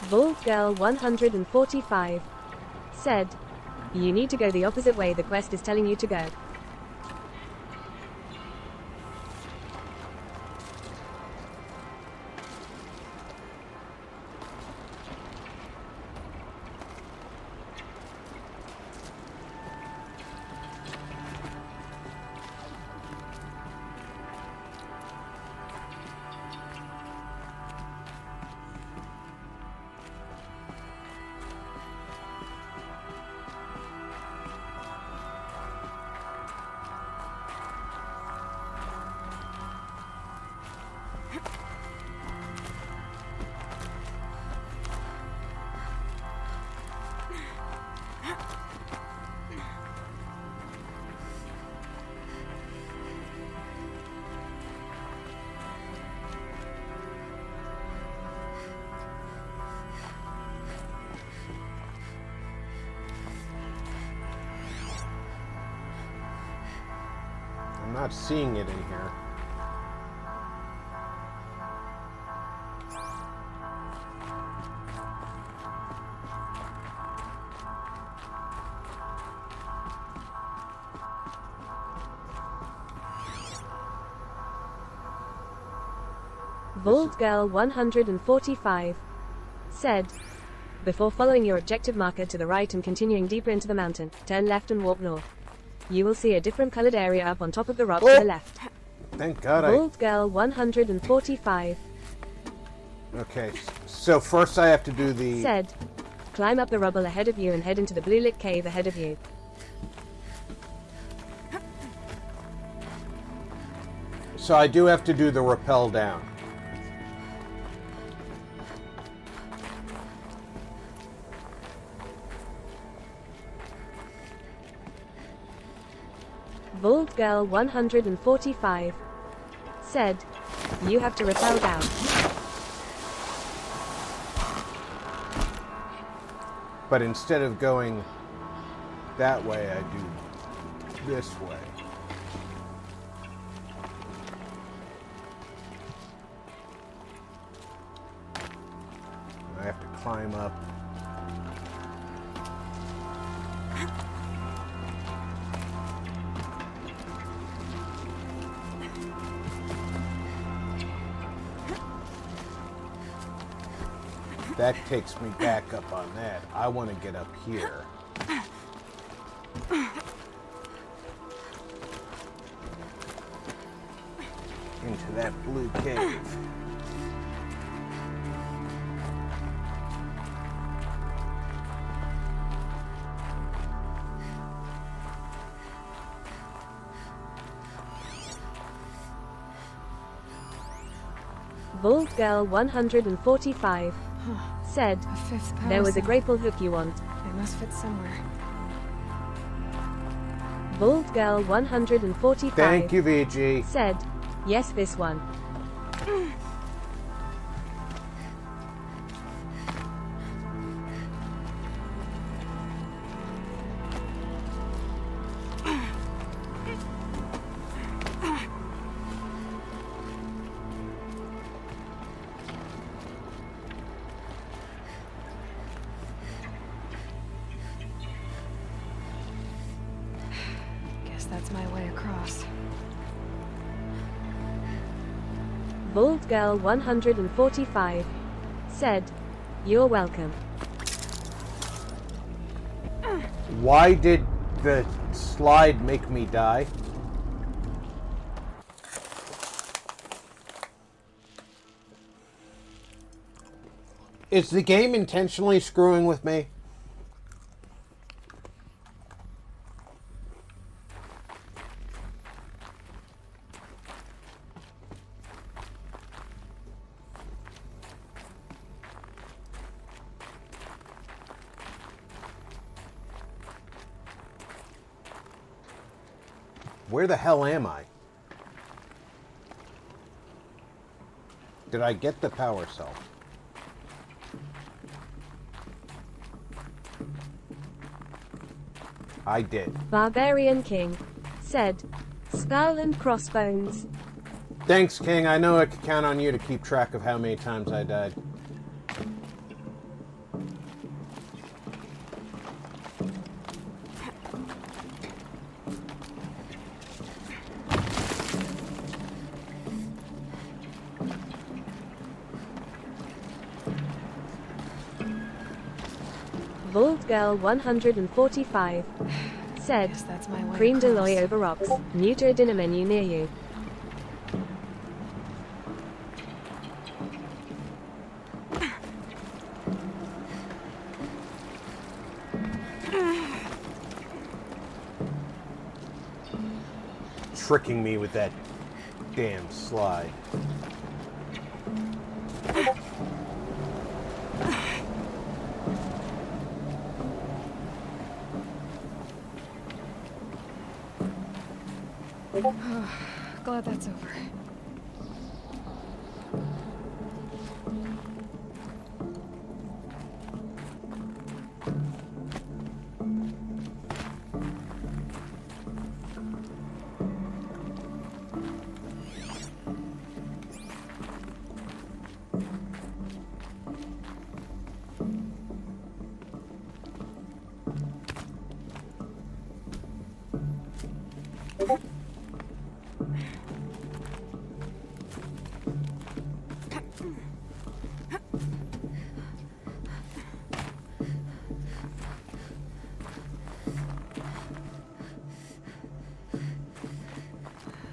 Vault Girl 145 said, "You need to go the opposite way the quest is telling you to go." I'm not seeing it in here. Vault Girl 145 said, "Before following your objective marker to the right and continuing deeper into the mountain, turn left and walk north. You will see a different colored area up on top of the rock to the left." Thank God Vault Girl 145 Okay, so first I have to do the... said, "Climb up the rubble ahead of you and head into the blue lit cave ahead of you." So I do have to do the rappel down. Vault Girl 145 said, "You have to rappel down." But instead of going that way, I do this way. I have to climb up. That takes me back up on that. I want to get up here. Into that blue cave. Bald Girl 145 said, there was a grapple hook you want. It must fit somewhere. Bald Girl 145 Thank you, VG. said, yes, this one. Guess that's my way across. Bald Girl 145 said, you're welcome. Why did the slide make me die? Is the game intentionally screwing with me? Where the hell am I? Did I get the power cell? I did. Barbarian King said, skull and crossbones. Thanks, King. I know I could count on you to keep track of how many times I died. Bald Girl 145 said, that's my way creamed across. Aloy over rocks. New to a dinner menu near you. Tricking me with that damn slide. Glad that's over.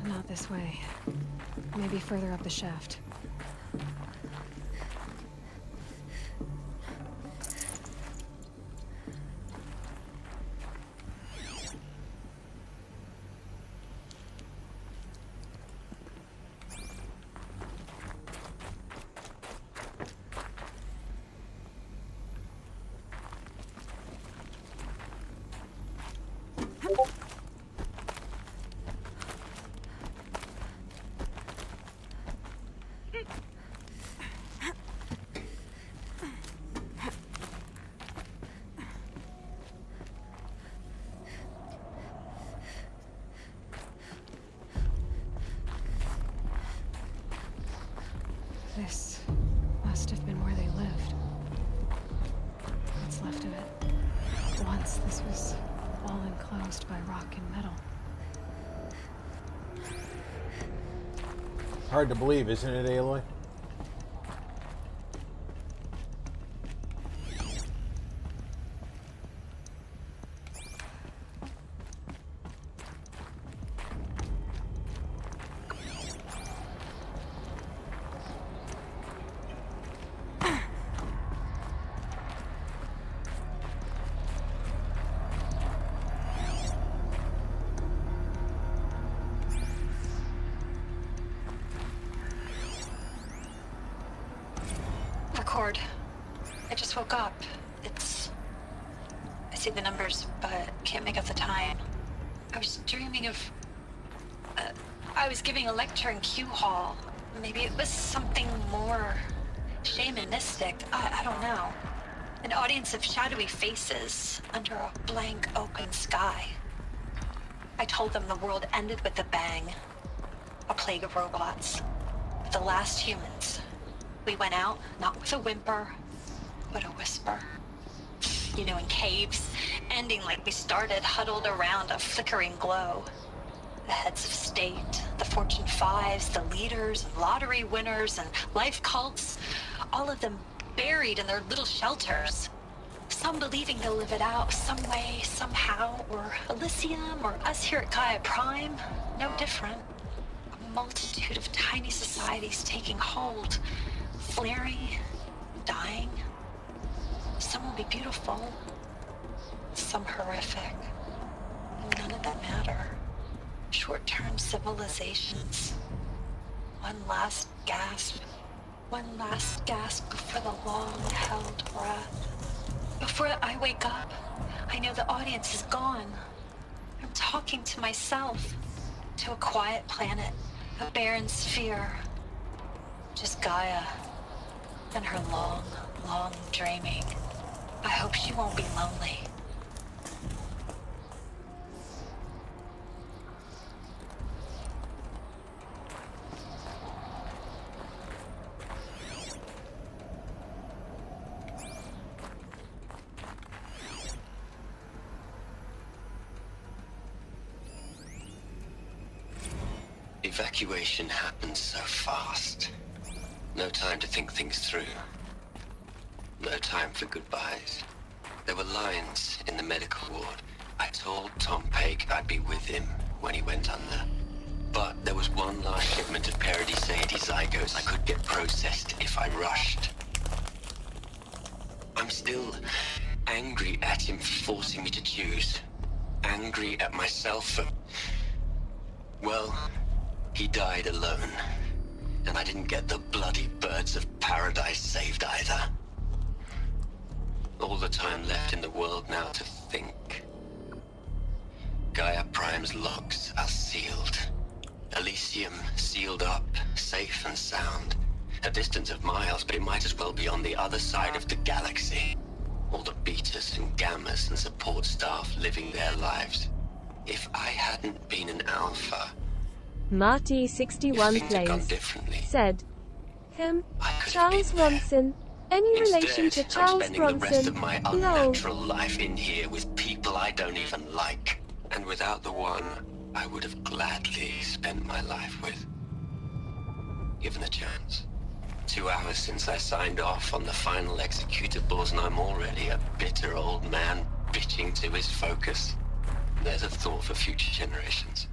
Not this way. Maybe further up the shaft. This must have been where they lived. What's left of it. Once this was all enclosed by rock and metal. Hard to believe, isn't it, Aloy? Lord. I just woke up. I see the numbers, but can't make out the time. I was dreaming of... I was giving a lecture in Q Hall. Maybe it was something more shamanistic. I don't know. An audience of shadowy faces under a blank open sky. I told them the world ended with a bang. A plague of robots. The last humans. We went out, not with a whimper, but a whisper. You know, in caves, ending like we started, huddled around a flickering glow. The heads of state, the Fortune 5s, the leaders, and lottery winners, and life cults, all of them buried in their little shelters. Some believing they'll live it out some way, somehow, or Elysium, or us here at Gaia Prime, no different. A multitude of tiny societies taking hold, flaring, dying. Some will be beautiful, some horrific. None of them matter. Short-term civilizations. One last gasp. One last gasp before the long-held breath. Before I wake up, I know the audience is gone. I'm talking to myself. To a quiet planet. A barren sphere. Just Gaia. And her long, long dreaming. I hope she won't be lonely. Evacuation happened so fast. No time to think things through. No time for goodbyes. There were lines in the medical ward. I told Tom Pake I'd be with him when he went under. But there was one last shipment of Paradiseidae zygotes I could get processed if I rushed. I'm still angry at him for forcing me to choose. Angry at myself for... Well, he died alone. And I didn't get the bloody birds of paradise saved either. All the time left in the world now to think. Gaia Prime's logs are sealed. Elysium sealed up, safe and sound. A distance of miles, but it might as well be on the other side of the galaxy. All the betas and gammas and support staff living their lives. If I hadn't been an alpha... Marty61 plays. Said. Charles Bronson. Any relation to Charles I'm spending the rest of Bronson? my unnatural life in here with people I don't even like. And without the one I would have gladly spent my life with. Given a chance. 2 hours since I signed off on the final executables and I'm already a bitter old man bitching to his focus. There's a thought for future generations.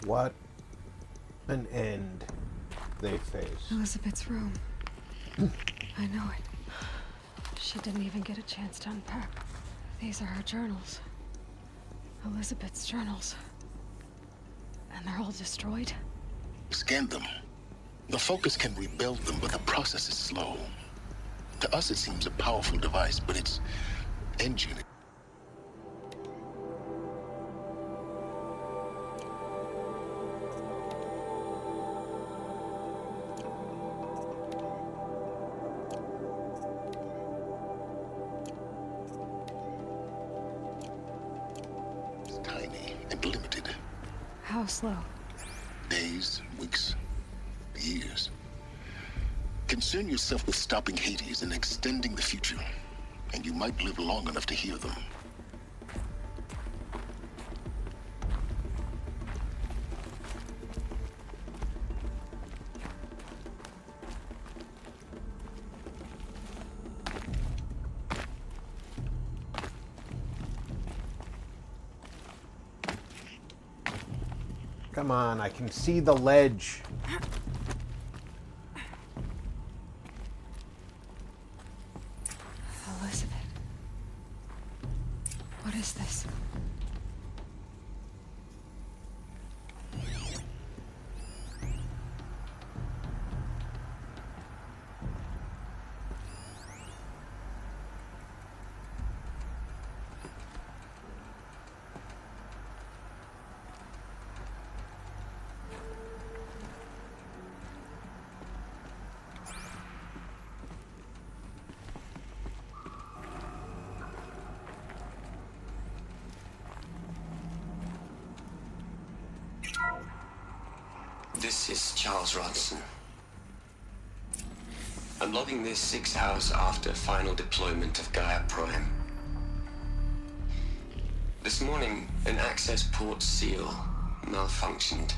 What an end they face. Elizabeth's room. I know it. She didn't even get a chance to unpack. These are her journals. Elizabeth's journals. And they're all destroyed? Scan them. The Focus can rebuild them, but the process is slow. To us, it seems a powerful device, but its engine... How slow? Days, weeks, years. Concern yourself with stopping Hades and extending the future, and you might live long enough to hear them. Come on, I can see the ledge. Elizabeth. What is this? This is Charles Ronson. I'm logging this 6 hours after final deployment of Gaia Prime. This morning, an access port seal malfunctioned.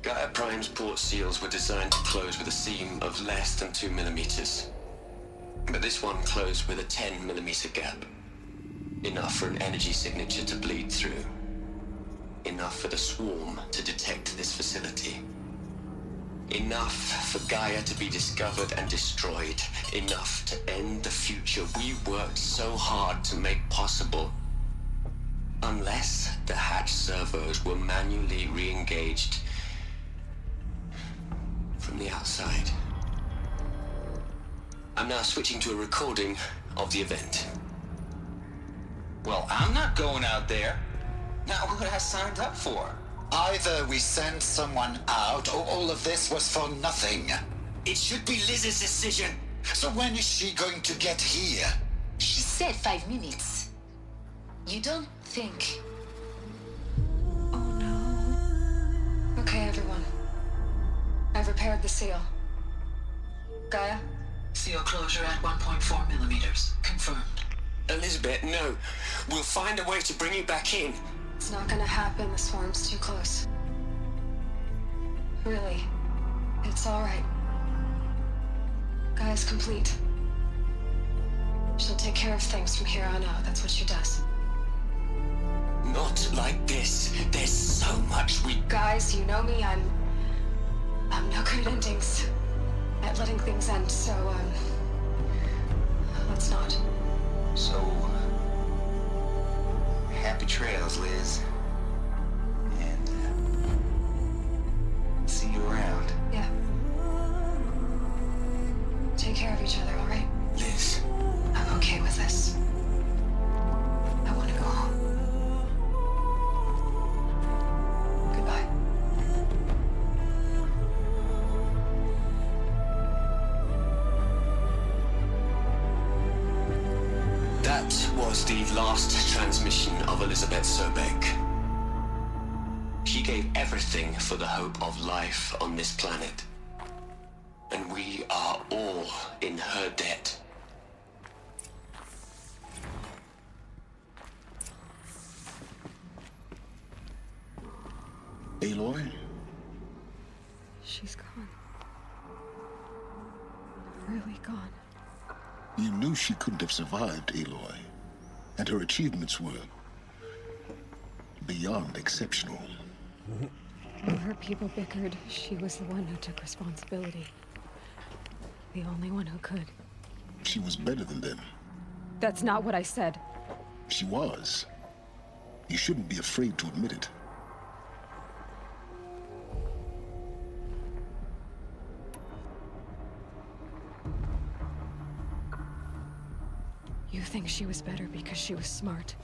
Gaia Prime's port seals were designed to close with a seam of less than 2 millimeters. But this one closed with a 10 millimeter gap. Enough for an energy signature to bleed through. Enough for the swarm to detect this facility. Enough for Gaia to be discovered and destroyed. Enough to end the future we worked so hard to make possible. Unless the hatch servos were manually re-engaged from the outside. I'm now switching to a recording of the event. Well, I'm not going out there. Not what I signed up for. Either we send someone out, or all of this was for nothing. It should be Liz's decision. So when is she going to get here? She said 5 minutes. You don't think... Okay, everyone. I've repaired the seal. Gaia? Seal closure at 1.4 millimeters. Confirmed. Elizabeth, no. We'll find a way to bring you back in. It's not gonna happen. The swarm's too close. Really. It's alright. Gaia's complete. She'll take care of things from here on out. That's what she does. Not like this. There's so much we... Guys, you know me. I'm no good at endings. At letting things end, so, let's not. So... happy trails, Liz. And, see you around. Yeah. Take care of each other, alright? Liz. I'm okay with this. I want to go home. Goodbye. That was the last transmission of Elizabeth Sobek. She gave everything for the hope of life on this planet. And we are all in her debt. Aloy? She's gone. Really gone. You knew she couldn't have survived, Aloy. And her achievements were beyond exceptional. When her people bickered, she was the one who took responsibility. The only one who could. She was better than them. That's not what I said. She was. You shouldn't be afraid to admit it. You think she was better because she was smart,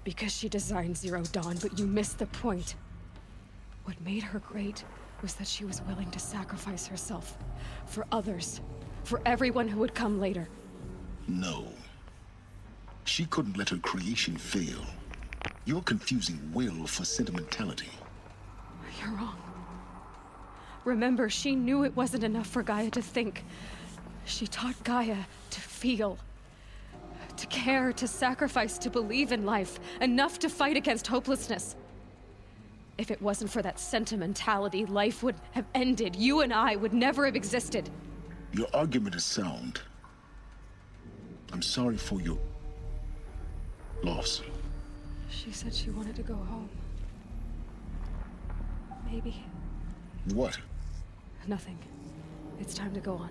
because she designed Zero Dawn, but you missed the point. What made her great was that she was willing to sacrifice herself for others, for everyone who would come later. No. She couldn't let her creation fail. You're confusing will for sentimentality. You're wrong. Remember, she knew it wasn't enough for Gaia to think. She taught Gaia to feel. To care, to sacrifice, to believe in life. Enough to fight against hopelessness. If it wasn't for that sentimentality, life would have ended. You and I would never have existed. Your argument is sound. I'm sorry for your loss. She said she wanted to go home. Maybe. What? Nothing. It's time to go on.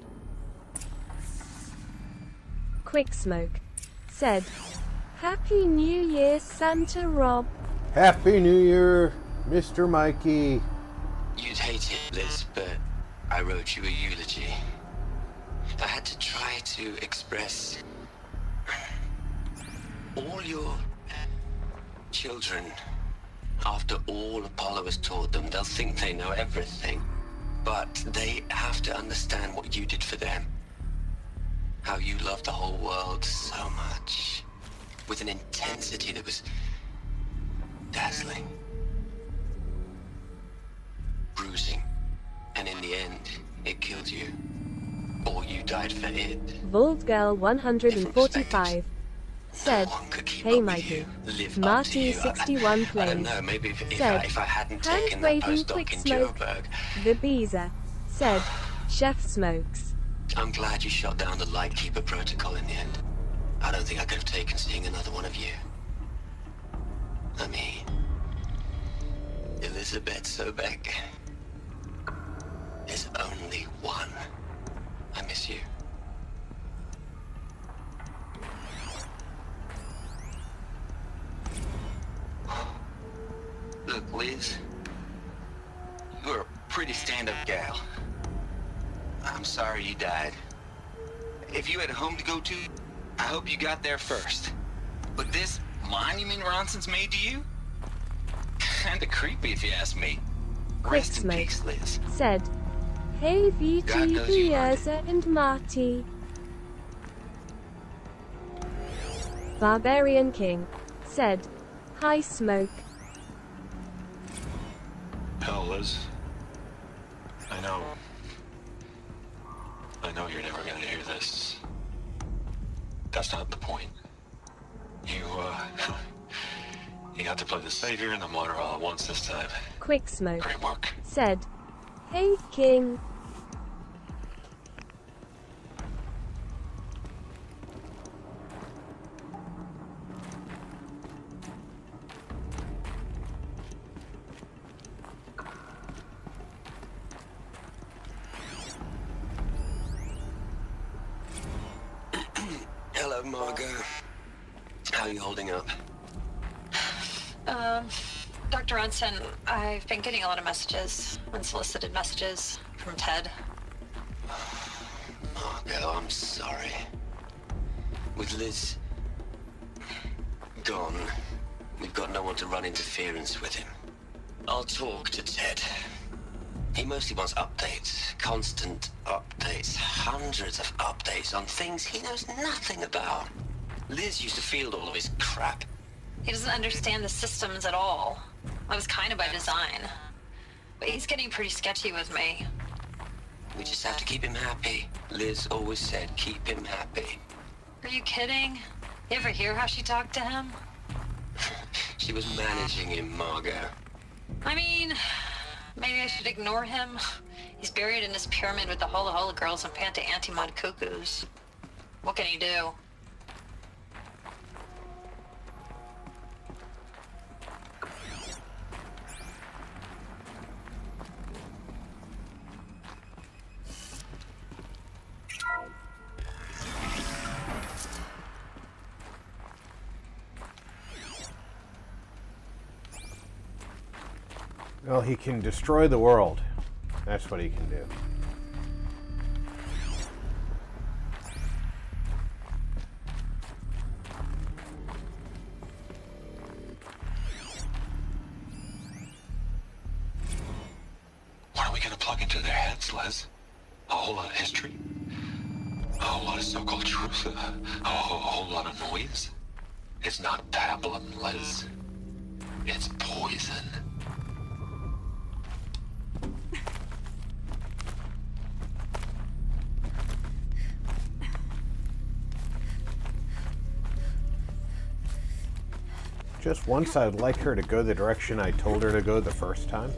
Quick Smoke said, Happy New Year, Santa Rob. Happy New Year, Mr. Mikey. You'd hate it, Liz, but I wrote you a eulogy. I had to try to express all your children. After all Apollo has taught them, they'll think they know everything. But they have to understand what you did for them. How you loved the whole world so much. With an intensity that was dazzling. Bruising. And in the end, it killed you. Or you died for it. Voldgirl 145 said, Hey Mikey, Marty 61 plays. I don't know, maybe if said, I hadn't taken that Hand-waving postdoc Quick in Smoke. Joburg. The Beezer said, Chef Smokes. I'm glad you shot down the Lightkeeper protocol in the end. I don't think I could have taken seeing another one of you. I mean, Elizabeth Sobek. There's only one. I miss you. Look, Liz. You're a pretty stand-up gal. I'm sorry you died. If you had a home to go to, I hope you got there first. But this monument Ronson's made to you? Kinda creepy if you ask me. Quick Rest in Smoke peace, Liz. said, Hey God VG, knows you earned Fierza and Marty. Barbarian King said, Hi Smoke. Hell, Liz. I know you're never gonna hear this. That's not the point. You got to play the savior and the martyr all at once this time. Quick Smoke Great work. said, Hey King. Hello, Margot. How are you holding up? Dr. Ronson, I've been getting a lot of messages, unsolicited messages from Ted. Margot, I'm sorry. With Liz gone, we've got no one to run interference with him. I'll talk to Ted. He mostly wants updates, constant updates, hundreds of updates on things he knows nothing about. Liz used to field all of his crap. He doesn't understand the systems at all. That was kind of by design. But he's getting pretty sketchy with me. We just have to keep him happy. Liz always said keep him happy. Are you kidding? You ever hear how she talked to him? She was managing him, Margot. I mean, maybe I should ignore him. He's buried in his pyramid with the Hola Hola girls and Panta Antimod cuckoos. What can he do? Well, he can destroy the world. That's what he can do. What are we gonna plug into their heads, Liz? A whole lot of history? A whole lot of so-called truth? A whole lot of noise? It's not pablum, Liz. It's poison. Just once, I'd like her to go the direction I told her to go the first time.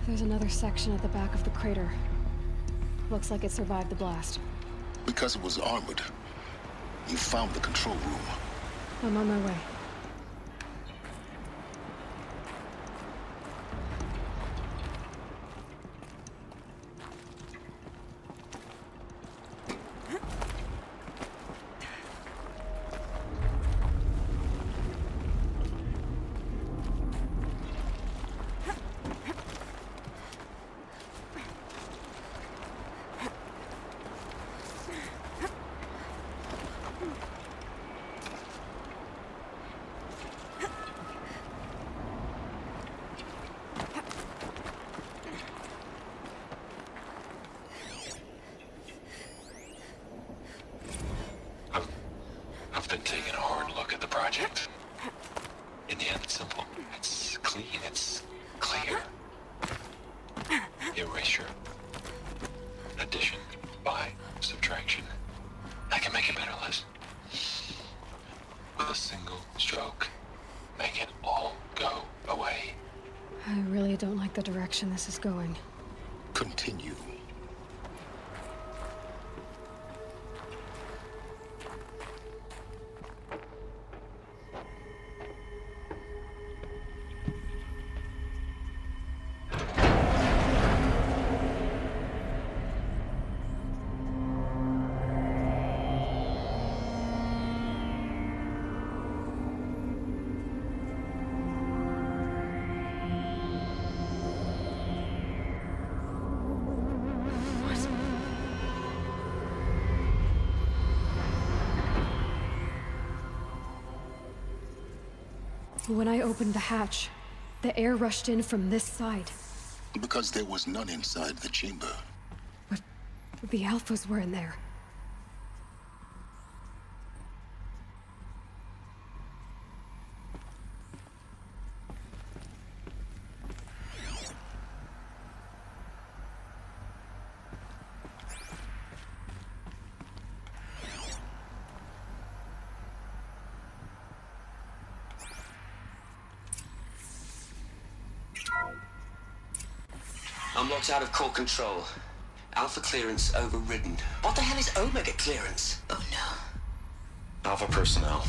There's another section at the back of the crater. Looks like it survived the blast. Because it was armored, you found the control room. I'm on my way. I've been taking a hard look at the project. In the end, it's simple. It's clean. It's clear. Erasure. Addition. By. Subtraction. I can make it better, Liz. With a single stroke. Make it all go away. I really don't like the direction this is going. Continue. When I opened the hatch, the air rushed in from this side. Because there was none inside the chamber. But the Alphas were in there. I'm locked out of core control. Alpha clearance overridden. What the hell is Omega clearance? Oh no. Alpha personnel.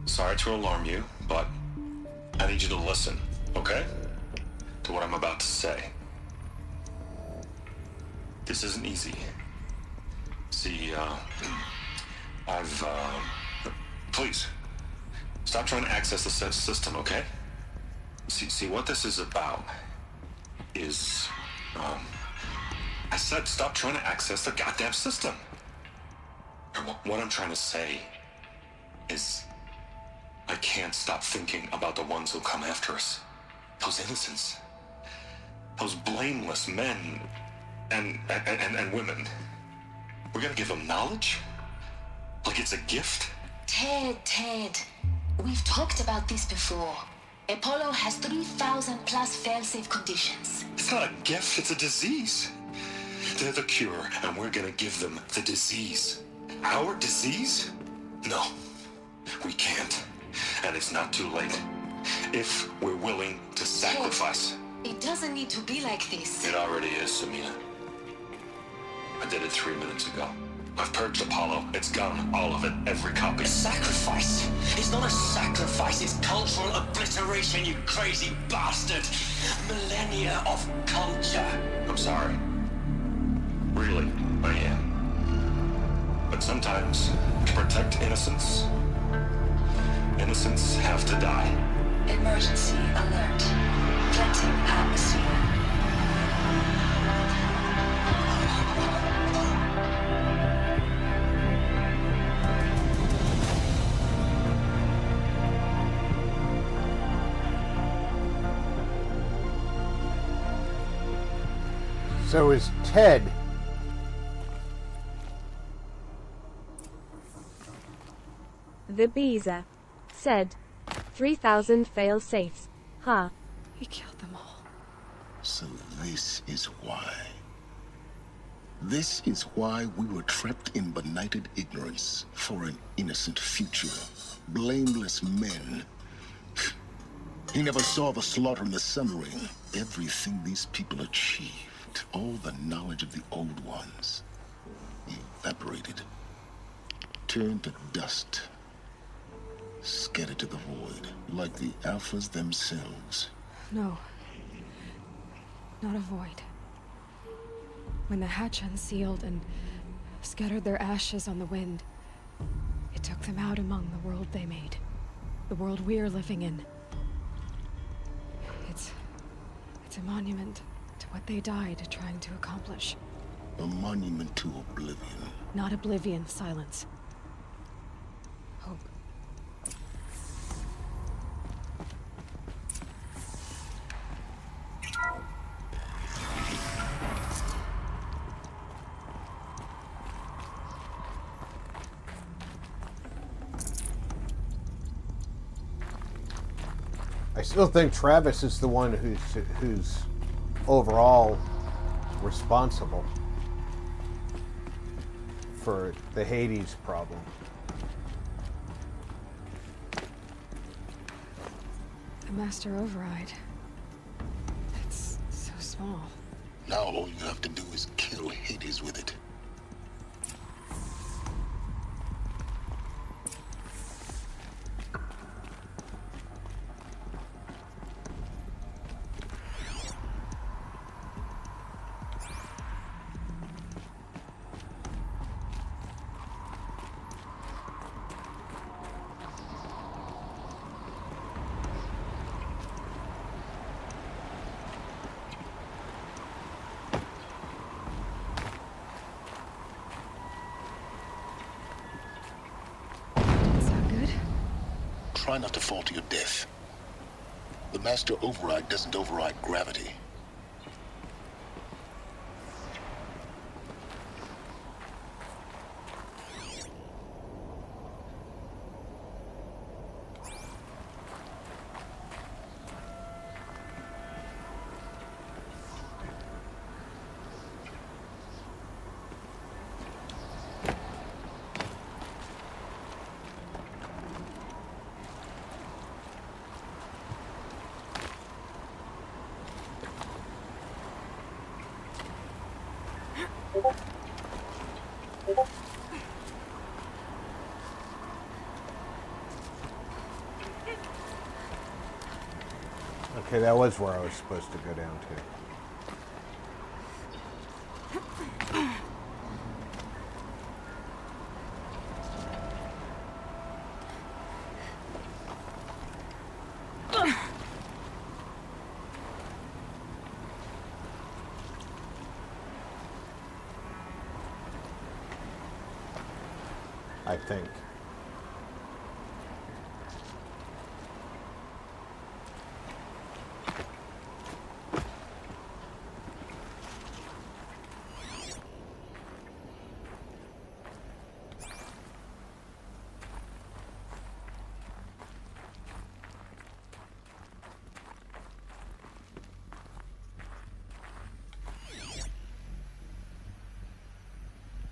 Sorry to alarm you, but I need you to listen, okay? To what I'm about to say. This isn't easy. See, please, stop trying to access the system, okay? See, what this is about is, I said stop trying to access the goddamn system. What I'm trying to say is I can't stop thinking about the ones who come after us. Those innocents. Those blameless men and women. We're gonna give them knowledge? Like it's a gift? Ted. We've talked about this before. Apollo has 3,000 plus fail-safe conditions. It's not a gift, it's a disease. They're the cure, and we're gonna give them the disease. Our disease? No, we can't. And it's not too late. If we're willing to sacrifice. It doesn't need to be like this. It already is, Samina. I did it 3 minutes ago. I've purged Apollo. It's gone. All of it. Every copy. A sacrifice? It's not a sacrifice. It's cultural obliteration, you crazy bastard. Millennia of culture. I'm sorry. Really, I am. But sometimes, to protect innocence, innocents have to die? Emergency alert. Venting atmosphere. So is Ted. The Beezer said, 3,000 fail safes. Huh. He killed them all. So this is why. This is why we were trapped in benighted ignorance for an innocent future. Blameless men. He never saw the slaughter in the Sun Ring. Everything these people achieved, all the knowledge of the old ones, evaporated, turned to dust, scattered to the void, like the Alphas themselves. No. Not a void. When the hatch unsealed and scattered their ashes on the wind, it took them out among the world they made. The world we're living in. It's a monument to what they died trying to accomplish. A monument to oblivion. Not oblivion, silence. Hope. I still think Travis is the one who's overall responsible for the Hades problem. The Master Override. It's so small. Now all you have to do is kill Hades with it. Try not to fall to your death. The Master Override doesn't override gravity. Okay, that was where I was supposed to go down to. I think.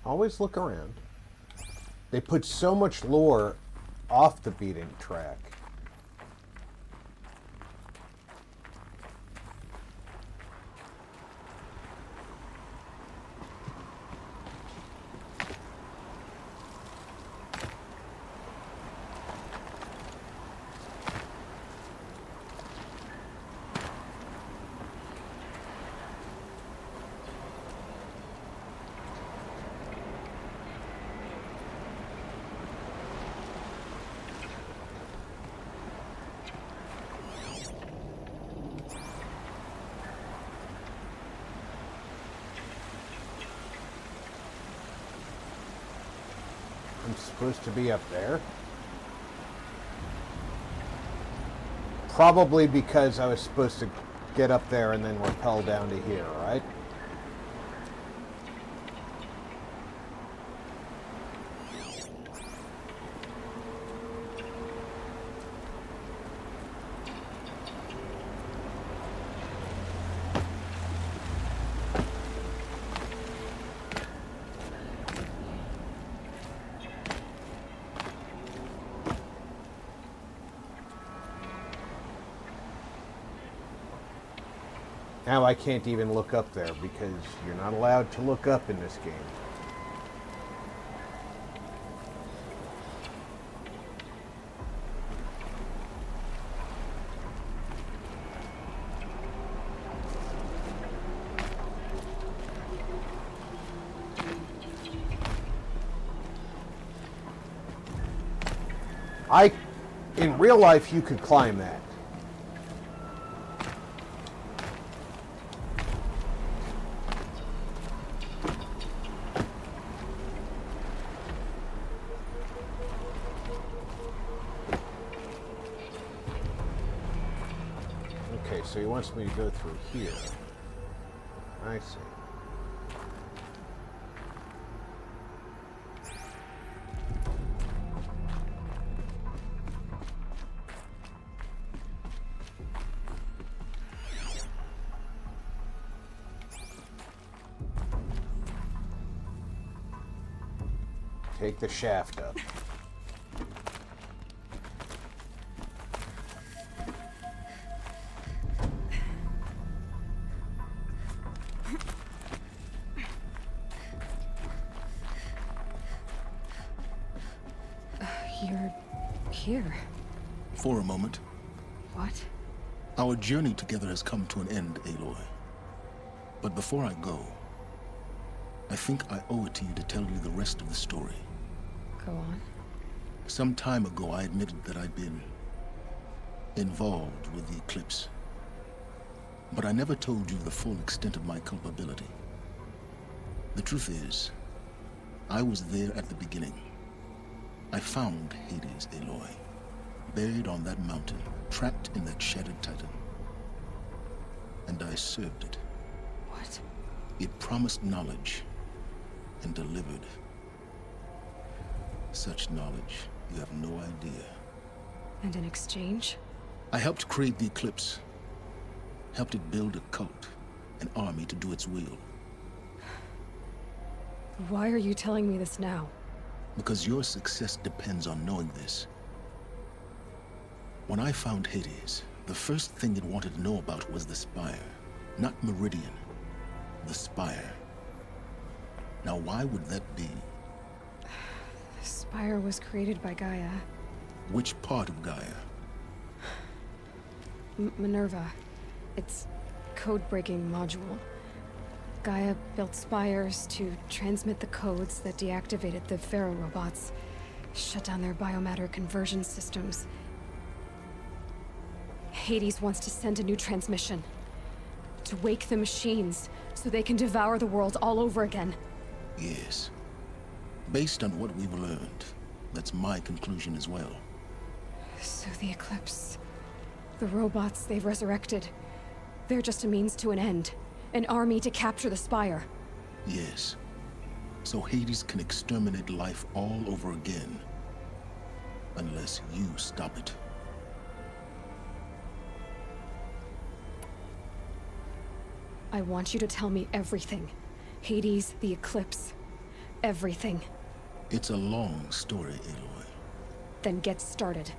Always look around. They put so much lore off the beaten track. supposed to be up there? Probably because I was supposed to get up there and then rappel down to here, right? Now I can't even look up there because you're not allowed to look up in this game. In real life, you could climb that. Okay, so he wants me to go through here. I see. Take the shaft up. You're here. For a moment. What? Our journey together has come to an end, Aloy. But before I go, I think I owe it to you to tell you the rest of the story. Go on. Some time ago, I admitted that I'd been involved with the eclipse. But I never told you the full extent of my culpability. The truth is, I was there at the beginning. I found Hades, Aloy, buried on that mountain, trapped in that shattered titan. And I served it. What? It promised knowledge and delivered. Such knowledge, you have no idea. And in exchange? I helped create the eclipse. Helped it build a cult, an army to do its will. Why are you telling me this now? Because your success depends on knowing this. When I found Hades, the first thing it wanted to know about was the Spire. Not Meridian. The Spire. Now why would that be? The Spire was created by Gaia. Which part of Gaia? Minerva. Its code-breaking module. Gaia built spires to transmit the codes that deactivated the Pharaoh robots, shut down their biomatter conversion systems. Hades wants to send a new transmission. To wake the machines, so they can devour the world all over again. Yes. Based on what we've learned, that's my conclusion as well. So the Eclipse... the robots they've resurrected... they're just a means to an end. An army to capture the Spire. Yes. So Hades can exterminate life all over again. Unless you stop it. I want you to tell me everything. Hades, the Eclipse, everything. It's a long story, Aloy. Then get started.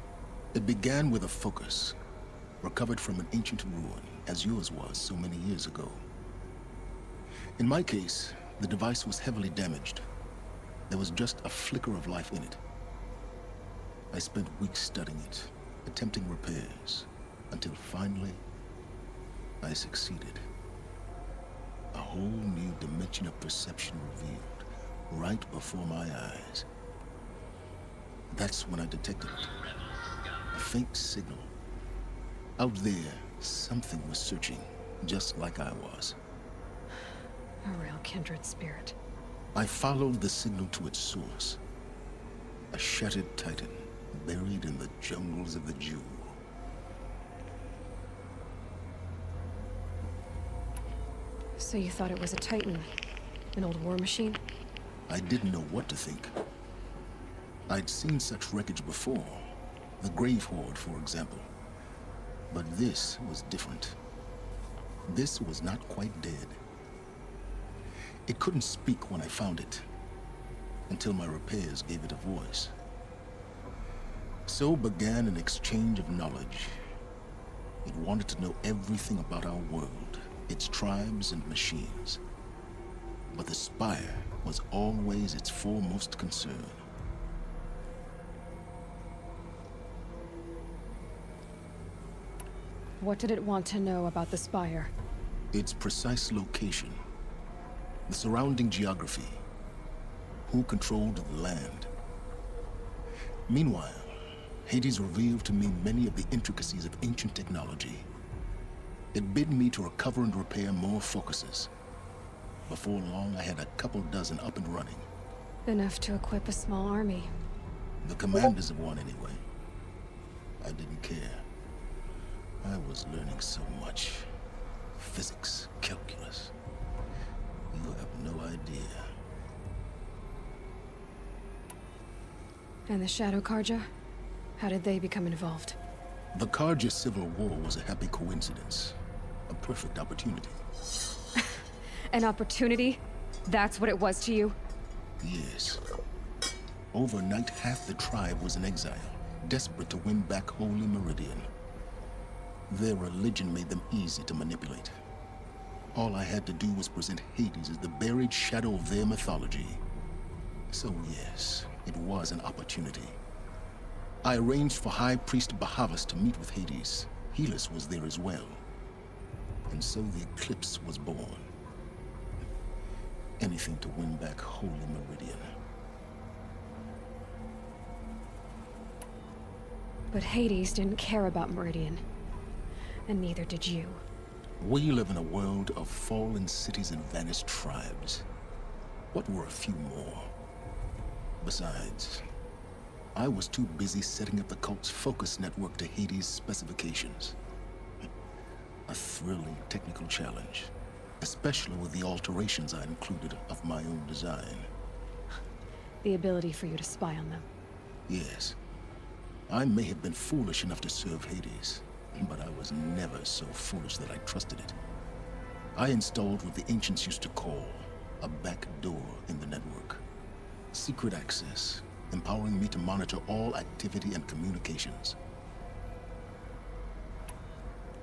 It began with a focus, recovered from an ancient ruin, as yours was so many years ago. In my case, the device was heavily damaged. There was just a flicker of life in it. I spent weeks studying it, attempting repairs, until finally, I succeeded. A whole new dimension of perception revealed, right before my eyes. That's when I detected it. A faint signal. Out there, something was searching, just like I was. A real kindred spirit. I followed the signal to its source. A shattered titan, buried in the jungles of the Jew. So you thought it was a titan? An old war machine? I didn't know what to think. I'd seen such wreckage before. The Grave Horde, for example. But this was different. This was not quite dead. It couldn't speak when I found it, until my repairs gave it a voice. So began an exchange of knowledge. It wanted to know everything about our world, its tribes and machines. But the Spire was always its foremost concern. What did it want to know about the Spire? Its precise location, the surrounding geography, who controlled the land. Meanwhile, Hades revealed to me many of the intricacies of ancient technology. It bid me to recover and repair more focuses. Before long, I had a couple dozen up and running. Enough to equip a small army. The commanders of one, anyway. I didn't care. I was learning so much. Physics, calculus. You have no idea. And the Shadow Karja? How did they become involved? The Karja Civil War was a happy coincidence. A perfect opportunity. An opportunity? That's what it was to you? Yes. Overnight, half the tribe was in exile, desperate to win back Holy Meridian. Their religion made them easy to manipulate. All I had to do was present Hades as the buried shadow of their mythology. So yes, it was an opportunity. I arranged for High Priest Bahavas to meet with Hades. Helis was there as well. And so the eclipse was born. Anything to win back Holy Meridian. But Hades didn't care about Meridian. And neither did you. We live in a world of fallen cities and vanished tribes. What were a few more? Besides, I was too busy setting up the cult's focus network to Hades' specifications. A thrilling technical challenge, especially with the alterations I included of my own design. The ability for you to spy on them. Yes. I may have been foolish enough to serve Hades, but I was never so foolish that I trusted it. I installed what the ancients used to call a back door in the network. Secret access, empowering me to monitor all activity and communications.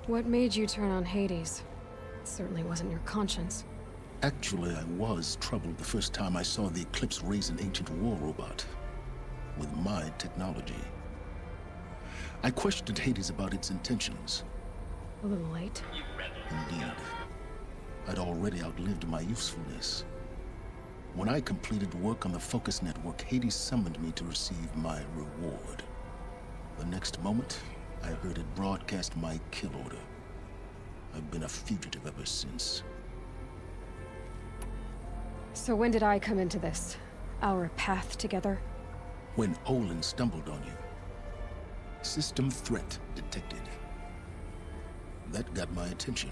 What made you turn on Hades? It certainly wasn't your conscience. Actually, I was troubled the first time I saw the Eclipse raise an ancient war robot with my technology. I questioned Hades about its intentions. A little late. Indeed. I'd already outlived my usefulness. When I completed work on the Focus Network, Hades summoned me to receive my reward. The next moment, I heard it broadcast my kill order. I've been a fugitive ever since. So when did I come into this? Our path together? When Olin stumbled on you. System threat detected. That got my attention.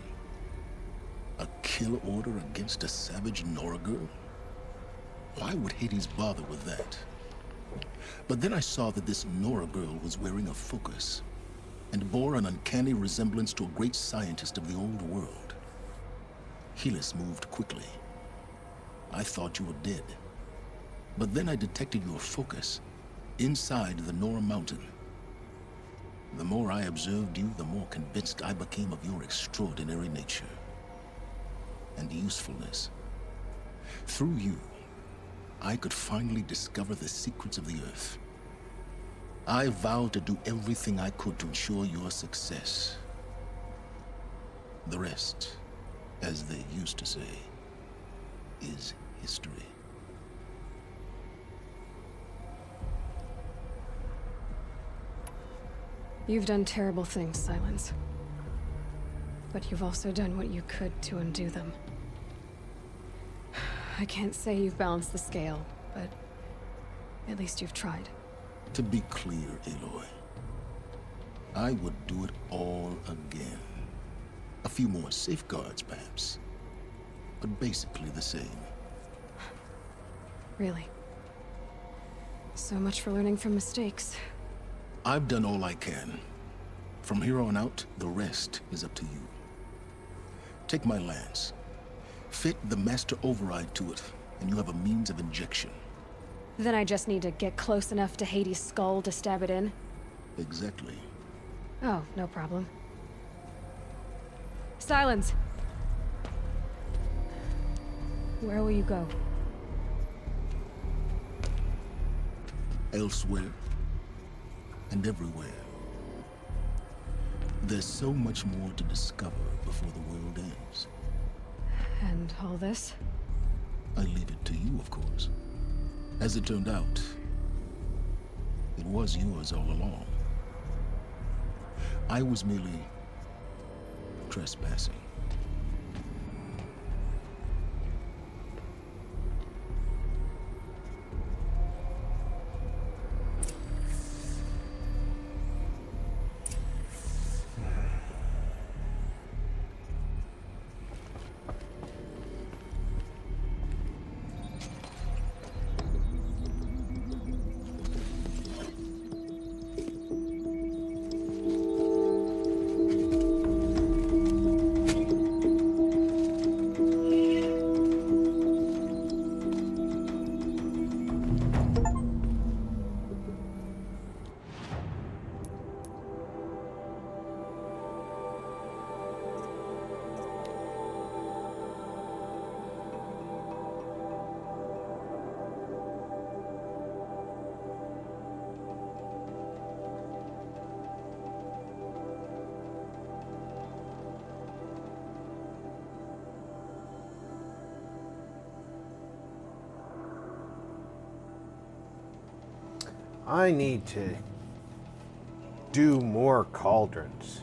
A kill order against a savage Nora girl? Why would Hades bother with that? But then I saw that this Nora girl was wearing a focus and bore an uncanny resemblance to a great scientist of the old world. Helis moved quickly. I thought you were dead. But then I detected your focus inside the Nora mountain. The more I observed you, the more convinced I became of your extraordinary nature and usefulness. Through you, I could finally discover the secrets of the Earth. I vowed to do everything I could to ensure your success. The rest, as they used to say, is history. You've done terrible things, Silence. But you've also done what you could to undo them. I can't say you've balanced the scale, but at least you've tried. To be clear, Aloy, I would do it all again. A few more safeguards, perhaps, but basically the same. Really? So much for learning from mistakes. I've done all I can. From here on out, the rest is up to you. Take my lance. Fit the master override to it, and you have a means of injection. Then I just need to get close enough to Hades' skull to stab it in? Exactly. Oh, no problem. Silence! Where will you go? Elsewhere and everywhere. There's so much more to discover before the world ends. And all this? I leave it to you, of course. As it turned out, it was yours all along. I was merely trespassing. I need to do more cauldrons.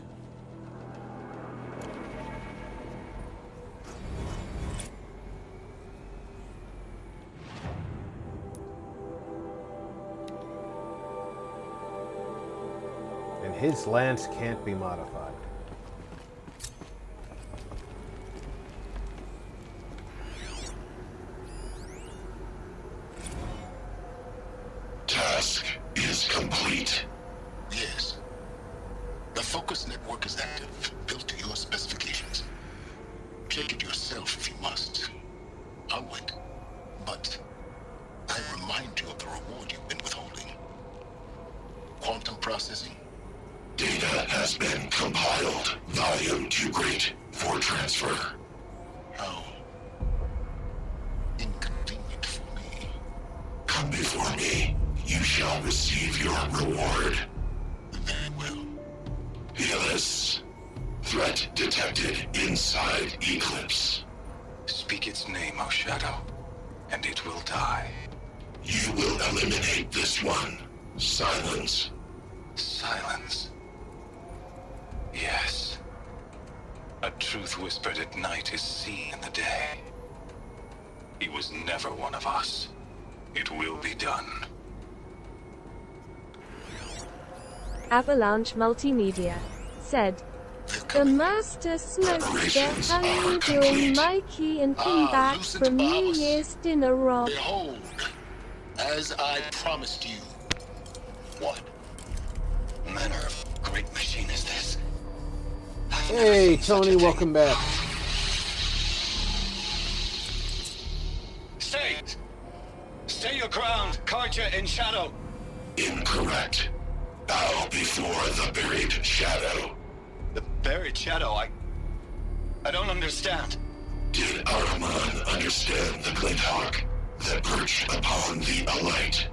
And his lance can't be modified. Task is complete. Yes. The focus network is active, built to your specifications. Check it yourself if you must. I'll wait. But I remind you of the reward you've been withholding. Quantum processing. Data has been compiled. Volume too great for transfer. How inconvenient for me. Come before me. You shall receive your reward. Very well. Helis. Threat detected inside Eclipse. Speak its name, O Shadow, and it will die. You will eliminate this one. Silence. Silence. Yes. A truth whispered at night is seen in the day. He was never one of us. It will be done. Avalanche Multimedia said, "The Master smoked their honey during Mikey and came back from New Year's dinner rob." Behold, as I promised you. What manner of great machine is this? Hey, Tony, welcome back. Stay! Stay your ground, Carja in Shadow! Incorrect. Bow before the buried shadow. The buried shadow? I don't understand. Did Ahriman understand the glint hawk that perched upon the alight?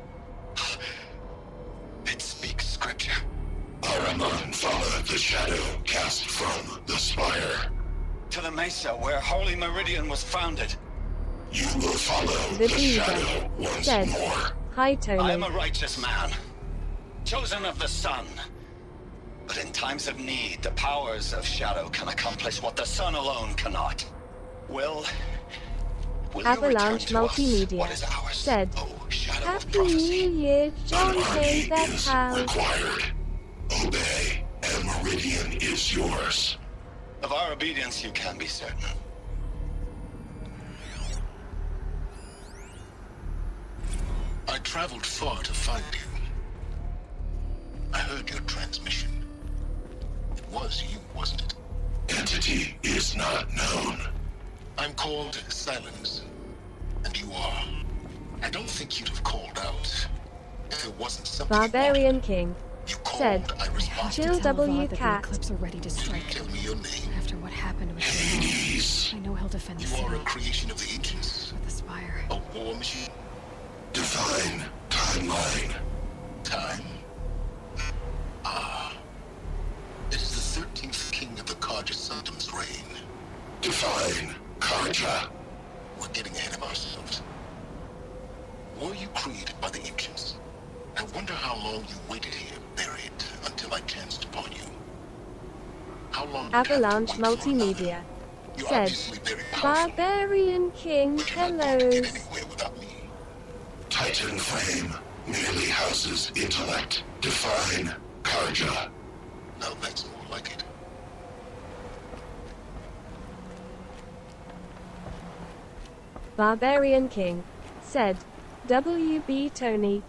It speaks scripture. Ahriman followed the shadow cast from the spire. To the mesa where Holy Meridian was founded. You will follow The the shadow once said, more. "Hi, I Tony." am a righteous man, chosen of the sun. But in times of need, the powers of Shadow can accomplish what the sun alone cannot. Will you return Avalanche to us Multimedia what is ours, said, O Shadow? Happy New Year, John K. That house. Required. Obey, and Meridian is yours. Of our obedience, you can be certain. I traveled far to find you. I heard your transmission. It was you, wasn't it? Entity is not known. I'm called Silence, and you are. I don't think you'd have called out if it wasn't something. Barbarian King said, Jill W. Cat. Tell me your name. After what happened with Hades. I know he'll defend the You city. are a creation of the ancients. The Spire. A war machine. Define timeline. Time. Ah. It is the 13th king of the Karja Sanctum's reign. Define Karja. We're getting ahead of ourselves. Were you created by the ancients? I wonder how long you waited here, buried, until I chanced upon you. How long did Avalanche Multimedia said, Barbarian King, hellos. Titan flame merely houses intellect. Define Karja. Now that's more like it. Barbarian King said, WB Tony.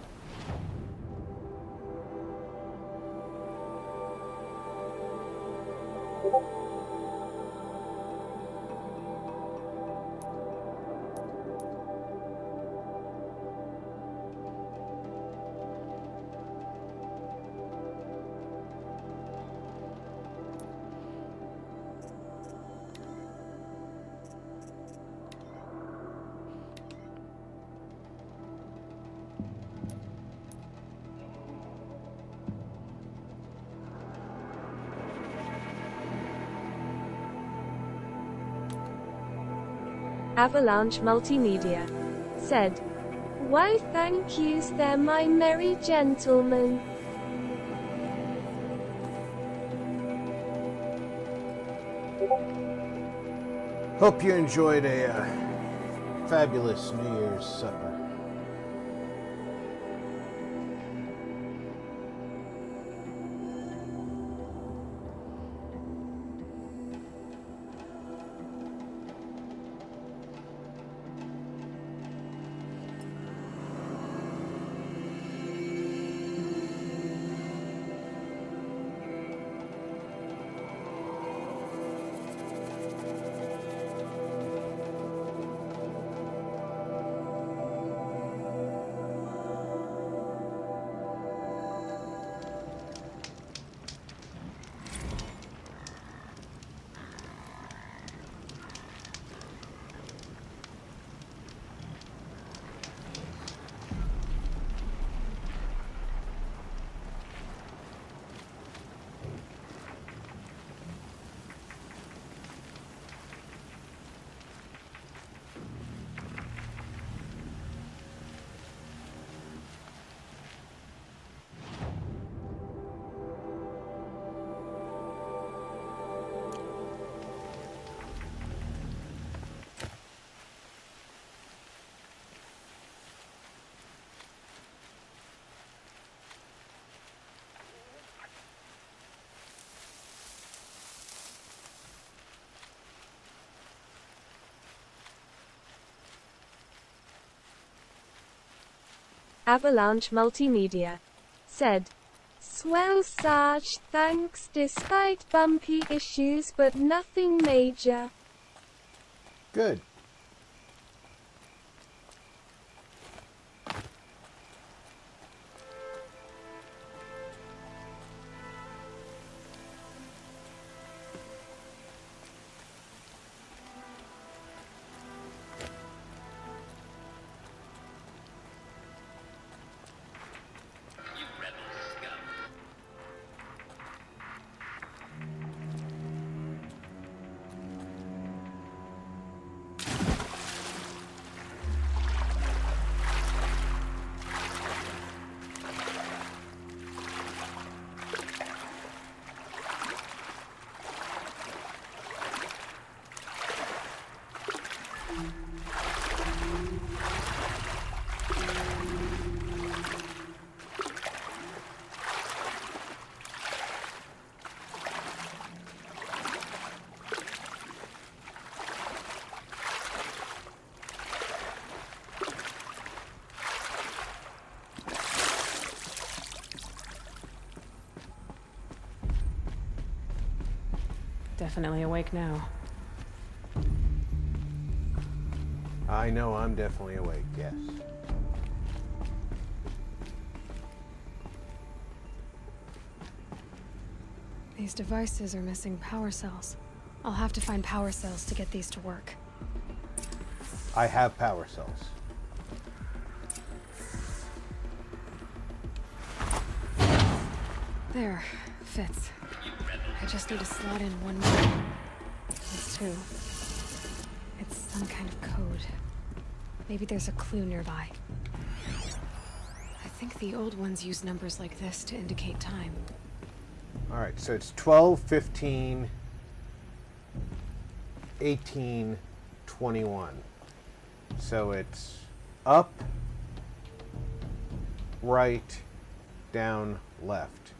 Avalanche Multimedia said, why thank yous there, my merry gentlemen. Hope you enjoyed a fabulous New Year's supper. Avalanche Multimedia said, swell Sarge, thanks despite bumpy issues but nothing major. Good. definitely awake now. I know I'm definitely awake, yes. These devices are missing power cells. I'll have to find power cells to get these to work. I have power cells. There, fits. I just need to slot in one more. There's two. It's some kind of code. Maybe there's a clue nearby. I think the old ones use numbers like this to indicate time. Alright, so it's 12, 15, 18, 21. So it's up, right, down, left.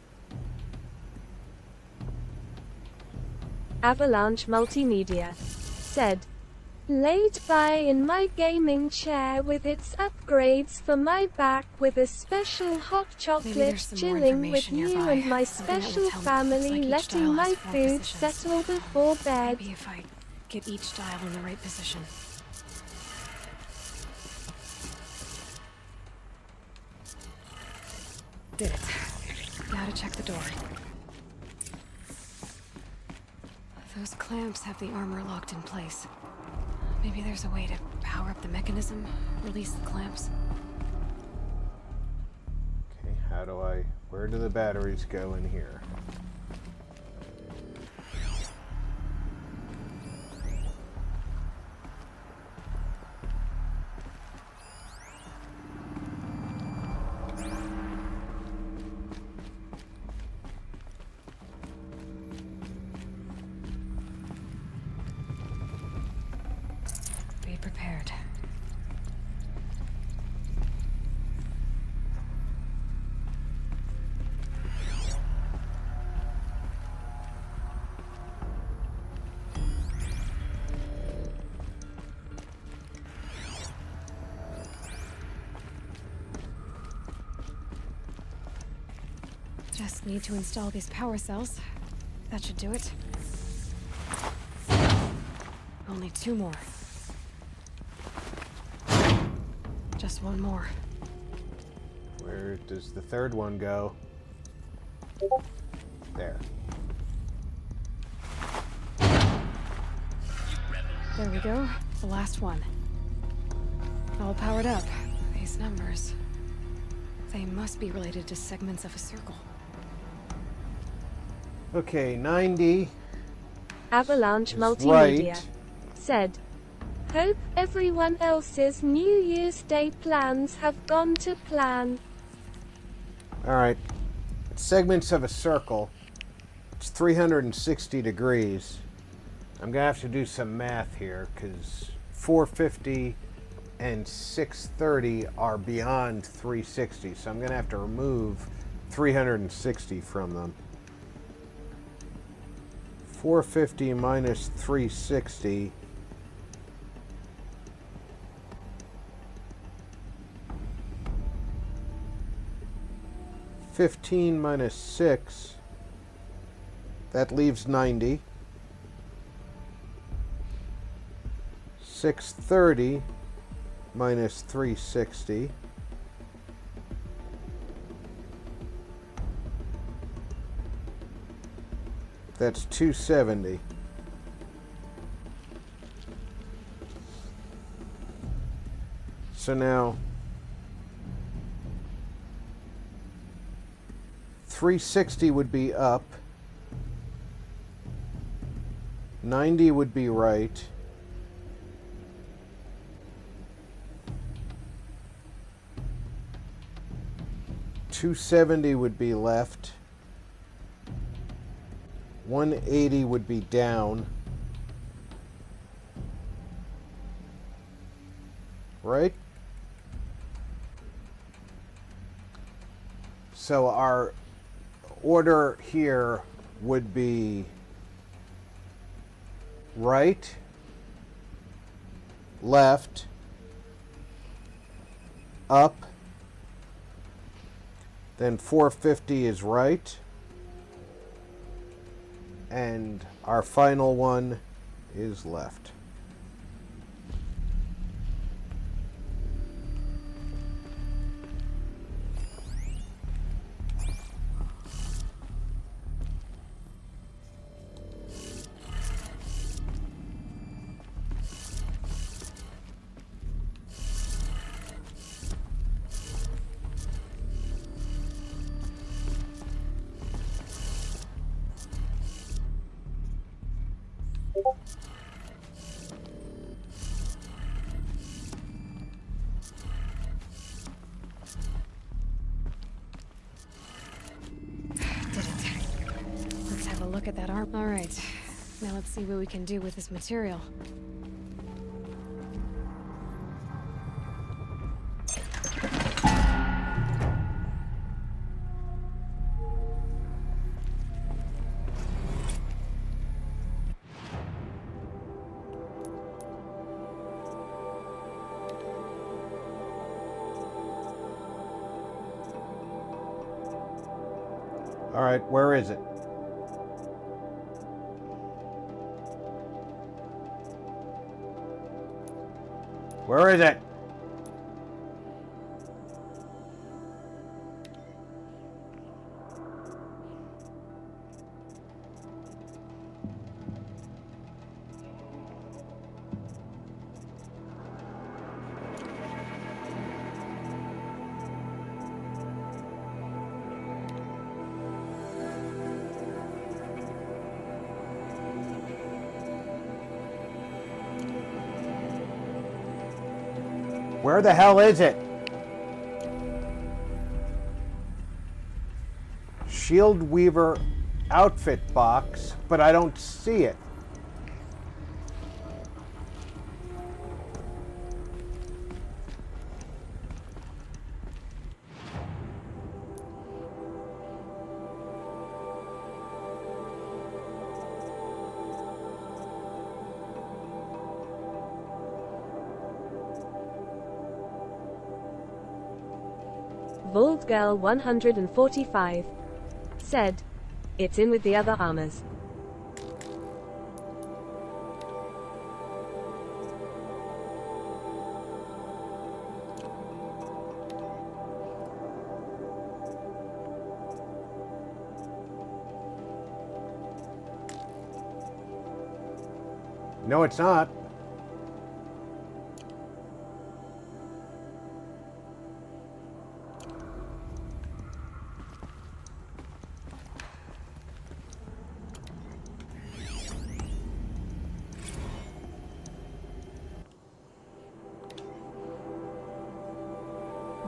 Avalanche Multimedia said, laid by in my gaming chair with its upgrades for my back with a special hot chocolate chilling with you and my special family letting my food settle before bed. Maybe if I get each dial in the right position. Did it. Now to check the door. Those clamps have the armor locked in place. Maybe there's a way to power up the mechanism, release the clamps. Okay, where do the batteries go in here? Be prepared. Just need to install these power cells. That should do it. Only two more. Just one more. Where does the third one go? There. There we go. The last one. All powered up. These numbers. They must be related to segments of a circle. Okay, 90. Avalanche is Multimedia right. said, hope everyone else's New Year's Day plans have gone to plan. Alright. Segments of a circle. It's 360 degrees. I'm going to have to do some math here because 450 and 630 are beyond 360. So I'm going to have to remove 360 from them. 450 minus 360. $15 minus 6. That leaves 90. 630 minus 360. That's 270. So now 360 would be up. 90 would be right. $270 would be left. 180 would be down. Right? So our order here would be right, left, up, then 450 is right, And our final one is left. Let's have a look at that arm. All right. Now let's see what we can do with this material. All right, where is it? Where is it? Where the hell is it? Shield Weaver outfit box, but I don't see it. Voldgirl 145 said, "It's in with the other armors." No, it's not.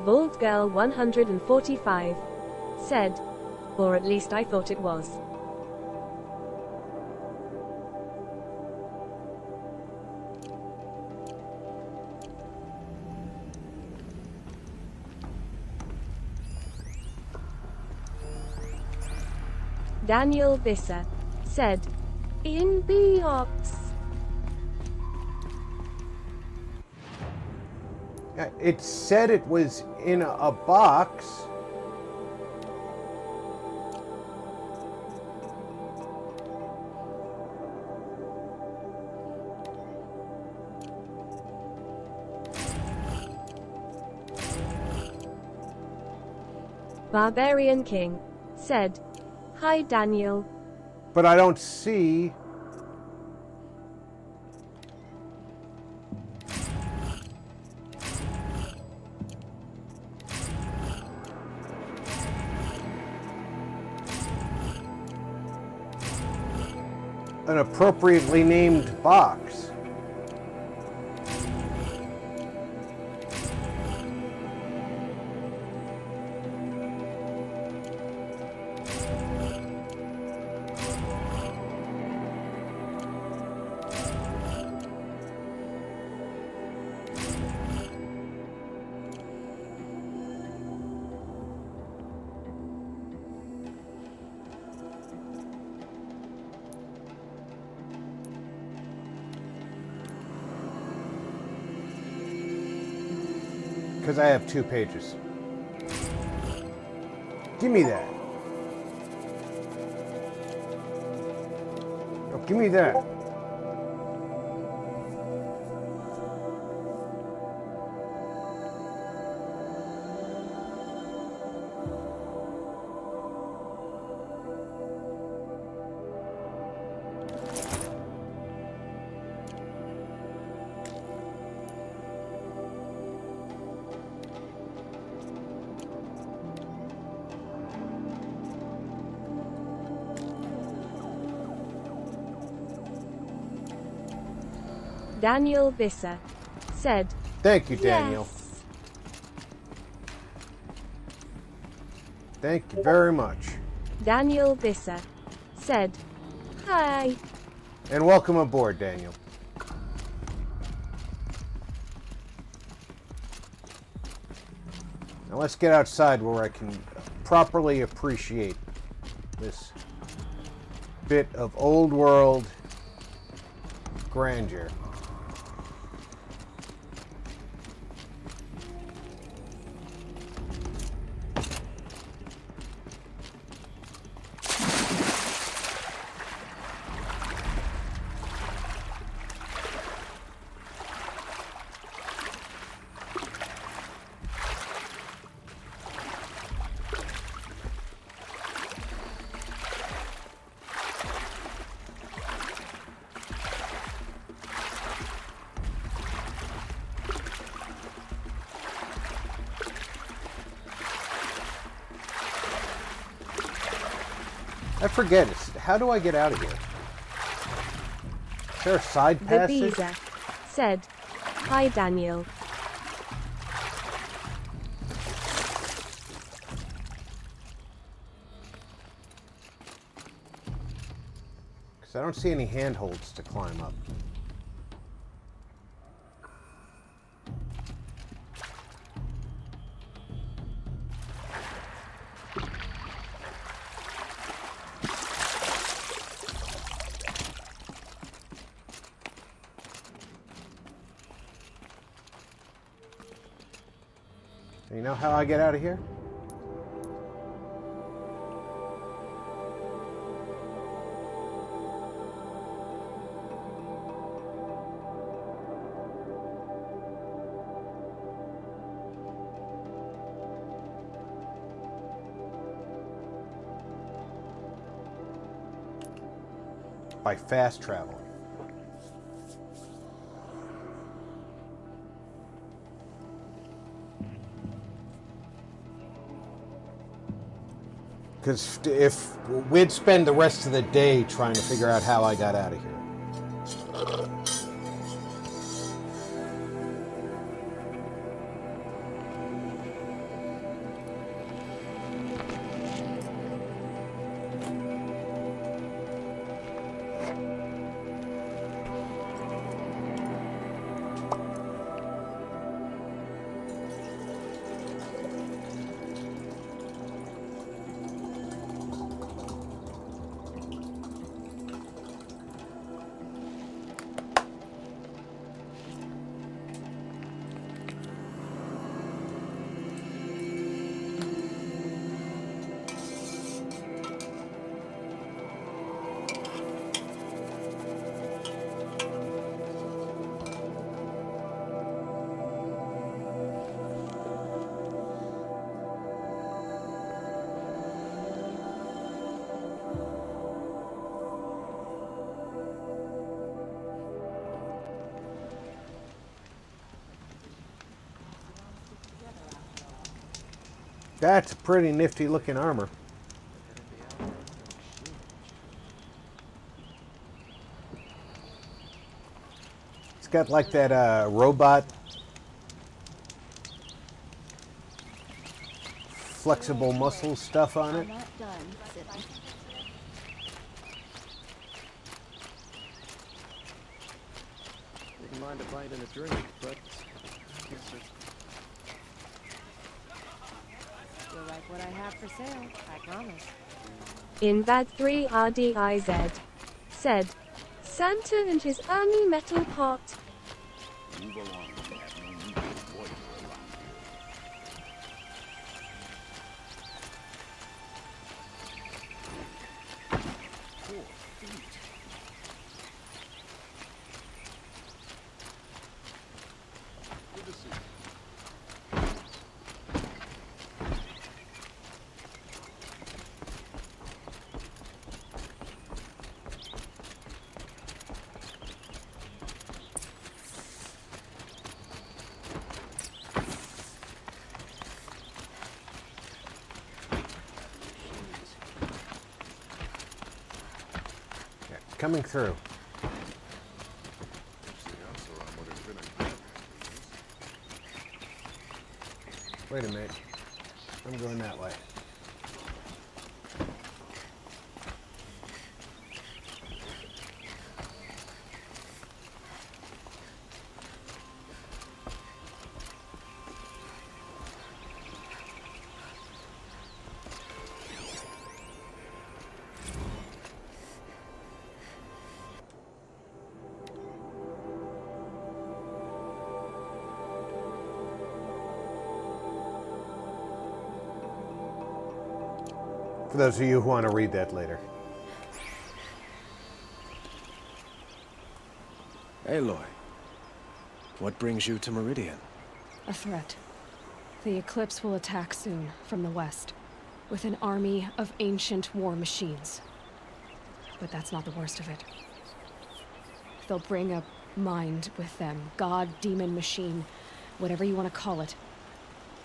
Voldgirl 145 said, or at least I thought it was. Daniel Visser said, "In Beops." It said it was in a box. Barbarian King said, "Hi Daniel." But I don't see. An appropriately named box. Because I have 2 pages. Give me that. Oh, give me that. Daniel Visser said, Thank you, Daniel. Yes. Thank you very much. Daniel Visser said, Hi. And welcome aboard, Daniel. Now let's get outside where I can properly appreciate this bit of old world grandeur. I forget, how do I get out of here? Is there a side The passage? Beezer said, Hi Daniel. Because I don't see any handholds to climb up. You know how I get out of here? By fast traveling. Because if we'd spend the rest of the day trying to figure out how I got out of here. That's a pretty nifty looking armor. It's got like that robot flexible muscle stuff on it. Wouldn't mind a bite and a drink, but You'll like what I have for sale, I promise. Invad3RDIZ said, Santa and his army metal pot. Move along, we have no need to avoid her around here. 4 feet. Coming through. Wait a minute. I'm going that way. For those of you who want to read that later. Aloy, what brings you to Meridian? A threat. The Eclipse will attack soon, from the west, with an army of ancient war machines. But that's not the worst of it. They'll bring a mind with them, god, demon, machine, whatever you want to call it.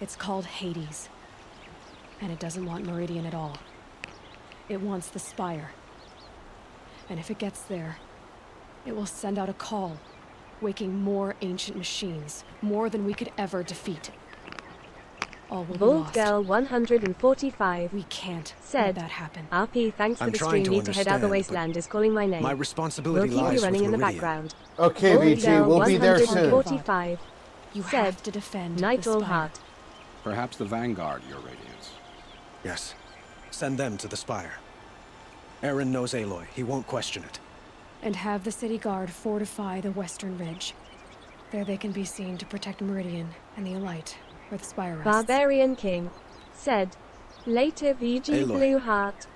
It's called Hades. And it doesn't want Meridian at all. It wants the Spire. And if it gets there, it will send out a call, waking more ancient machines, more than we could ever defeat. All will be lost. Girl 145. We can't said let that happen. RP, thanks for I'm the trying stream. to Need to head out. The understand, wasteland is calling my name. My responsibility We'll keep lies you running with in the Meridian. background. Okay, VG, we'll be there soon. 145. You said, have to defend Night the all Spire. heart. Perhaps the Vanguard, Your Radiance. Yes. Send them to the Spire. Aaron knows Aloy. He won't question it. And have the city guard fortify the western ridge. There they can be seen to protect Meridian and the Elite, where the Spire rests. Barbarian King said, later VG Aloy. Blue Heart.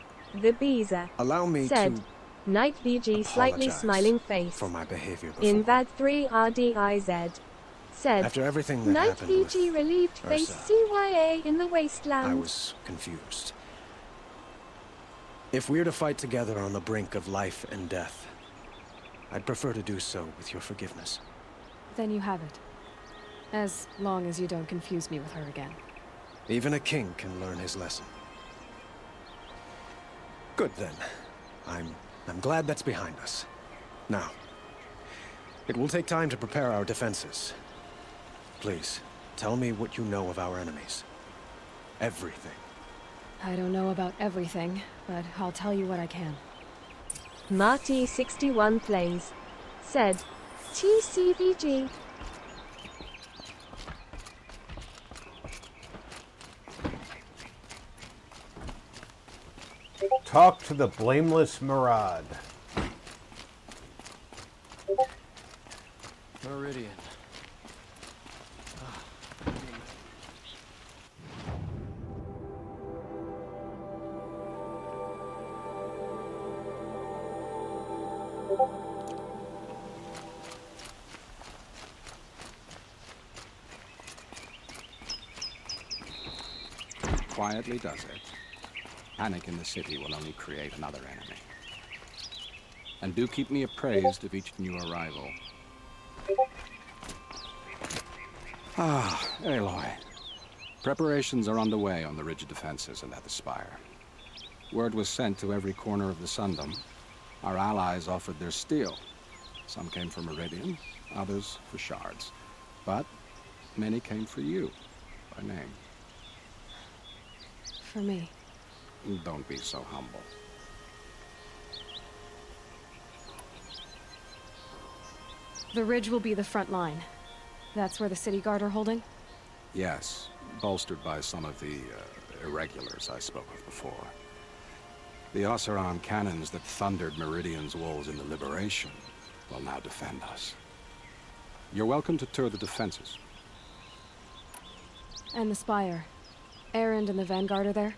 The Beezer Allow me said, to Night VG slightly apologize smiling face. for my behavior before. Invad 3 RDIZ said, After everything that Night happened with VG relieved face Ursa, CYA in the wasteland. I was confused. If we're to fight together on the brink of life and death, I'd prefer to do so with your forgiveness. Then you have it. As long as you don't confuse me with her again. Even a king can learn his lesson. Good then. I'm glad that's behind us. Now, it will take time to prepare our defenses. Please, tell me what you know of our enemies. Everything. I don't know about everything, but I'll tell you what I can. Marty 61 plays said, TCVG. Talk to the blameless Murad. Meridian. Quietly does it. Panic in the city will only create another enemy. And do keep me appraised of each new arrival. Ah, Aloy. Preparations are underway on the ridge defenses and at the Spire. Word was sent to every corner of the Sundom. Our allies offered their steel. Some came for Meridian, others for shards. But many came for you, by name. For me. Don't be so humble. The ridge will be the front line. That's where the city guard are holding? Yes, bolstered by some of the irregulars I spoke of before. The Oseram cannons that thundered Meridian's walls in the Liberation will now defend us. You're welcome to tour the defenses. And the Spire. Erend and the Vanguard are there?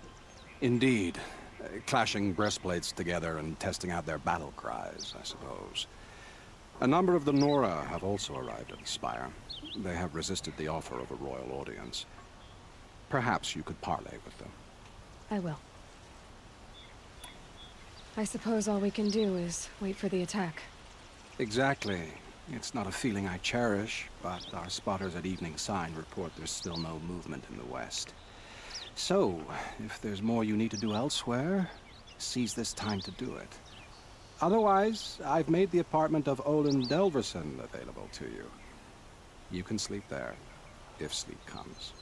Indeed. Clashing breastplates together and testing out their battle cries, I suppose. A number of the Nora have also arrived at the Spire. They have resisted the offer of a royal audience. Perhaps you could parley with them. I will. I suppose all we can do is wait for the attack. Exactly. It's not a feeling I cherish, but our spotters at Evening Sign report there's still no movement in the west. So, if there's more you need to do elsewhere, seize this time to do it. Otherwise, I've made the apartment of Olin Delverson available to you. You can sleep there, if sleep comes.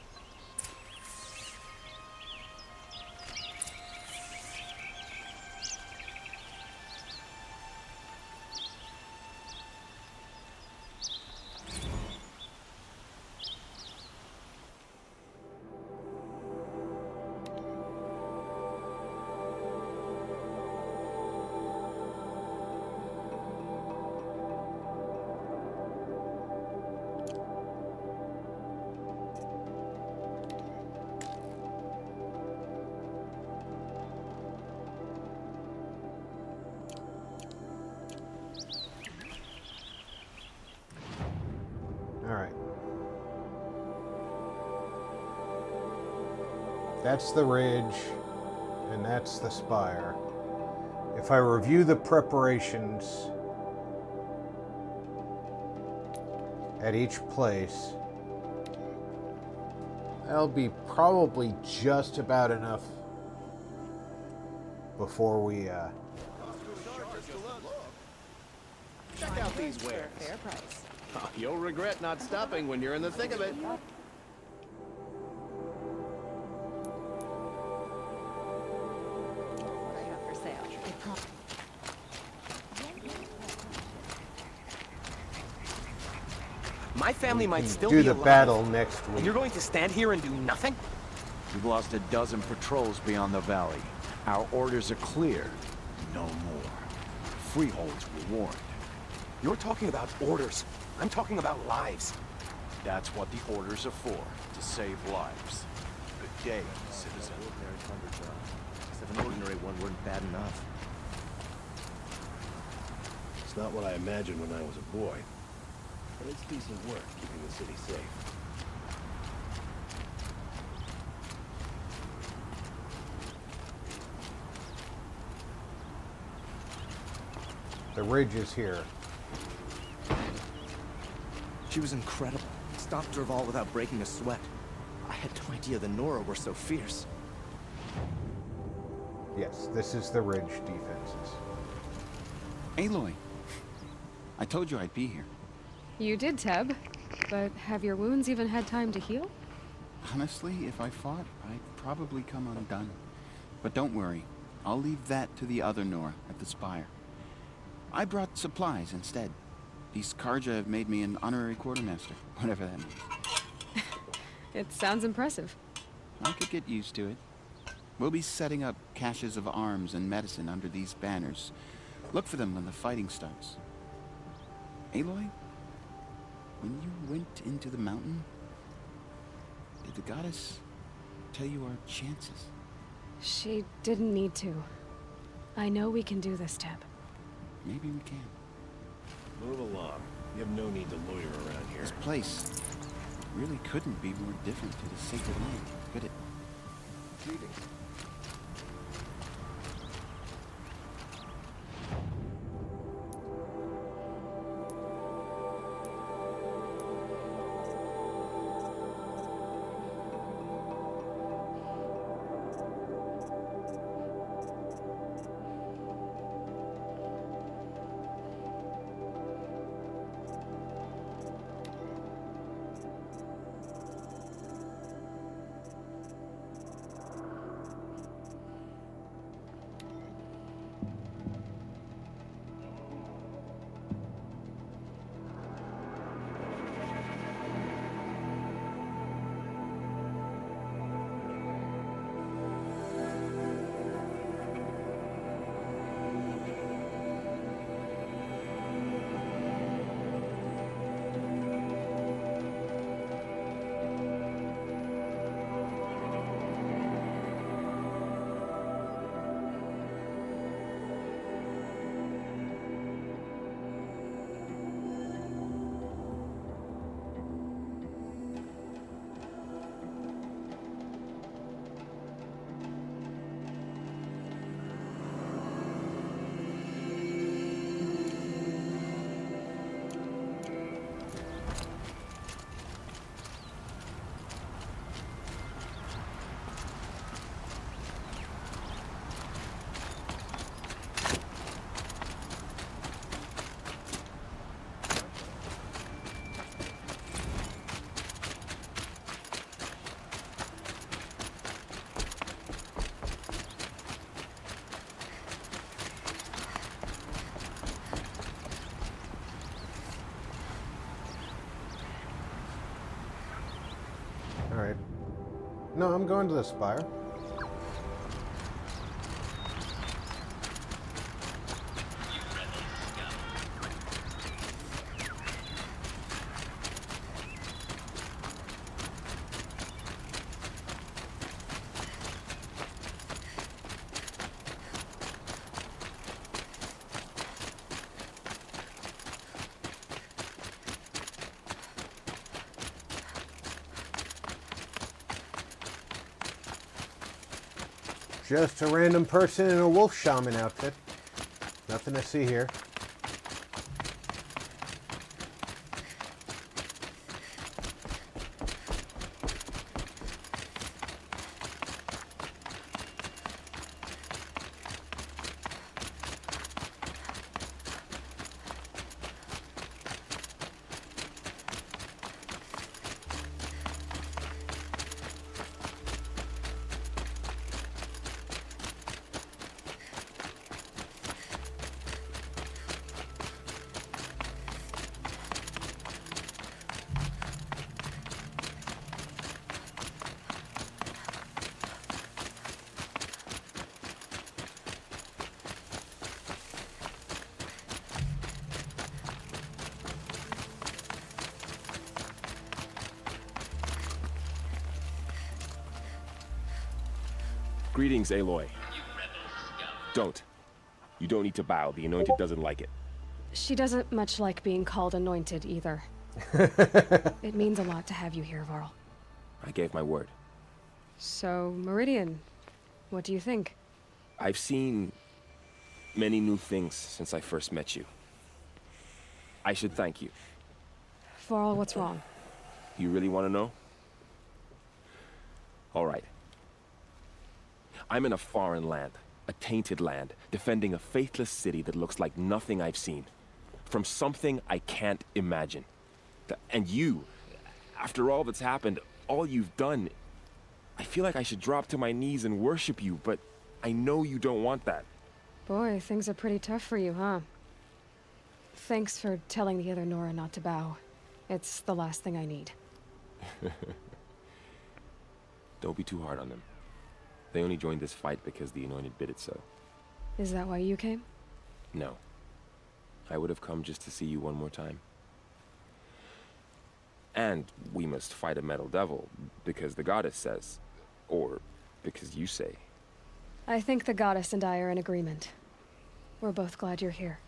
Alright. That's the ridge, and that's the spire. If I review the preparations at each place, that'll be probably just about enough before we Check out these wares. Fair price. Oh, you'll regret not stopping when you're in the thick of it. For sale. My family might still do be the alive. battle next And week. you're going to stand here and do nothing? We've lost a dozen patrols beyond the valley. Our orders are clear. No more. Freeholds were warned. You're talking about orders. I'm talking about lives. That's what the orders are for, to save lives. Good day, citizen. Ordinary lumberjack. As if an ordinary one weren't bad enough. It's not what I imagined when I was a boy. But it's decent work keeping the city safe. The ridge is here. She was incredible. Stopped Derval without breaking a sweat. I had no idea the Nora were so fierce. Yes, this is the ridge defenses. Aloy, I told you I'd be here. You did, Teb. But have your wounds even had time to heal? Honestly, if I fought, I'd probably come undone. But don't worry, I'll leave that to the other Nora at the Spire. I brought supplies instead. These Karja have made me an honorary quartermaster, whatever that means. It sounds impressive. I could get used to it. We'll be setting up caches of arms and medicine under these banners. Look for them when the fighting starts. Aloy, when you went into the mountain, did the goddess tell you our chances? She didn't need to. I know we can do this, Teb. Maybe we can. Move along. You have no need to loiter around here. This place really couldn't be more different to the sacred land, could it? Greetings. No, I'm going to the spire. Just a random person in a wolf shaman outfit. Nothing to see here. Greetings, Aloy. Don't. You don't need to bow. The Anointed doesn't like it. She doesn't much like being called anointed either. It means a lot to have you here, Varl. I gave my word. So, Meridian, what do you think? I've seen many new things since I first met you. I should thank you. Varl, what's wrong? You really want to know? All right. I'm in a foreign land, a tainted land, defending a faithless city that looks like nothing I've seen. From something I can't imagine. And you, after all that's happened, all you've done, I feel like I should drop to my knees and worship you, but I know you don't want that. Boy, things are pretty tough for you, huh? Thanks for telling the other Nora not to bow. It's the last thing I need. Don't be too hard on them. They only joined this fight because the Anointed bid it so. Is that why you came? No. I would have come just to see you one more time. And we must fight a metal devil, because the goddess says. Or because you say. I think the goddess and I are in agreement. We're both glad you're here.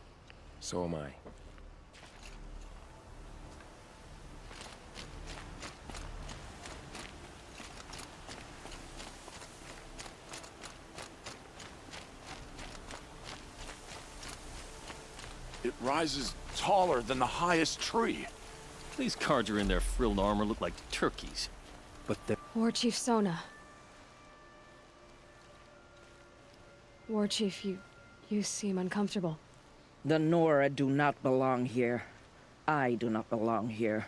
So am I. It rises taller than the highest tree. These Carja in their frilled armor look like turkeys. But they're... War Chief Sona. War Chief, you seem uncomfortable. The Nora do not belong here. I do not belong here.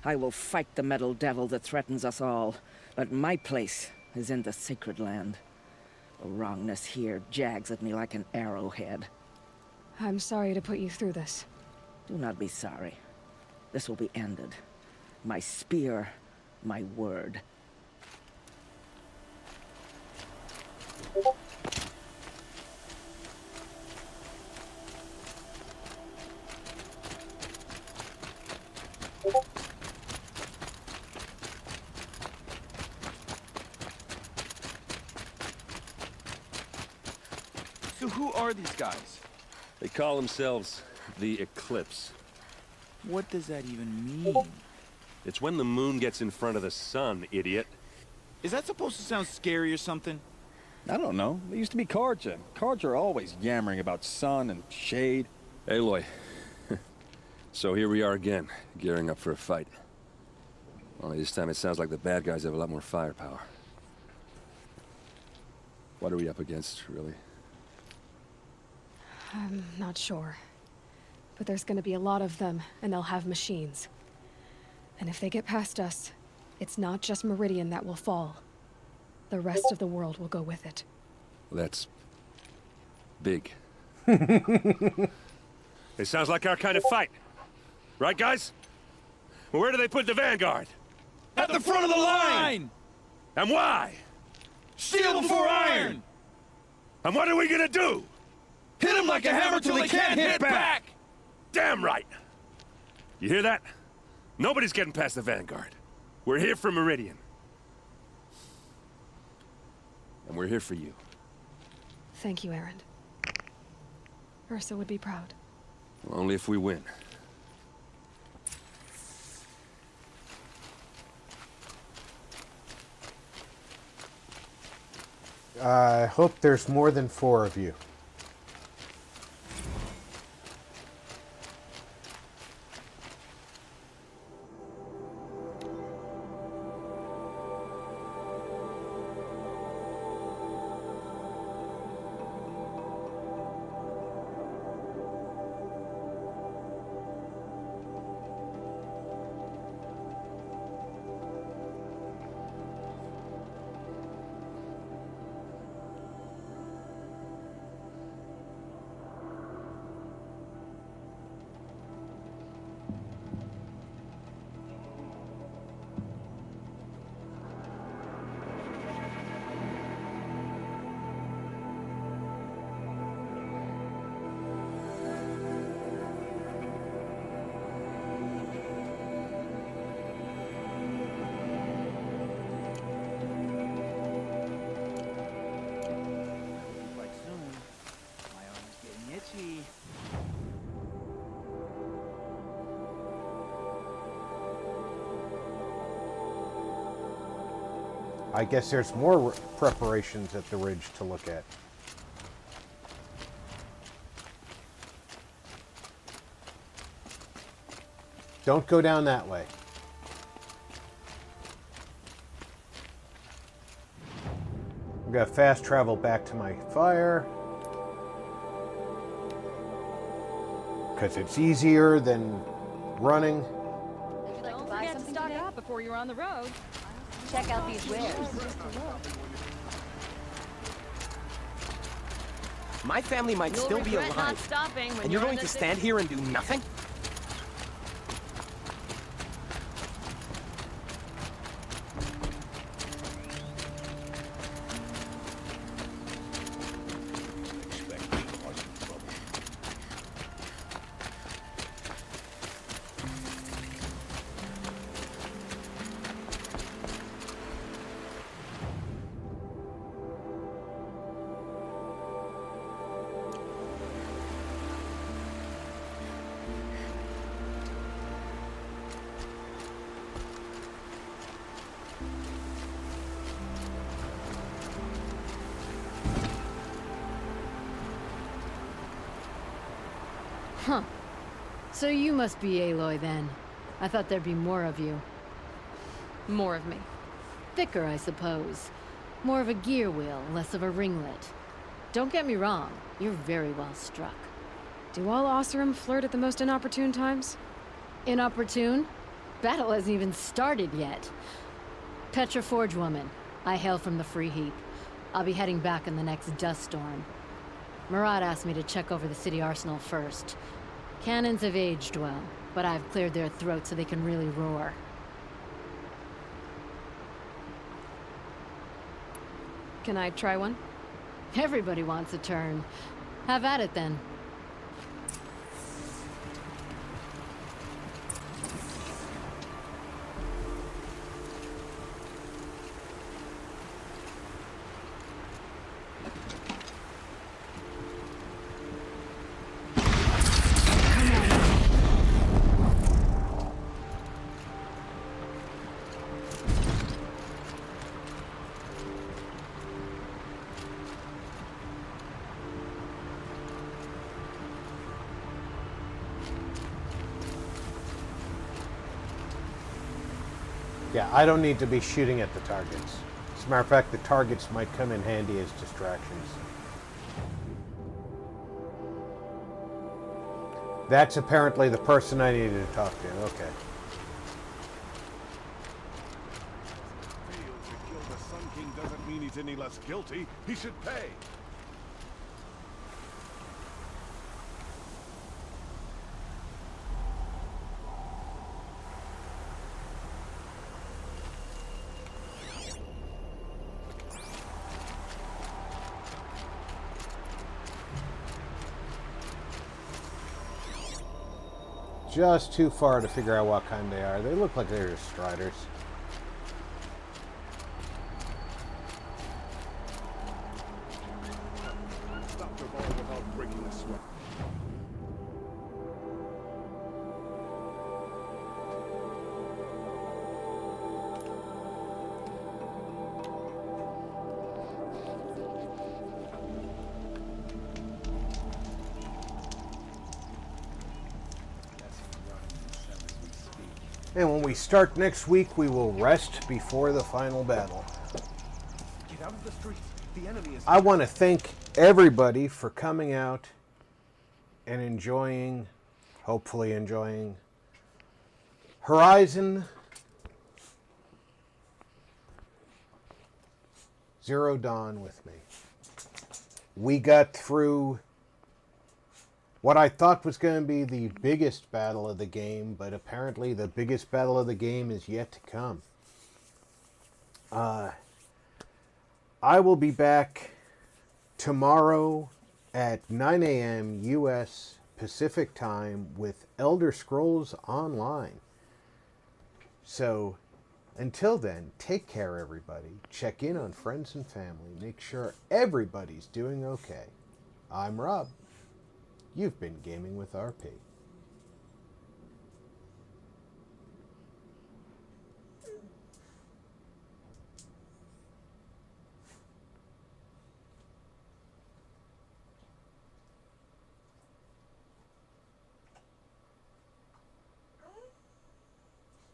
I will fight the metal devil that threatens us all, but my place is in the sacred land. The wrongness here jags at me like an arrowhead. I'm sorry to put you through this. Do not be sorry. This will be ended. My spear, my word. So who are these guys? They call themselves the Eclipse. What does that even mean? It's when the moon gets in front of the sun, idiot. Is that supposed to sound scary or something? I don't know. They used to be Carja. Carja are always yammering about sun and shade. Aloy. So here we are again, gearing up for a fight. Only this time it sounds like the bad guys have a lot more firepower. What are we up against, really? I'm not sure. But there's gonna be a lot of them, and they'll have machines. And if they get past us, it's not just Meridian that will fall. The rest of the world will go with it. Well, that's... big. It sounds like our kind of fight. Right, guys? Well, where do they put the vanguard? At the front of the line! And why? Steel before iron! And what are we gonna do? Hit him like a hammer till he can't hit back! Damn right! You hear that? Nobody's getting past the Vanguard. We're here for Meridian. And we're here for you. Thank you, Erend. Ursa would be proud. Well, only if we win. I hope there's more than 4 of you. Quite soon. My arm's getting itchy. I guess there's more preparations at the ridge to look at. Don't go down that way. I'm gonna fast travel back to my fire. Because it's easier than running. Don't forget to stock up before you're on the road. Check out these wares. My family might You'll still be regret not alive. stopping when And you're in going the to city. stand here and do nothing? Huh. So you must be Aloy then. I thought there'd be more of you. More of me. Thicker, I suppose. More of a gear wheel, less of a ringlet. Don't get me wrong, you're very well struck. Do all Oseram flirt at the most inopportune times? Inopportune? Battle hasn't even started yet. Petra Forge woman. I hail from the Free Heap. I'll be heading back in the next dust storm. Murad asked me to check over the city arsenal first. Cannons have aged well, but I've cleared their throats so they can really roar. Can I try one? Everybody wants a turn. Have at it then. Yeah, I don't need to be shooting at the targets. As a matter of fact, the targets might come in handy as distractions. That's apparently the person I needed to talk to. Okay. To kill the Sun King doesn't mean he's any less guilty. He should pay. just too far to figure out what kind they are. They look like they're just striders. Stop the ball without breaking a sweat. And when we start next week, we will rest before the final battle. Get out of the street. The enemy is... I want to thank everybody for coming out and enjoying, hopefully enjoying, Horizon Zero Dawn with me. We got through what I thought was going to be the biggest battle of the game, but apparently the biggest battle of the game is yet to come. I will be back tomorrow at 9 a.m. U.S. Pacific Time with Elder Scrolls Online. So, until then, take care, everybody. Check in on friends and family. Make sure everybody's doing okay. I'm Rob. You've been Gaming with RP.